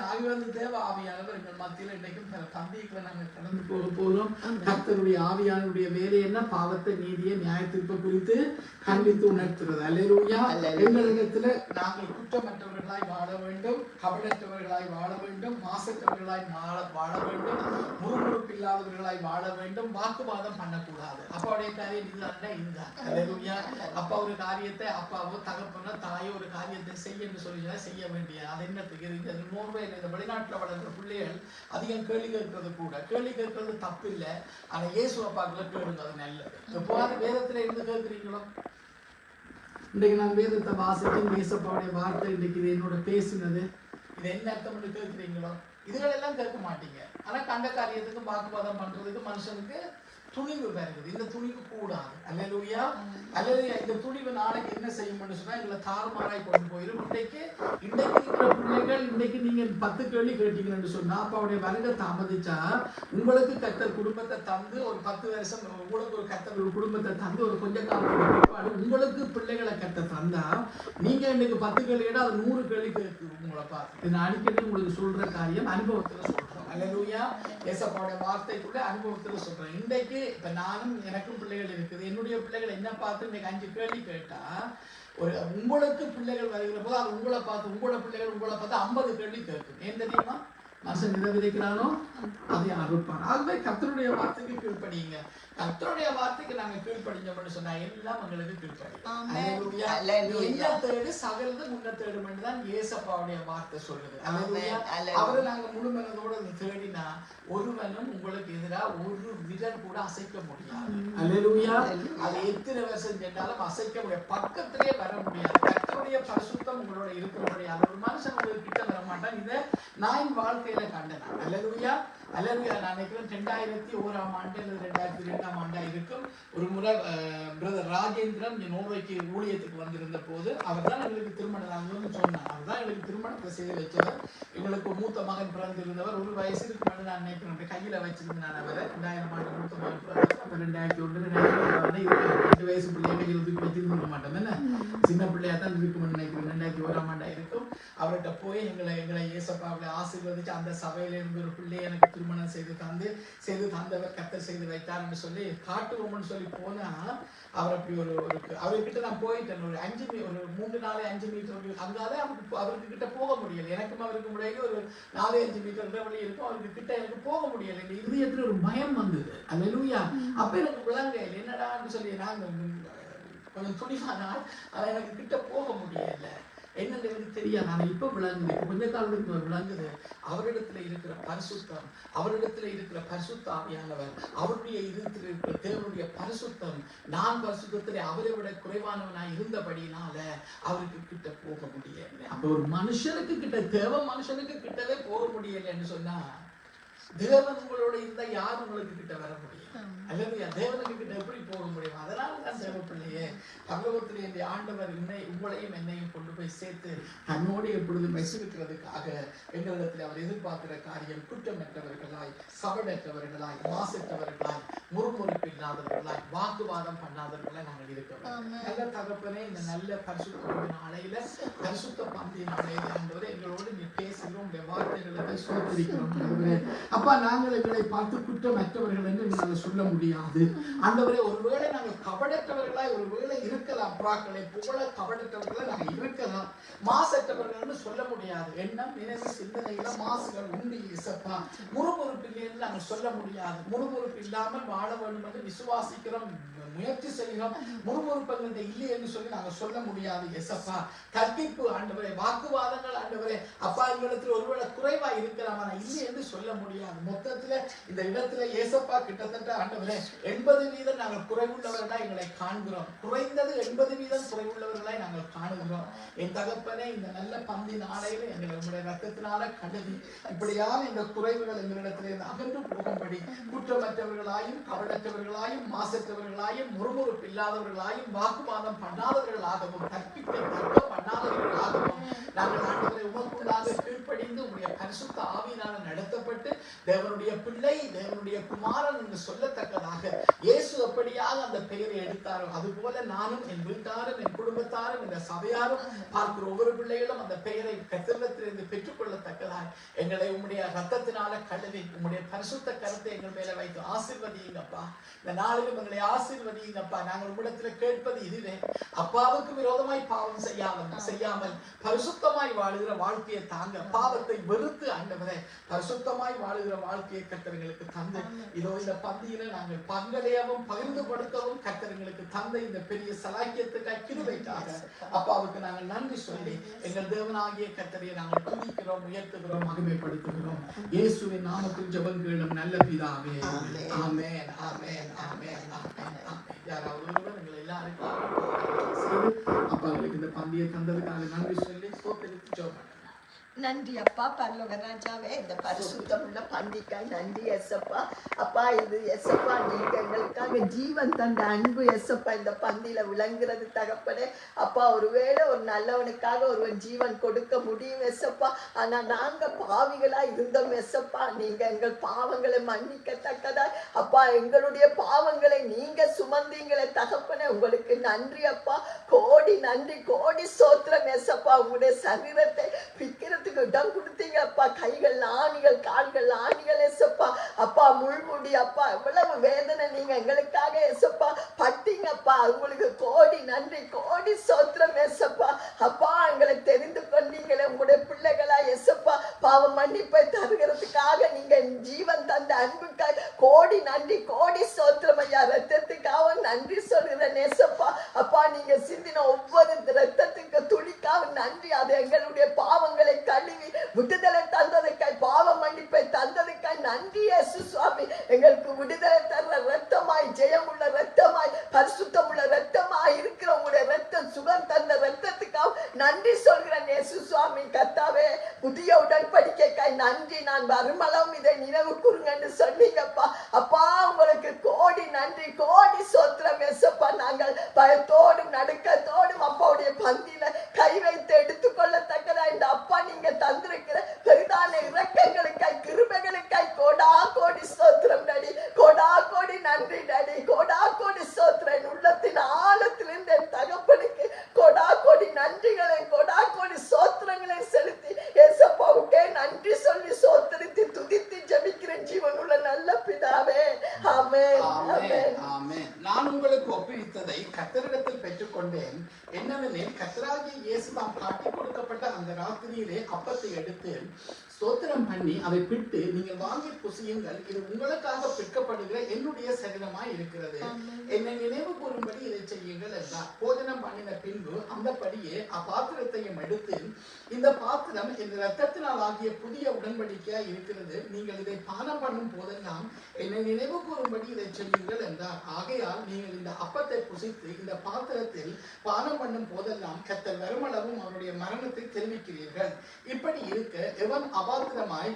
ஆவியானவர் தேவ ஆவியானவர் எங்கள் மத்தியில இன்றைக்கும் பந்திகளை நாங்க கடந்து போக போகிறோம். கர்த்தருடைய ஆவியானவருடைய வேலை என்ன? பாவத்தை, நீதியை, நியாயத்தீர்ப்பை குறித்து கண்டித்து உணர்த்துறது. அல்லேலூயா. எங்களிடத்துல நாங்கள் குற்றமற்றவர்களாய் வாழ வேண்டும், கபடற்றவர்களாய் வாழ வேண்டும், மாசற்றவர்களாய் வாழ வேண்டும், முறுமுறுப்பு இல்லாதவர்களாய் வாழ வேண்டும், வாக்குவாதம் பண்ணக்கூடாது. அப்பாவுடைய காரியம் இதுதான் இதுதான். அல்லேலூயா. அப்பா ஒரு காரியத்தை, அப்பாவோ தகப்பனோ தாயோ ஒரு காரியத்தை செய்ய என்று சொல்லினா செய்ய வேண்டிய அது என்னத்துக்கு இருக்குது? நோர்வேல இந்த வெளிநாட்டுல வளர்க்கிற பிள்ளைகள் அதிகம் கேள்வி கேட்கறது கூட. கேள்வி கேட்கறது தப்பு இல்லை. ஆனா இயேசு அப்பாக்குள்ள கேளுங்க, அது நல்லது. எப்போது வேதத்துல இருந்து கேட்கிறீங்களோ? இன்றைக்கு நான் வேதத்தை வாசித்து இயேசப்பாவுடைய வார்த்தை இன்றைக்கு இது என்னோட பேசினது இது என்ன அர்த்தம் கேட்கிறீங்களோ? இதுகளெல்லாம் கேட்க மாட்டீங்க. ஆனா கண்ட காரியத்துக்கு வாக்குவாதம் பண்றதுக்கு மனுஷனுக்கு துணிவு வருகிறது. இந்த துணிவு கூடாது. அல்லேலூயா. அல்லேலூயா. இந்த துணிவு நாளைக்கு என்ன செய்யும்னு சொன்னா எங்களை தாறுமாறாய் கொண்டு போயிடும். இன்றைக்கு இருக்கிற பிள்ளைகள் இன்னைக்கு நீங்க 10 கேள்வி கேட்டீங்கன்னு சொன்னா அப்பாவுடைய வருகை தாமதிச்சா உங்களுக்கு கர்த்தர் குடும்பத்தை தந்து ஒரு 10 வருஷம் உங்களுக்கு ஒரு கர்த்தர் ஒரு குடும்பத்தை தந்து ஒரு கொஞ்ச காலம் உங்களுக்கு பிள்ளைகளை கர்த்தர் தந்தா நீங்க இன்னைக்கு 10 கேள்வி கேட்டா அது 100 கேள்வி கேட்கும் உங்களை பார்த்து. நான் அடிக்கடி உங்களுக்கு சொல்ற காரியம் அனுபவத்துல சொல்றோம். அல்லேலூயா. இயேசுவோட வார்த்தைக்குள்ள அனுபவத்துல சொல்றேன். இன்றைக்கு இப்ப நானும் எனக்கும் பிள்ளைகள் இருக்குது. என்னுடைய பிள்ளைகள் என்ன பார்த்து இன்னைக்கு 5 கேள்வி கேட்டா ஒரு உங்களுக்கு பிள்ளைகள் வருகிற போது அது உங்களை பார்த்து உங்களோட பிள்ளைகள் உங்களை பார்த்து 50 கேள்வி கேட்கும். ஏன் தெரியுமா? மனுஷன் எதை விதைக்கிறானோ அதை அறுப்பான். ஆகவே கர்த்தருடைய வார்த்தைக்கு கீழ்ப்படியுங்க. கர்த்தருடைய வார்த்தைக்கு நாங்க கீழ்ப்படிஞ்சோம்னு சொன்னா எல்லாம் உங்களுக்கு கீழ்ப்படியும். என்ன தேடு சகலது முன்ன தேடும் என்றுதான் இயேசப்பாவுடைய வார்த்தை சொல்லுது. அவரை நாங்க முழுமனதோட தேடினா ஒருவனும் உங்களுக்கு எதிராக ஒரு விரல் கூட அசைக்க முடியாது. அல்லேலூயா. அது எத்தனை வருஷம் சென்றாலும் அசைக்க முடியாது, பக்கத்திலே வர முடியாது. கர்த்தருடைய பரிசுத்தம் உங்களோட இருக்கிறபடியால் ஒரு மனுஷன் உங்களுக்கு கிட்ட வர மாட்டான். இதை நான் வாழ்க்கையில கண்டேன். அல்லேலூயா. அல்லேலூயா. நான் நினைக்கிறேன் 2001ஆம் ஆண்டு அல்லது 2002ஆம் ஆண்டா இருக்கும். ஒரு முறை பிரதர் ராஜேந்திரன் நோர்வேக்கு ஊழியத்துக்கு வந்திருந்த போது அவர் தான் எங்களுக்கு திருமணம் சொன்னார். அவர் தான் எங்களுக்கு திருமணத்தை செய்து வச்சவர். எங்களுக்கு மூத்த மகன் பிறந்திருந்தவர். ஒரு வயசு இருக்கு மட்டும் நான் நினைக்கிறேன் கையில வச்சிருந்தேன். அவரை 2000ஆம் ஆண்டு மூத்த மகன் பிறந்தவர். அப்ப 2001 2 வயசு பிள்ளைய கையில் தூக்கி வச்சிருக்க மாட்டோம். என்ன சின்ன பிள்ளையா தான் இருக்கும்னு நினைக்கிறேன். 2001ஆம் ஆண்டா இருக்கும். அவர்கிட்ட போய் எங்களை இயேசப்பாவை ஆசீர்வதிச்சு அந்த சபையில இருந்து ஒரு பிள்ளையை எனக்கு திருமணம் செய்து தந்தவர் கர்த்தர் செய்து வைத்தார்னு சொல்லி காட்டுவோம்னு சொல்லி போனா அவர் அப்படி ஒரு அவர்கிட்ட நான் போயிட்டேன். ஒரு 3-5 மீட்டர் அங்காலே அவருக்கு கிட்ட போக முடியல. எனக்கும் அவருக்கு முடியல. ஒரு 4-5 மீட்டர் வழி இருக்கும். அவருக்கு கிட்ட எனக்கு போக முடியல. இந்த இதயத்துல ஒரு பயம் வந்தது. அல்லேலூயா. அப்ப எனக்கு விளங்கையில் என்னடான்னு சொல்லி நான் கொஞ்சம் துணிவானால் அதை எனக்கு கிட்ட போக முடியல. என்னன்னு எனக்கு தெரியாது. ஆனா இப்ப விளங்குது. கொஞ்ச காலத்துக்கு விளங்குது. அவரிடத்துல இருக்கிற பரிசுத்தம், அவரிடத்துல இருக்கிற பரிசுத்த ஆவியானவர், அவருடைய இடத்துல இருக்கிற தேவனுடைய பரிசுத்தம், நான் பரிசுத்தத்திலே அவரை விட குறைவானவனாய் இருந்தபடினால அவருக்கு கிட்ட போக முடியல. அப்ப ஒரு மனுஷனுக்கு கிட்ட தேவ மனுஷனுக்கு கிட்டவே போக முடியலன்னு சொன்னா தேவன் உங்களோட இருந்தா யார் உங்களுக்கு கிட்ட வர முடியும்? அல்லது தேவனுக்கு கிட்ட எப்படி போக முடியும்? அதனால தான் தேவ பிள்ளையே பரலோகத்திலே இந்த ஆண்டவர் உங்களையும் என்னையும் கொண்டு போய் சேர்த்து தன்னோடு எப்பொழுதும் வச்சிருக்கிறதுக்காக எங்களிடத்தில் அவர் எதிர்பார்க்கிற காரியம் குற்றமற்றவர்களாய், கபடற்றவர்களாய், மாசற்றவர்களாய், முறுமுறுப்பு இல்லாதவர்களாய், வாக்குவாதம் பண்ணாதவர்களாய் நாங்கள் இருக்கிறோம். நல்ல தகப்பனே, இந்த நல்ல பரிசுத்த நாளையில பரிசுத்த பந்திய நாளையில ஆண்டவரே எங்களோடு நீ பேசுகிறோம், உங்களுடைய வார்த்தைகளை சோதரிக்கிறோம் ஆண்டவரே. அப்பா, நாங்கள் எங்களை பார்த்து குற்றமற்றவர்கள் என்று நாங்கள் சொல்ல முடியாது ஆண்டவரே. ஒருவேளை நாங்கள் கபடற்றவர்களாய் ஒருவேளை இருக்கலாம், புறாக்களை போல கபடற்றவர்களாய் நாங்கள் இருக்கலாம். மாசற்றவர்கள் சொல்ல முடியாது. எண்ணம், நினைவு, சிந்தனையில மாசுகள் உண்டு இயேசப்பா. முறுமுறுப்பு இல்லை என்று நாங்கள் சொல்ல முடியாது. முறுமுறுப்பு இல்லாமல் வாழ வேண்டும் என்று விசுவாசிக்கிறோம், முயற்சி செய்கிறோம். முறுமுறுப்புகள் இல்லை என்று சொல்லி நாங்கள் சொல்ல முடியாது இயேசப்பா. கற்பிப்பு ஆண்டவரே, வாக்குவாதங்கள் ஆண்டவரே அப்பா எங்களிடத்தில் ஒருவேளை குறைவா இருக்கலாம், ஆனால் இல்லை என்று சொல்ல முடியாது. மொத்தத்துல இந்த இடத்துல இயேசப்பா கிட்டத்தட்ட ஆண்டவரே 80% நாங்கள் குறைவுள்ளவர்களாய் எங்களை காண்கிறோம். குறைந்தது 80% குறைவுள்ளவர்களாய் நாங்கள் காணுகிறோம். என் தகப்பனே, இந்த நல்ல பந்தி நாளையில எங்களை உங்களுடைய ரத்தத்தினால கழுவி இப்படியான இந்த குறைவுகள் எங்களிடத்திலிருந்து அகன்று போகும்படி குற்றமற்றவர்களாயும், கபடற்றவர்களாயும், மாசற்றவர்களாயும், முறுமுறுப்பு இல்லாதவர்களாயும், வாக்குவாதம் பண்ணாதவர்களாகவும், கற்பிக்க பண்ணாதவர்களாகவும் நாங்கள் ஆண்டவரை உமக்குள்ளாக கீழ்ப்படிந்து உங்களுடைய பரிசுத்த ஆவியினால நடத்தப்பட்டு தேவனுடைய பிள்ளை, தேவனுடைய குமாரன் என்று சொல்லத்தக்கதாக இயேசு எப்படியாக அந்த பெயரை எடுத்தாரோ அதுபோல நானும், என் வீட்டாரும், என் குடும்பத்தாரும், இந்த சபையாரும் பார்க்கிற ஒவ்வொரு பிள்ளைகளும் அந்த பெயரை கர்த்தரிடத்திலிருந்து பெற்றுக்கொள்ளத்தக்கதாக எங்களை உம்முடைய ரத்தத்தினால கழுவி உம்முடைய பரிசுத்த கருத்தை எங்கள் மேல வைத்து ஆசீர்வதியுங்கப்பா. இந்த நாளிலும் எங்களை ஆசீர்வதியுங்கப்பா. நாங்கள் உம்மிடத்துல கேட்பது இதுவே, அப்பாவுக்கு விரோதமாய் பாவம் செய்யாமல் பரிசுத்தமாய் வாழுகிற வாழ்க்கையை தாங்க, பாவத்தை வெறுத்து ஆண்டவரே பரிசுத்தமாய் வாழுகிற வாழ்க்கையை கர்த்தர்களுக்கு தந்து இதோ இந்த பந்தியில நாங்கள் பங்கடையவும் பகிர்ந்து கொடுக்கவும் கர்த்தர்களுக்கு தந்த இந்த பெரிய சலாக்கியத்துக்காக கிருபைக்காக அப்பாவுக்கு நாங்கள் நன்றி சொல்லி எங்கள் தேவனாகிய கர்த்தரை நாங்கள் துதிக்கிறோம், உயர்த்துகிறோம், மகிமைப்படுத்துகிறோம். இயேசுவின் நாமத்தில் ஜெபம் கேளும் நல்ல பிதாவே. ஆமென், ஆமென், ஆமென், ஆமென். யாராவது ஒருவர் எங்களை எல்லாருக்கும் அப்பாவுக்கு இந்த பந்தியை தந்ததுக்காக நன்றி சொல்லி ஸ்தோத்திரித்து ஜெபம். நன்றி அப்பா, பரலோக ராஜாவே, இந்த பரிசுத்தமுள்ள பந்திக்காய் நன்றி எஸ்அப்பா. அப்பா, இது எஸ்அப்பா நீங்க எங்களுக்காக ஜீவன் தந்த அன்பு எஸ்அப்பா இந்த பந்தியில விளங்குறது தகப்பனே. அப்பா, ஒருவேளை ஒரு நல்லவனுக்காக ஒருவன் ஜீவன் கொடுக்க முடியும் எஸ்அப்பா, ஆனா நாங்க பாவிகளா இருந்தோம் எஸ்அப்பா. நீங்க எங்கள் பாவங்களை மன்னிக்கத்தக்கதா அப்பா எங்களுடைய பாவங்களை நீங்க சுமந்தீங்களே தகப்பனே. உங்களுக்கு நன்றி அப்பா, கோடி நன்றி, கோடி ஸ்தோத்திரம் எஸ்அப்பா. உங்களுடைய சரீரத்தை பிக்கிறது இடம் கொடுத்தீங்க அப்பா. கைகள் ஆணிகள், கால்கள் ஆணிகள் எசப்பா. அப்பா, முள்முடி அப்பா, எவ்வளவு வேதனை நீங்க எங்களுக்காக எசப்பா பட்டீங்கப்பா. உங்களுக்கு கோடி நன்றி, கோடி சோத்திரம் எசப்பா. அப்பா, எங்களை தெரிந்து கொண்டீங்களே உங்களுடைய பிள்ளைகளா எசப்பா. பாவ மன்னிப்பை தருகிறதுக்காக நீங்க ஜீவன் தந்த அன்புக்காய் கோடி நன்றி, கோடி சோத்திரம் ஐயா. ரத்தத்துக்காக நன்றி சொல்கிறேன் எசப்பா. அப்பா, நீங்க சிந்தின ஒவ்வொரு ரத்தத்துக்கு துளிக்காக நன்றி. அது எங்களுடைய பாவங்களை கழுவி விடுதலை தந்ததுக்காய், பாவ மன்னிப்பை தந்ததுக்காய் நன்றி இயேசு சுவாமி. எங்களுக்கு விடுதலை தர ரத்தமாய், ஜெயமுள்ள ரத்தமாய், பரிசுத்தமுள்ள ரத்தமாய் இருக்கிற உங்களுடைய ரத்தம், சுகம் தந்த ரத்தத்துக்காக நன்றி சொல்கிறேன் இயேசு சுவாமி. கர்த்தாவே, புதிய உடன்படிக்கைக்காய் நன்றி. நான் வருமளவும் இதை நினைவு கூறுங்கன்னு சொன்னீங்கப்பா. அப்பா, உங்களுக்கு கோடி நன்றி, கோடி சோத்திரம் இயேசப்பா. நாங்கள் பயத்தோடும் நடுக்கத்தோடும் அப்பாவுடைய பந்தியில கை வைத்து எடுத்துக்கொள்ளத்தக்கதா இந்த அப்பா நீங்க தந்திருக்கிற பெரிதான இரக்கங்களுக்காய், கிருபைகளுக்காய் கோடா கோடி ஸ்தோத்திரம் டாடி, கோடா கோடி நன்றி டாடி, கோடா கோடி ஸ்தோத்திரம். உள்ளத்தின் ஆழத்திலிருந்து என் தகப்பனுக்கு கோடா கோடி நன்றிகளை, கோடா கோடி சோத்திரங்களை செலுத்தி ஏசப்பாவுக்கே நன்றி சொல்லி சோத்திரித்து துதித்து ஜெபிக்கிறேன் ஜீவனுள்ள நல்ல பிதாவே. ஆமென், ஆமென், ஆமென். நான் உங்களுக்கு ஒப்புவித்ததை கர்த்தரிடத்தில் பெற்றுக்கொண்டேன். என்னவெனில், கர்த்தராகிய இயேசு தாம் காட்டிக் கொடுக்கப்பட்ட அந்த ராத்திரியிலே அப்பத்தை எடுத்து ஸ்தோத்திரம் பண்ணி அதை பிட்டு, நீங்கள் வாங்கி புசியுங்கள், இது உங்களுக்காக பிற்கப்படுகிற என்னுடைய சரீரமாய் இருக்கிறது, என்னை நினைவு கூறும்படி இதை செய்யுங்கள் என்றார். போஜனம் பண்ணின பின்பு அந்தபடியே அப்பாத்திரத்தையும் எடுத்து, இந்த பாத்திரம் என் இரத்தத்தினால் ஆகிய புதிய உடன்படிக்கையாய் இருக்கிறது, நீங்கள் இதை பானம் பண்ணும் போதெல்லாம் என்னை நினைவு கூறும்படி இதை செய்யுங்கள் என்றார். ஆகையால் நீங்கள் இந்த அப்பத்தை புசித்து இந்த பாத்திரத்தில் பானம் பண்ணும் போதெல்லாம் கர்த்தர் வருமளவும் அவருடைய மரணத்தை தெரிவிக்கிறீர்கள். இப்படி இருக்க எவன் அபாத்திரமாய்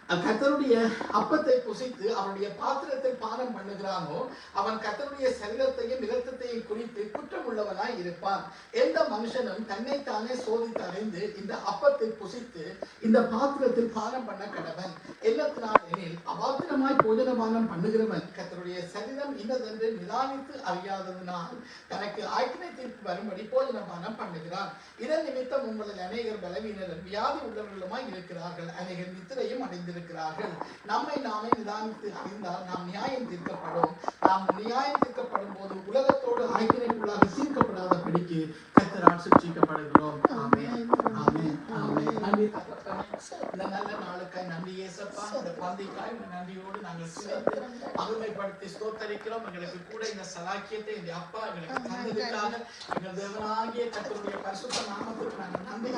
கர்த்தருடைய அப்பத்தை புசித்து அவனுடைய பாத்திரத்தை பானம் பண்ணுகிறானோ அவன் கர்த்தருடைய சரீரத்தையும் இரத்தத்தையும் குறித்து குற்றம் உள்ளவனாய் இருப்பான். எந்த மனுஷனும் தன்னைத்தானே சோதித்து அறிந்து இந்த அப்பத்தை புசித்து இந்த பாத்திரத்தில் பானம் பண்ண கடவன். எல்லாத்தினால் எனில் அபாத்திரமாய் போஜனபானம் பண்ணுகிறவன் கர்த்தருடைய சரீரம் இன்னதென்று நிதானித்து அறியாததினால் தனக்கு ஆக்கினை தீர்ப்பு வரும்படி போஜனபானம் பண்ணுகிறான். இதன் நிமித்தம் உங்களில் அநேகர் பலவீனரும் வியாதி உள்ளவர்களுமாய் இருக்கிறார்கள், அநேகர் நித்திரையும் அடைந்திருக்கிறார்கள். நம்மை நாமே நிதானித்து அறிந்தால் நாம் நியாயம் தீர்க்கப்படும். நாம் நியாயம் தீர்க்கப்படும் போது உலகத்தோடு ஐக்கியக்குள்ளாக தீர்க்கப்படாத படிக்கு கர்த்தரால் சிக்ஷிக்கப்படுகிறோம். ஆமென், ஆமென், ஆமென். நன்றி தகப்பனே, இந்த நல்ல நாளுக்காய் நன்றி இயேசப்பா. இந்த பந்திக்காய் நன்றியோடு நாங்கள் சிறந்து மகிமைப்படுத்தி ஸ்தோத்தரிக்கிறோம். எங்களுக்கு கூட இந்த சலாக்கியத்தை இந்த அப்பா எங்களுக்கு தந்ததுக்காக எங்கள் தேவனாகிய கர்த்தருடைய பரிசுத்த நாமத்துக்கு நாங்கள் நன்றி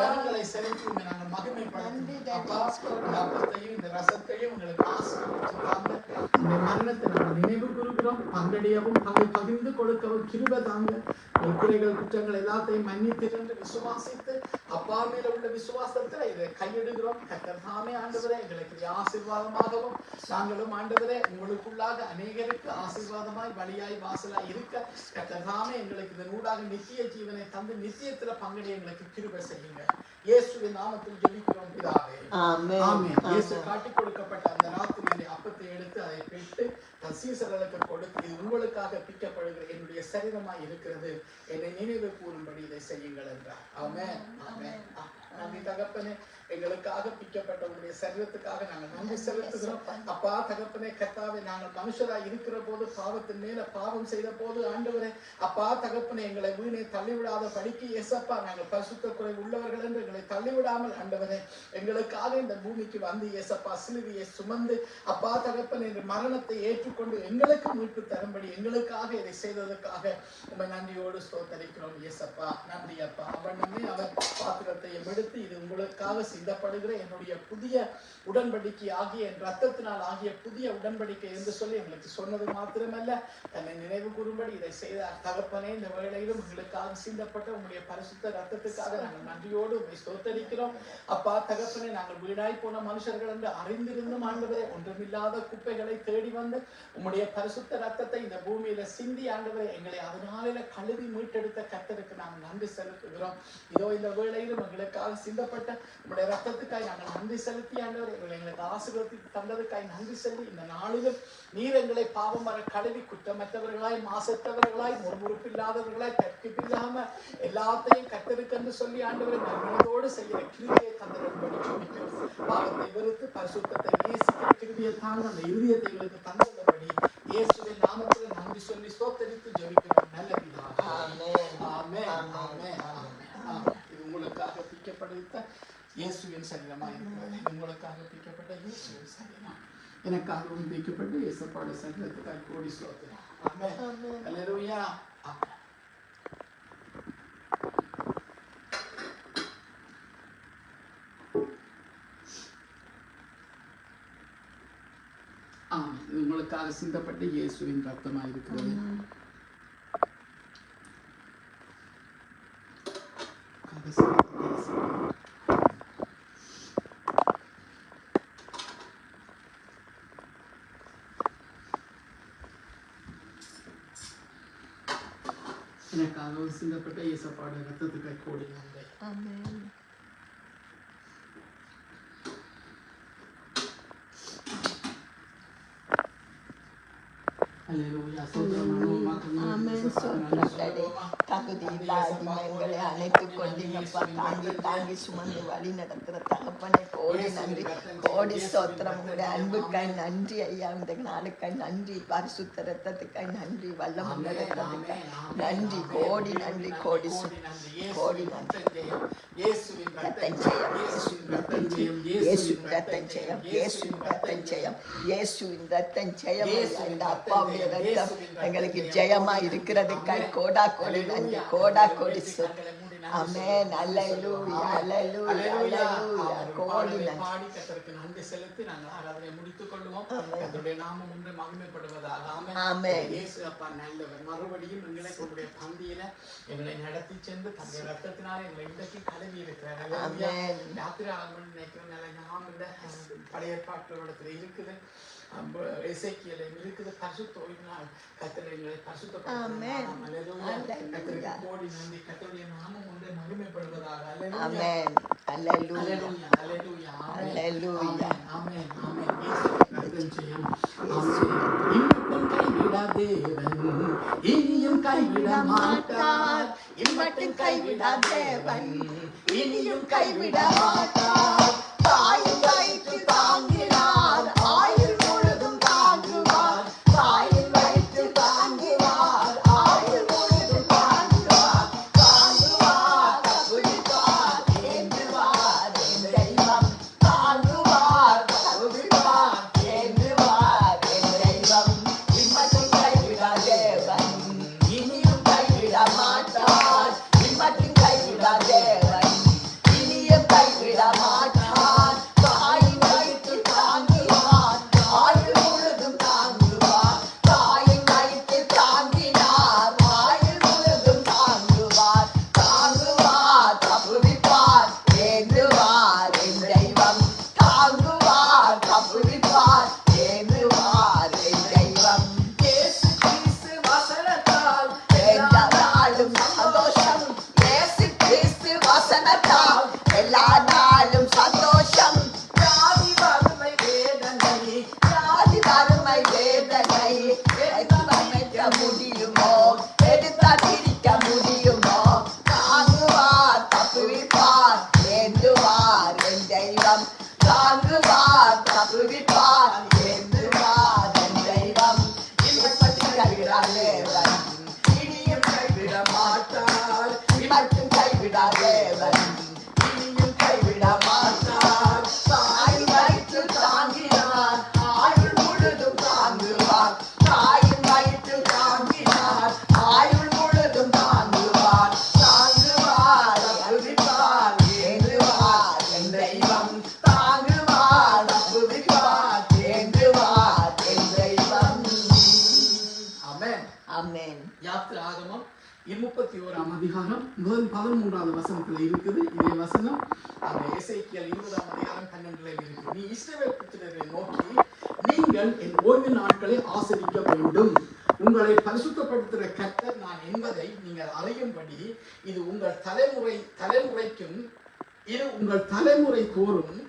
கரங்களை செலுத்தி நாங்கள் மகிமைப்படுத்தி அப்பா இந்த அப்பத்தையும் இந்த ரசத்தையும் உங்களுக்கு ஆசீர்வதிச்சுதாங்க. இந்த மரணத்தை நாங்கள் நினைவு கூறுகிறோம். பங்கடையவும் பகிர்ந்து கொடுக்கவும் கிருபை தாங்க. குறைகள் குற்றங்கள் எல்லாத்தையும் மன்னித்து விசுவாசித்து அப்பா மேல உள்ள விசுவாசத்துல இதை கையெடுக்கிறோம். கர்த்தர் தாமே ஆண்டவரே எங்களுக்கு ஆசீர்வாதமாகவும் நாங்களும் ஆண்டவரே உங்களுக்குள்ளாக அநேகருக்கு ஆசீர்வாதமாய் வழியாய் வாசலாய் இருக்க கர்த்தர் தாமே எங்களுக்கு இந்த நூடாக நித்திய ஜீவனை தந்து நித்தியத்துல பங்கடைய எங்களுக்கு கிருபை செய்யுங்க. இயேசுவின் நாமத்தில் ஜெபிக்கிறோம் பிதாவே. ஆமென். இயேசு காட்டிக் கொடுக்கப்பட்ட அந்த ராத்திரியிலே அப்பத்தை எடுத்து அதை பெற்று தன் சீசர்களுக்கு கொடுத்து இது உங்களுக்காக பிக்கப்படுகிற என்னுடைய சரீரமாய் இருக்கிறது, என்னை நினைவு கூறும்படி இதை செய்யுங்கள் என்றார். ஆமென், ஆமென். நன்றி தகப்பனே, எங்களுக்காக பிக்கப்பட்ட உங்களுடைய சரீரத்துக்காக நாங்கள் நன்றி செலுத்துகிறோம். அப்பா தகப்பனே கர்த்தாவே, நாங்கள் மனுஷராய் இருக்கிற போது பாவத்தின் மேல பாவம் செய்த போது ஆண்டவரே அப்பா தகப்பனே எங்களை வீணை தள்ளிவிடாத படிக்கு ஏசப்பா நாங்கள் பரிசுத்த குறை உள்ளவர்கள் என்று எங்களை தள்ளிவிடாமல் ஆண்டவரே எங்களுக்காக இந்த பூமிக்கு வந்து ஏசப்பா சிலுவையை சுமந்து அப்பா தகப்பனே இந்த மரணத்தை ஏற்றுக்கொண்டு எங்களுக்கு மீட்பு தரும்படி எங்களுக்காக இதை செய்ததற்காக உண்மை நன்றியோடு ஸ்தோத்தரிக்கிறோம் ஏசப்பா. நன்றி அப்பா. அவனமே அவர் பாத்திரத்தை எடுத்து இது உங்களுக்காக சிந்தப்படுகிற என்னுடைய புதிய உடன்படிக்கை ஆகிய என் ரத்தத்தினால் ஆகிய புதிய உடன்படிக்கை என்று சொல்லி எங்களுக்கு சொன்னது மாத்திரமல்ல தன்னை நினைவு கூறும்படி இதை செய்தார். தகப்பனே, இந்த வேளையிலும் எங்களுக்காக சிந்தப்பட்ட உங்களுடைய பரிசுத்த ரத்தத்துக்காக நாங்கள் நன்றியோடு உண்மை ஸ்தோத்தரிக்கிறோம். அப்பா தகப்பனே, நாங்கள் வீணாய் போன மனுஷர்கள் என்று அறிந்திருந்தும் ஆண்டவரே ஒன்றுமில்லாத குப்பைகளை தேடி வந்து உம்முடைய பரிசுத்த ரத்தத்தை இந்த பூமியில சிந்தி ஆண்டவரே எங்களை அதனால கழுவி மீட்டெடுத்த கர்த்தருக்கு நாங்கள் நன்றி செலுத்துகிறோம். இதோ இந்த வேளையிலும் எங்களுக்காக சிந்தப்பட்ட உங்களுடைய ரத்தத்துக்காய் நாங்கள் நன்றி செலுத்தி ஆண்டவரே எங்களுக்கு ஆசீர்வதி தந்ததுக்காய் நன்றி செலுத்தி இந்த நாளிலும் நீர் எங்களை பாவம் வர கழுவி குற்றமற்றவர்களாய் மாசற்றவர்களாய் முறுமுறுப்பில்லாதவர்களாய் கற்பிப்பில்லாம எல்லாத்தையும் கர்த்தருக்கு என்று சொல்லி ஆண்டவரை மனதோடு செய்கிற கிருபையை தந்தபடி ஜெபிக்கிறோம். பாவத்தை வெறுத்து பரிசுத்தத்தை நேசிக்கிற கிருபையை தாங்க அந்த இருதயத்தை எங்களுக்கு தந்தபடி இயேசுவின் நாமத்தில் நன்றி சொல்லி ஸ்தோத்தரித்து ஜெபிக்கிறோம். நல்ல பிதாவே. ஆமென், ஆமென், ஆமென், ஆமென். இது உங்களுக்காக பிக்கப்படுத்த இயேசுவின் சரீரமா இருக்கிறது. உங்களுக்காக பிக்கப்பட்ட இயேசுவின் சரீரம் எனக்காகவும் பிக்கப்பட்டு இயேசுவோட சரீரத்துக்காக கோடி ஸ்தோத்திரம். ஆமென், அல்லேலூயா. ஆமென். இது உங்களுக்காக சிந்தப்பட்டு இயேசுவின் ரத்தமா இருக்கிறது. எனக்காக சிந்தப்பட்ட இயேசுவோட ரத்தத்துக்காக கோடி நன்றி. ஆமென். தகுதி இல்லாத எங்களை அழைத்துக் கொண்டீங்கப்பா. தாங்கி தாங்கி சுமந்து வழி நடத்துற தகப்பனை கோடி நன்றி, கோடி ஸ்தோத்திரம். உங்களுடைய அன்புக்காய் நன்றி ஐயா. இந்த நாளுக்காய் நன்றி, பரிசுத்த ரத்தத்துக்காய் நன்றி, வல்லமுள்ள ரத்தத்துக்காய் நன்றி, கோடி நன்றி, கோடி கோடி நன்றி. இயேசுவின் ரத்தம் ஜெயம், இயேசுவின் ரத்தம் ஜெயம், இயேசுவின் ரத்தம் ஜெயம், இயேசுவின் ரத்தம் ஜெயம். இந்த அப்பாவுடைய ரத்தம் எங்களுக்கு ஜெயமா இருக்கிறதுக்காய் கோடா கோடி நன்றி, கோடா கோடி ஆமென். அல்லேலூயா, அல்லேலூயா, அல்லேலூயா. கோடி நன்றி. பாடி கர்த்தருக்கு நன்றி செலுத்தி நாங்கள் ஆராதனை முடித்துக் கொள்வோம். கர்த்தருடைய நாமம் ஒன்று மகிமைப்படுவதாக. ஆமென். இயேசு அப்பா நல்லவர். மறுபடியும் எங்களை உங்களுடைய பந்தியில எங்களை நடத்தி சென்று தன்னுடைய ரத்தத்தினால் எங்களை இன்றைக்கு கழுவி இருக்கிறார். ராத்திரி ஆகணும்னு நினைக்கிறேன். நாம் இந்த பழைய பாட்டுகளிடத்துல இருக்குது, எசேக்கியேலில் இருக்குது. பரிசுத்த ஓய்வினால் கர்த்தர் எங்களை பரிசுத்தப்படுத்துகிறார். கர்த்தருக்கு கோடி நன்றி. கர்த்தருடைய நாமம் ஒன்றே மகிமைப்படுவதாக. ஆமென். அல்லேலூயா, அல்லேலூயா, அல்லேலூயா. ஆமென், ஆமென். இயேசு ஜெயம். ஆமென். இம்மட்டும் கைவிட தேவன் இனியும் கைவிட மாட்டார். இம்மட்டும் கைவிட தேவன் இனியும் கைவிட மாட்டார். தாயின் வயிற்று தாங்கினார், ஆயுள் முழுதும் தாங்குவார். தாயின் வயிற்று தாங்கினார், ஆயுள் முழுதும் தாங்குவார். தாங்குவார், தப்புவிப்பார், என்றுவார் என் தெய்வம். தாங்குவார், தப்புவிப்பார், என்றுவார் என் தெய்வம். இம்மட்டும் கைவிட தேவன் இனியும் கைவிட மாட்டார். இம்மட்டும் கைவிட தேவன் இனியும் கைவிட மாட்டார். தாயின் வயிற்று தாங்கினார், ஆயுள் முழுதும் தாங்குவார். தாயின் வயிற்று தாங்கினார், ஆயுள் முழுதும் தாங்குவார். தாங்குவார், தப்புவிப்பார், ஏந்துவார் என் தெய்வம். தாங்குவார், தப்புவிப்பார், ஏந்துவார் என் தெய்வம். இயேசு கிறிஸ்து வசனத்தால் எல்லா நாளும் சந்தோஷம். இயேசு கிறிஸ்து வசனத்தால் எல்லா நாளும் சந்தோஷம். வியாதி வறுமை வேதனை ஜாதி வறுமை வேதனை எடுக்க முடியுமோ, எடுத்த திரிக்க முடியுமோ? தாங்குவார், தப்புவிப்பார், ஏந்துவார் என் தெய்வம். தாங்குவார், தப்புவிப்பார், ஏந்துவார் என் தெய்வம். இம்மட்டும் கைவிட தேவன் இனியும் கைவிட மாட்டார். இம்மட்டும் கைவிட தேவன் இனியும் கைவிட மாட்டார். தாயின் வயிற்று தாங்கினார், ஆயுள் முழுதும் தாங்குவார். தாயின் வயிற்று தாங்கினார், ஆயுள் முழுதும் தாங்குவார். தாங்குவார், தப்புவிப்பார், ஏந்துவார் என் தெய்வம். தாங்குவார், தப்புவிப்பார், ஏந்துவார் என் தெய்வம். ஆமென். ஆமென். யாத்திராகமம் 31ஆம் அதிகாரம் முதல் 13வது வசனத்துல இருக்குது. இதே வசனம் அந்த எசேக்கியேல் 20ஆம் அதிகாரம் 12ல இருக்குது. நீ இஸ்ரவேல் புத்திரரை நோக்கி, நீங்கள் என் ஓய்வு நாட்களை ஆசரிக்க வேண்டும். உங்களை பரிசுத்தப்படுத்துகிற கர்த்தர் நான் என்பதை நீங்கள் அறியும்படி இது உங்கள் தலைமுறைக்கும் இது உங்கள் தலைமுறை தோறும்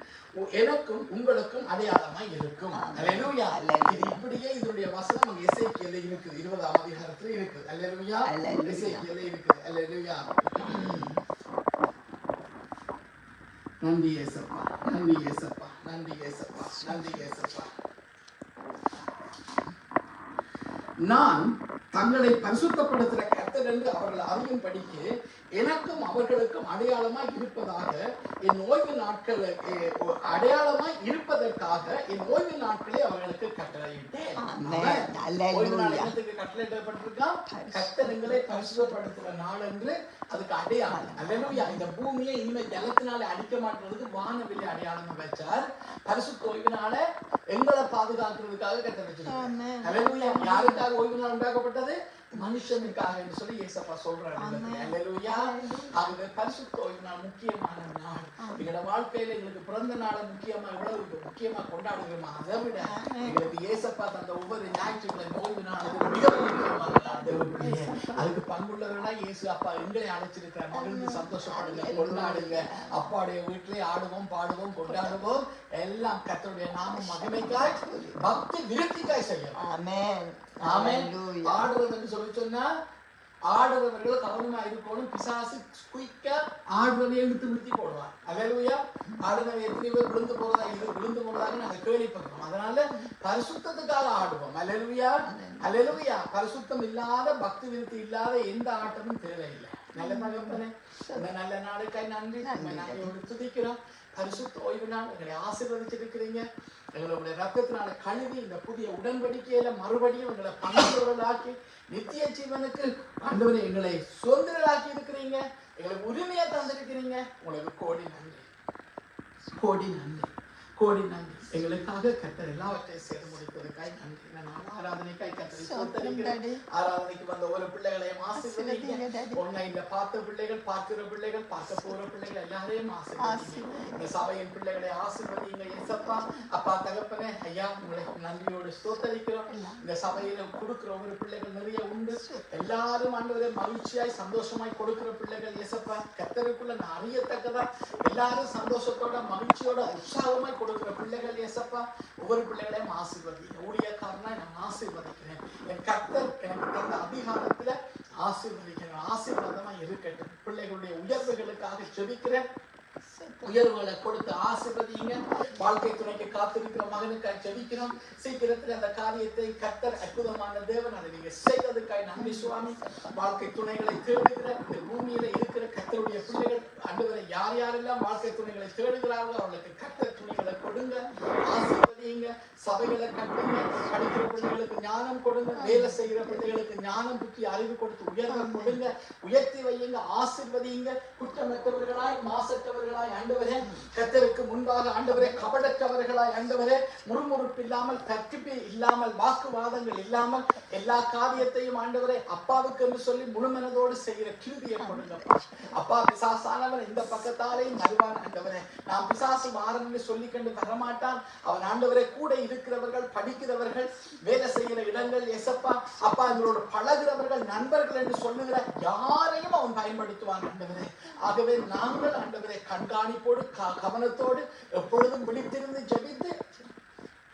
எனக்கும் உங்களுக்கும் அடையாளமாய் இருக்கும். அல்லேலூயா. இது இப்படியே இதனுடைய வசனம் அங்க எசேக்கியேல்ல இருக்குது. 20ஆம் அதிகாரத்துல இருக்குது. அல்லேலூயா. எசேக்கியேல்ல இருக்குது. அல்லேலூயா. நன்றி இயேசப்பா, நன்றி இயேசப்பா, நன்றி இயேசப்பா, நன்றி இயேசப்பா. நான் தங்களை பரிசுத்தப்படுத்துகிற கர்த்தர் என்று அவர்கள் அறியும்படிக்கு எனக்கும் அவர்களுக்கும் அடையாளமாய் இருப்பதாக என் ஓய்வு நாட்கள் அடையாளமாய் இருப்பதற்காக என் ஓய்வு நாட்களை அவர்களுக்கு கட்டளையிட்டேன். ஓய்வு நாள் என்னத்துக்கு கட்டளையிடப்பட்டிருக்கான்? கர்த்தர் எங்களை பரிசுத்தப்படுத்துகிற நாள் என்று அதுக்கு அடையாளம். அல்லேலூயா. இந்த பூமியை இனிமேல் ஜலத்தினாலே அடிக்க மாட்டதுக்கு வானவில்லை அடையாளம் வச்சார். பரிசுத்த ஓய்வினால எங்களை பாதுகாக்கிறதுக்காக கர்த்தர் வச்சிருக்காங்க. அல்லேலூயா. யாருக்காக ஓய்வு நாள் உண்டாக்கப்பட்டது? மனுஷனுக்காக என்று சொல்லி இயேசப்பா சொல்றாரு. அல்லேலூயா. ஆகவே பரிசுத்த ஓய்வு நாள் முக்கியமான நாள். எங்களோட வாழ்க்கையில எங்களுக்கு பிறந்த நாளை முக்கியமா கொண்டாடுகிறோமா? அதை விட எங்களுக்கு இயேசப்பா தந்த ஒவ்வொரு ஞாயிற்றுக்கிழமை ஓய்வு நாள் மிக முக்கியமான நாள். அதுக்கு பங்குள்ளவர்களா இயேசு அப்பா எங்களை அழைச்சிருக்கிற மகிழ்ந்து சந்தோஷப்படுங்க, கொண்டாடுங்க. அப்பாவுடைய வீட்டிலே ஆடுவோம், பாடுவோம், கொண்டாடுவோம். எல்லாம் கர்த்தருடைய நாமம் மகிமைக்காய் பக்தி விருத்திக்காய் செய்யும். ஆமென். ஆமென். ஆடுறதுன்னு சொல்லி சொன்னா ஆடுறவர்கள் கவனமா இருக்கணும். பிசாசு குயிக்கா ஆடுறதை எடுத்து விருத்தி போடுவான். அல்லேலூயா. ஆடுறவை எத்தனை பேர் விழுந்து போறதாக நாங்க கேள்விப்படுறோம். அதனால பரிசுத்தத்துக்காக ஆடுவோம். அல்லேலூயா. அல்லேலூயா. பரிசுத்தம் இல்லாத பக்தி விருத்தி இல்லாத எந்த ஆட்டமும் தேவையில்லை. நல்ல தகப்பனே, இந்த நல்ல நாளுக்காய் நன்றி. நாங்கள் துதிக்கிறோம். பரிசுத்த ஓய்வு நாள் எங்களை ஆசீர்வதிச்சிருக்கிறீங்க. எங்களுடைய ரத்தத்தினால கழுவி இந்த புதிய உடன்படிக்கையில மறுபடியும் எங்களை பங்குள்ளவர்களாக்கி நித்திய ஜீவனுக்கு ஆண்டவரே எங்களை சுதந்திரராக்கி இருக்கிறீங்க. எங்களுக்கு உரிமையை தந்திருக்கிறீங்க. உங்களுக்கு கோடி நன்றி, கோடி நன்றி, கோடி நன்றி. எங்களுக்காக கர்த்தர் எல்லாவற்றையும் செய்து முடித்ததுக்காய் நன்றி. நான் ஆராதனைக்காய் கர்த்தரை ஸ்தோத்திரிக்கிறேன். ஆராதனைக்கு வந்த ஒரு பிள்ளைகளையும் ஆசீர்வதிங்க. ஆன்லைன்ல பார்த்த பிள்ளைகள், பார்க்கிற பிள்ளைகள், பார்க்க போற பிள்ளைகள் எல்லாரையும் ஆசீர்வதிங்க. இந்த சபையின் பிள்ளைகளை ஆசீர்வதிங்க இயேசப்பா. அப்பா தகப்பனே, ஐயா உங்களை நன்றியோடு ஸ்தோத்திரிக்கிறோம். இந்த சபையில கொடுக்கிற ஒரு பிள்ளைகள் நிறைய உண்டு. எல்லாரும் ஆண்டவரே மகிழ்ச்சியாய் சந்தோஷமாய் கொடுக்கிற பிள்ளைகள் இயேசப்பா. கர்த்தருக்குள்ள நான் அறியத்தக்கதா எல்லாரும் சந்தோஷத்தோட மகிழ்ச்சியோட உற்சாகமாய் கொடுக்கிற பிள்ளைகள் இயேசப்பா. ஒவ்வொரு பிள்ளைகளையும் ஆசீர்வதிங்க. ஊழியக்காரனா நான் ஆசீர்வதிக்கிறேன். என் கர்த்தர் எனக்கு தந்த அதிகாரத்துல ஆசீர்வதிக்கிறேன். ஆசீர்வாதமா இருக்கட்டும். பிள்ளைகளுடைய உயர்வுகளுக்காக ஜெபிக்கிறேன். உயர்வுகளை கொடுத்து ஆசீர்வதிங்க. வாழ்க்கை துணைக்கு காத்திருக்கிற மகனுக்காக ஜெபிக்கிறோம். சீக்கிரத்தில் அந்த காரியத்தை கர்த்தர் அற்புதமான தேவன் அதை நீங்க செய்ததுக்காய் நன்றி சுவாமி. வாழ்க்கை துணைகளை தேடுகிற இந்த பூமியில இருக்கிற கர்த்தருடைய பிள்ளைகள் ஆண்டவரை யார் யாரெல்லாம் வாழ்க்கை துணைகளை தேடுகிறார்களோ அவர்களுக்கு கர்த்தர் துணைகளை கொடுங்க, ஆசீர்வதிங்க. சபைகளை கட்டுங்க. படிக்கிற பிள்ளைகளுக்கு ஞானம் கொடுங்க. வேலை செய்கிற பிள்ளைகளுக்கு ஞானம், புத்தி, அறிவு கொடுத்து உயர்வை கொடுங்க. உயர்த்தி வையுங்க, ஆசீர்வதிங்க. குற்றமற்றவர்களாய் மாசற்றவர்களாய் ஆண்டவரே, கர்த்தருக்கு முன்பாக ஆண்டவரே கபடற்றவர்களாய் ஆண்டவரே, முறுமுறுப்பு இல்லாமல், தர்க்கிப்பு இல்லாமல், வாக்குவாதங்கள் இல்லாமல் எல்லா காரியத்தையும் ஆண்டவரே அப்பாவுக்கு என்று சொல்லி முழுமனதோடு செய்கிற கிருதியை கொடுங்கப்பா. அப்பா பிசாசானவன் இந்த பக்கத்தாலேயும் வருவான் ஆண்டவரே. நான் பிசாசு மாறன் என்று சொல்லி கண்டு வரமாட்டான். அவன் ஆண்டவரே கூட இருக்கிறவர்கள், படிக்கிறவர்கள், வேலை செய்கிற இடங்கள் எசப்பா அப்பா எங்களோட பழகிறவர்கள், நண்பர்கள் என்று சொல்லுகிற யாரையும் அவன் பயன்படுத்துவான் ஆண்டவரே. ஆகவே நாங்கள் ஆண்டவரை கண்காணிப்போடு கவனத்தோடு எப்பொழுதும் விழித்திருந்து ஜெபித்து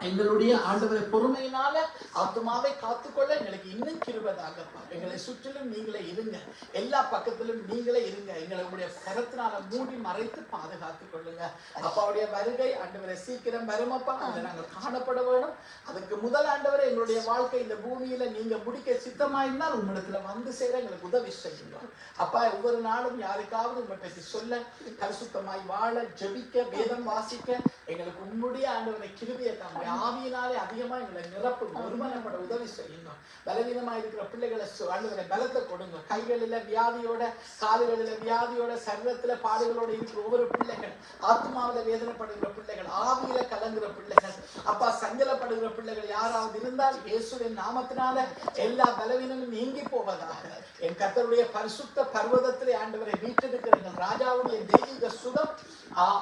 எங்களுடைய ஆண்டவரை பொறுமையினால ஆத்மாவை காத்துக்கொள்ள எங்களுக்கு இன்னும் கிருபைதாகப்பா. எங்களை சுற்றிலும் நீங்களே இருங்க, எல்லா பக்கத்திலும் நீங்களே இருங்க. எங்களுடைய கரத்தினால மூடி மறைத்து பாதுகாத்துக் கொள்ளுங்க. அப்பாவுடைய வருகை ஆண்டவரை சீக்கிரம் வருமப்பா. அதை நாங்கள் காணப்பட வேணும். அதுக்கு முதல் ஆண்டவரை எங்களுடைய வாழ்க்கை இந்த பூமியில நீங்க முடிக்க சித்தமாயிருந்தால் உங்களிடத்துல வந்து சேர எங்களுக்கு உதவி செய்யுங்க அப்பா. ஒவ்வொரு நாளும் யாருக்காவது உங்களை பற்றி சொல்ல, பரிசுத்தமாய் வாழ, ஜெபிக்க, வேதம் வாசிக்க எங்களுக்கு உன்னுடைய ஆண்டவரை கிருபையை தாங்க. ஆவியினாலே அதிகமா எங்களை நிரப்புங்க, ஒருமனப்பட உதவி செய்யுங்க. பலவீனமா இருக்கிற பிள்ளைகளை ஆண்டவரை பலத்தை கொடுங்க. கைகளில வியாதியோட, கால்களில வியாதியோட, சரீரத்துல பாடுகளோட இருக்கிற ஒவ்வொரு பிள்ளைகள், ஆத்மாவில வேதனைப்படுகிற பிள்ளைகள், ஆவியில கலங்குற பிள்ளைகள், அப்பா சஞ்சலப்படுகிற பிள்ளைகள் யாராவது இருந்தால் இயேசுவின் நாமத்தினால எல்லா பலவீனமும் நீங்கி போவதாக. என் கர்த்தருடைய பரிசுத்த பர்வதத்திலே ஆண்டவரை வீட்டிருக்கிற எங்கள் ராஜாவுடைய தெய்வீக சுகம்,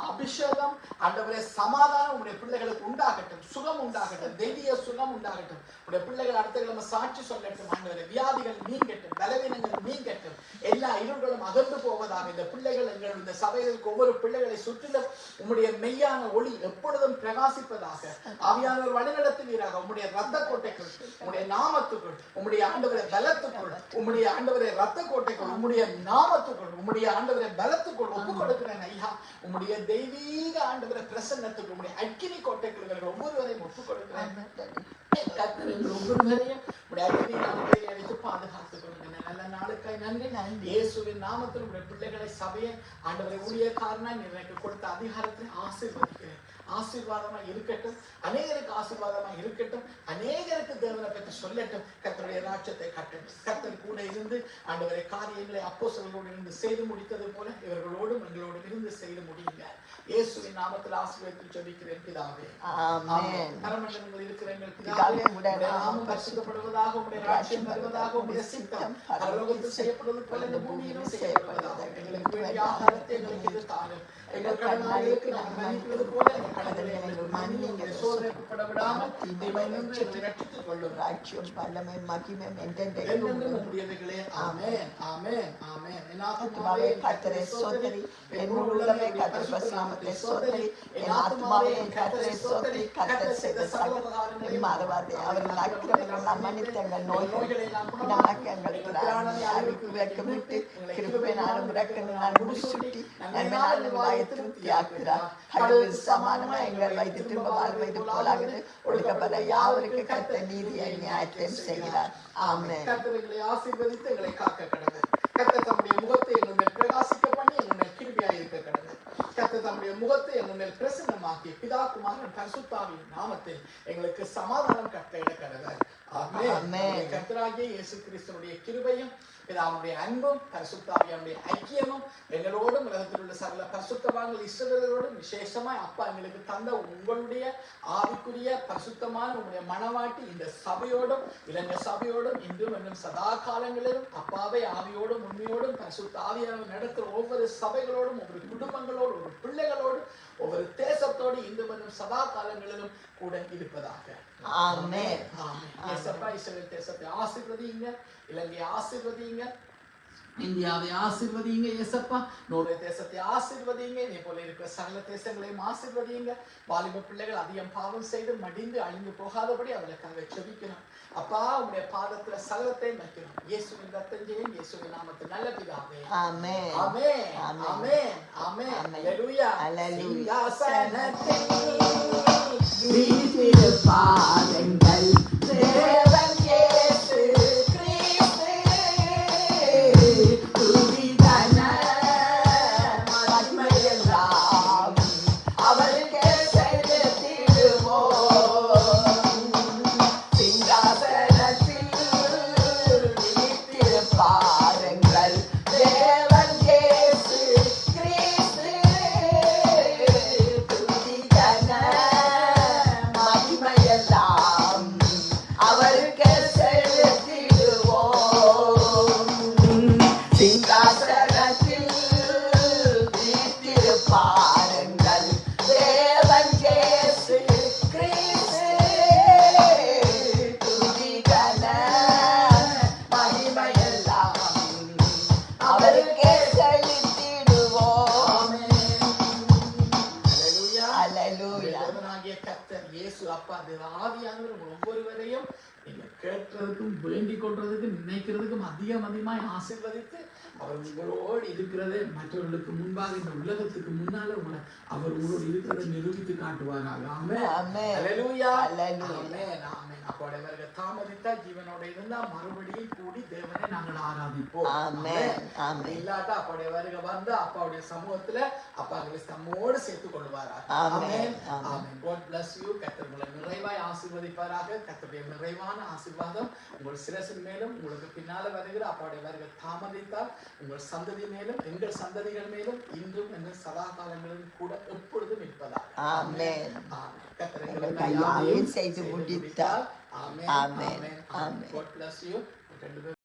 அபிஷேகம், ஆண்டவரே சமாதானம் உடைய பிள்ளைகளுக்கு உண்டாகட்டும். சுகம் உண்டாகட்டும், தெய்வீக சுகம் உண்டாகட்டும். உடைய பிள்ளைகள் அடுத்த கிழமை சாட்சி சொல்லட்டும். ஆண்டவரே வியாதிகள் நீங்கட்டும், பலவீனங்கள் நீங்கட்டும், எல்லா இருள்களும் அகன்று போவதாக. இந்த பிள்ளைகள் எங்கள் இந்த சபைகளுக்கு ஒவ்வொரு பிள்ளைகளை சுற்றிலும் உம்முடைய மெய்யான ஒளி எப்பொழுதும் பிரகாசிப்பதாக. ஆவியானவர் வழிநடத்துவீராக. உம்முடைய ரத்த கோட்டைக்குள், உம்முடைய நாமத்துக்குள், உம்முடைய ஆண்டவரை பலத்துக்குள், உம்முடைய ஆண்டவரை ரத்த கோட்டைக்குள், உம்முடைய நாமத்துக்குள், உம்முடைய ஆண்டவரை பலத்துக்குள் ஒப்புக் கொடுக்கிறேன் ஐயா. உம்முடைய தெய்வீக ஆண்டவரை பிரசன்னத்துக்கு, உம்முடைய அக்கினி கோட்டைக்குள் ஒவ்வொருவரையும் ஒப்புக் கொடுக்கிறேன். ஒவ்வொருவரையும் உடைய அக்கினி அடித்து பாதுகாத்துக் கொள்ளுங்க. நல்ல நாளுக்காய் நன்றி. இயேசுவின் நாமத்தில் உடைய பிள்ளைகளை சபையை ஆண்டவரை ஊழியக்காரனா எனக்கு கொடுத்த அதிகாரத்தை ஆசீர்வதிக்கிறேன். ஆசீர்வாதமா இருக்கட்டும், அநேகருக்கு ஆசீர்வாதமா இருக்கட்டும், அநேகருக்கு தேவனை பற்றி சொல்லட்டும். கர்த்தருடைய ராஜ்யத்தை கட்டட்டும். கர்த்தர் கூட இருந்து ஆண்டவரை காரியங்களை அப்போஸ்தலர்களோடு இருந்து செய்து முடித்தது போல இவர்களோடும் எங்களோடு இருந்து செய்து முடியுங்க. இயேசுவின் நாமத்தில் ஆசீர்வதித்து ஜெபிக்கிறேன் பிதாவே. ஆமென். பரமண்டலங்களில் இருக்கிற எங்கள் பிதாவே, உம்முடைய நாமம் பரிசுத்தப்படுவதாக, உம்முடைய ராஜ்யம் வருவதாக, உம்முடைய சித்தம் பரலோகத்தில் செய்யப்படுவது போல இந்த பூமியிலும் செய்யப்படுவதாக. எங்களுக்கு வேண்டிய ஆகாரத்தை எங்களுக்கு இது தாரும். எங்கள் கடனாளிகளுக்கு நாங்கள் மன்னிப்பது போல எங்கள் கடன்களை எங்களுக்கு மன்னியுங்கள். சோதனைக்குட்பட விடாமல் தீமையிலிருந்து எங்களை ரட்சித்துக் கொள்ளும். ராஜ்யம், வல்லமை, மகிமை என்றென்றும் உம்முடையவைகளே. ஆமென், ஆமென், ஆமென். என் ஆத்துமாவே கர்த்தரை ஸ்தோத்திரி, என் முழு உள்ளமே கர்த்தர் பரிசுத்தநாமத்தை ஸ்தோத்திரி. என் ஆத்துமாவே கர்த்தரை ஸ்தோத்திரி. கர்த்தர் செய்த சகல உபகாரங்களையும் மறவாதே. அவர்கள் அக்கிரமங்கள் மன்னித்த எங்கள் நோய்களை வெட்கமிட்டு கிருபையினாலும் இரக்கங்களினாலும் முடிசூட்டி நன்மையினாலும் வாயை திருப்தியாக்குகிறார். கடவுள் சமானமாய் எங்கள் வயது திரும்ப வாழ்வதை போலாகிறது. ஒடுக்கப்பட்ட யாவருக்கு கர்த்தர் நீதியை நியாயத்தையும் செய்கிறார். ஆமென். கர்த்தர் எங்களை ஆசீர்வதித்து எங்களை காக்க கடவுள். கர்த்தர் தம்முடைய முகத்தை எங்கள் மேல் பிரகாசிக்க பண்ணி எங்கள் மேல் கிருபையாய் இருக்க கடவுள். கர்த்தர் தம்முடைய முகத்தை எங்கள் மேல் பிரசன்னமாக்கி பிதா குமாரன் பரிசுத்த ஆவியின் நாமத்தில் எங்களுக்கு சமாதானம் கட்டளையிட கடவுள். ஆமென். ஆமென். கர்த்தராகிய இயேசு கிறிஸ்துவினுடைய கிருபையும் பிதாவுடைய அன்பும் பரிசுத்த ஆவியானுடைய ஐக்கியமும் எங்களோடும் உலகத்தில் உள்ள சகல பரிசுத்தவான்கள் இஸ்ரவேலரோடும் விசேஷமாய் அப்பா எங்களுக்கு தந்த உங்களுடைய ஆவிக்குரிய பரிசுத்தமான உங்களுடைய மனவாட்டி இந்த சபையோடும் இலங்கை சபையோடும் இன்றும் இன்னும் சதா காலங்களிலும் அப்பாவை ஆவியோடும் உண்மையோடும் பரிசுத்த ஆவியாக நடக்கிற ஒவ்வொரு சபைகளோடும் ஒவ்வொரு குடும்பங்களோடு ஒவ்வொரு பிள்ளைகளோடும் ஒவ்வொரு தேசத்தோடு இன்றும் இன்னும் சதா காலங்களிலும் கூட இருப்பதாக. ஆமென். ஆமென். இயேசப்பா இஸ்ரவேல் தேசத்தை ஆசீர்வதிங்க, இலங்கையை ஆசீர்வதிங்க, இந்தியாவை ஆசீர்வதிங்க இயேசப்பா, நோர்வே தேசத்தை ஆசீர்வதிங்க, இதே போல இருக்கிற சகல தேசங்களையும் ஆசீர்வதிங்க. வாலிப பிள்ளைகள் அதிகம் பாவம் செய்து மடிந்து அழிந்து போகாதபடி அவர்களுக்காக ஜெபிக்கிறோம். அப்பா உங்களுடைய பாதத்துல சகலத்தை வைக்கிறோம். இயேசுவின் ரத்தஞ்செய்யும் இயேசுவின் நாமத்தில் நல்ல பிதாவே. ஆமென். ஆமென். ஆமென். ஆமென். ஆமென். ஹல்லேலூயா. ஹல்லேலூயா. சிங்காசனத்தில் வீற்றிருப்பாருங்கள் தேவன் இயேசு கிறிஸ்து. துதிதன மகிமையெல்லாம் அவருக்கே செலுத்திடுவோம். சிங்காசனத்தில் வீற்றிருப்பாருங்கள் தேவன் இயேசு கிறிஸ்து. துதிதன மகிமையெல்லாம் அவருக்கே செலுத்திடுவோம். சிங்காசனத்தில் வீற்றிருப்பாருங்கள் தேவன் இயேசு கிறிஸ்து. துதிகன மகிமையெல்லாம் அவருக்கே செலுத்திடுவோம். ஹல்லேலூயா. தேவனாகிய கர்த்தர் இயேசு அப்பா தேவாவியானவர் உங்கள் ஒவ்வொருவரையும் நீங்க கேட்கிறதுக்கும் வேண்டிக் கொள்றதுக்கும் நினைக்கிறதுக்கும் அதிகமாய் ஆசீர்வதித்து அவர் உங்களோடு இருக்கிறது மற்றவர்களுக்கு முன்பாக இந்த உலகத்துக்கு முன்னால அவர் உங்களோடு இருக்கிறதை நிரூபித்து காட்டுவாராக. ஆமென். ஆமென். ஹல்லேலூயா. ஹல்லேலூயா. ஆமென். ஆமென். அப்போடைய அவர்கள் தாமதித்தா ஜீவனோட இருந்தா மறுபடியும் கூடி தேவனை நாங்கள் ஆராதிப்போம். ஆமென். ஆமென். இல்லாட்டா அப்போடைய வருக வந்து அப்பாவுடைய சமூகத்துல அப்பா நம்மோடு சேர்த்துக் கொள்வாராக. ஆமென். ஆமென். God bless you. கர்த்தர் உங்களை நிறைவாய் ஆசீர்வதிப்பாராக. கர்த்தருடைய நிறைவான ஆசீர்வாதம் உங்கள் சிரசின் மேலும் உங்களுக்கு பின்னால வருகிற அப்பாவுடைய வருகை தாமதித்தால் உங்கள் சந்ததி மேலும் எங்கள் சந்ததிகள் மேலும் இன்றும் எங்கள் சதா காலங்களிலும் கூட எப்பொழுதும் இருப்பதாக. ஆமென். ஆமென். கர்த்தர் எங்கள் எங்களுக்கு கையாலே யாவையும் செய்து முடித்தார். ஆமென். ஆமென். ஆமென். ஆமென். God bless you.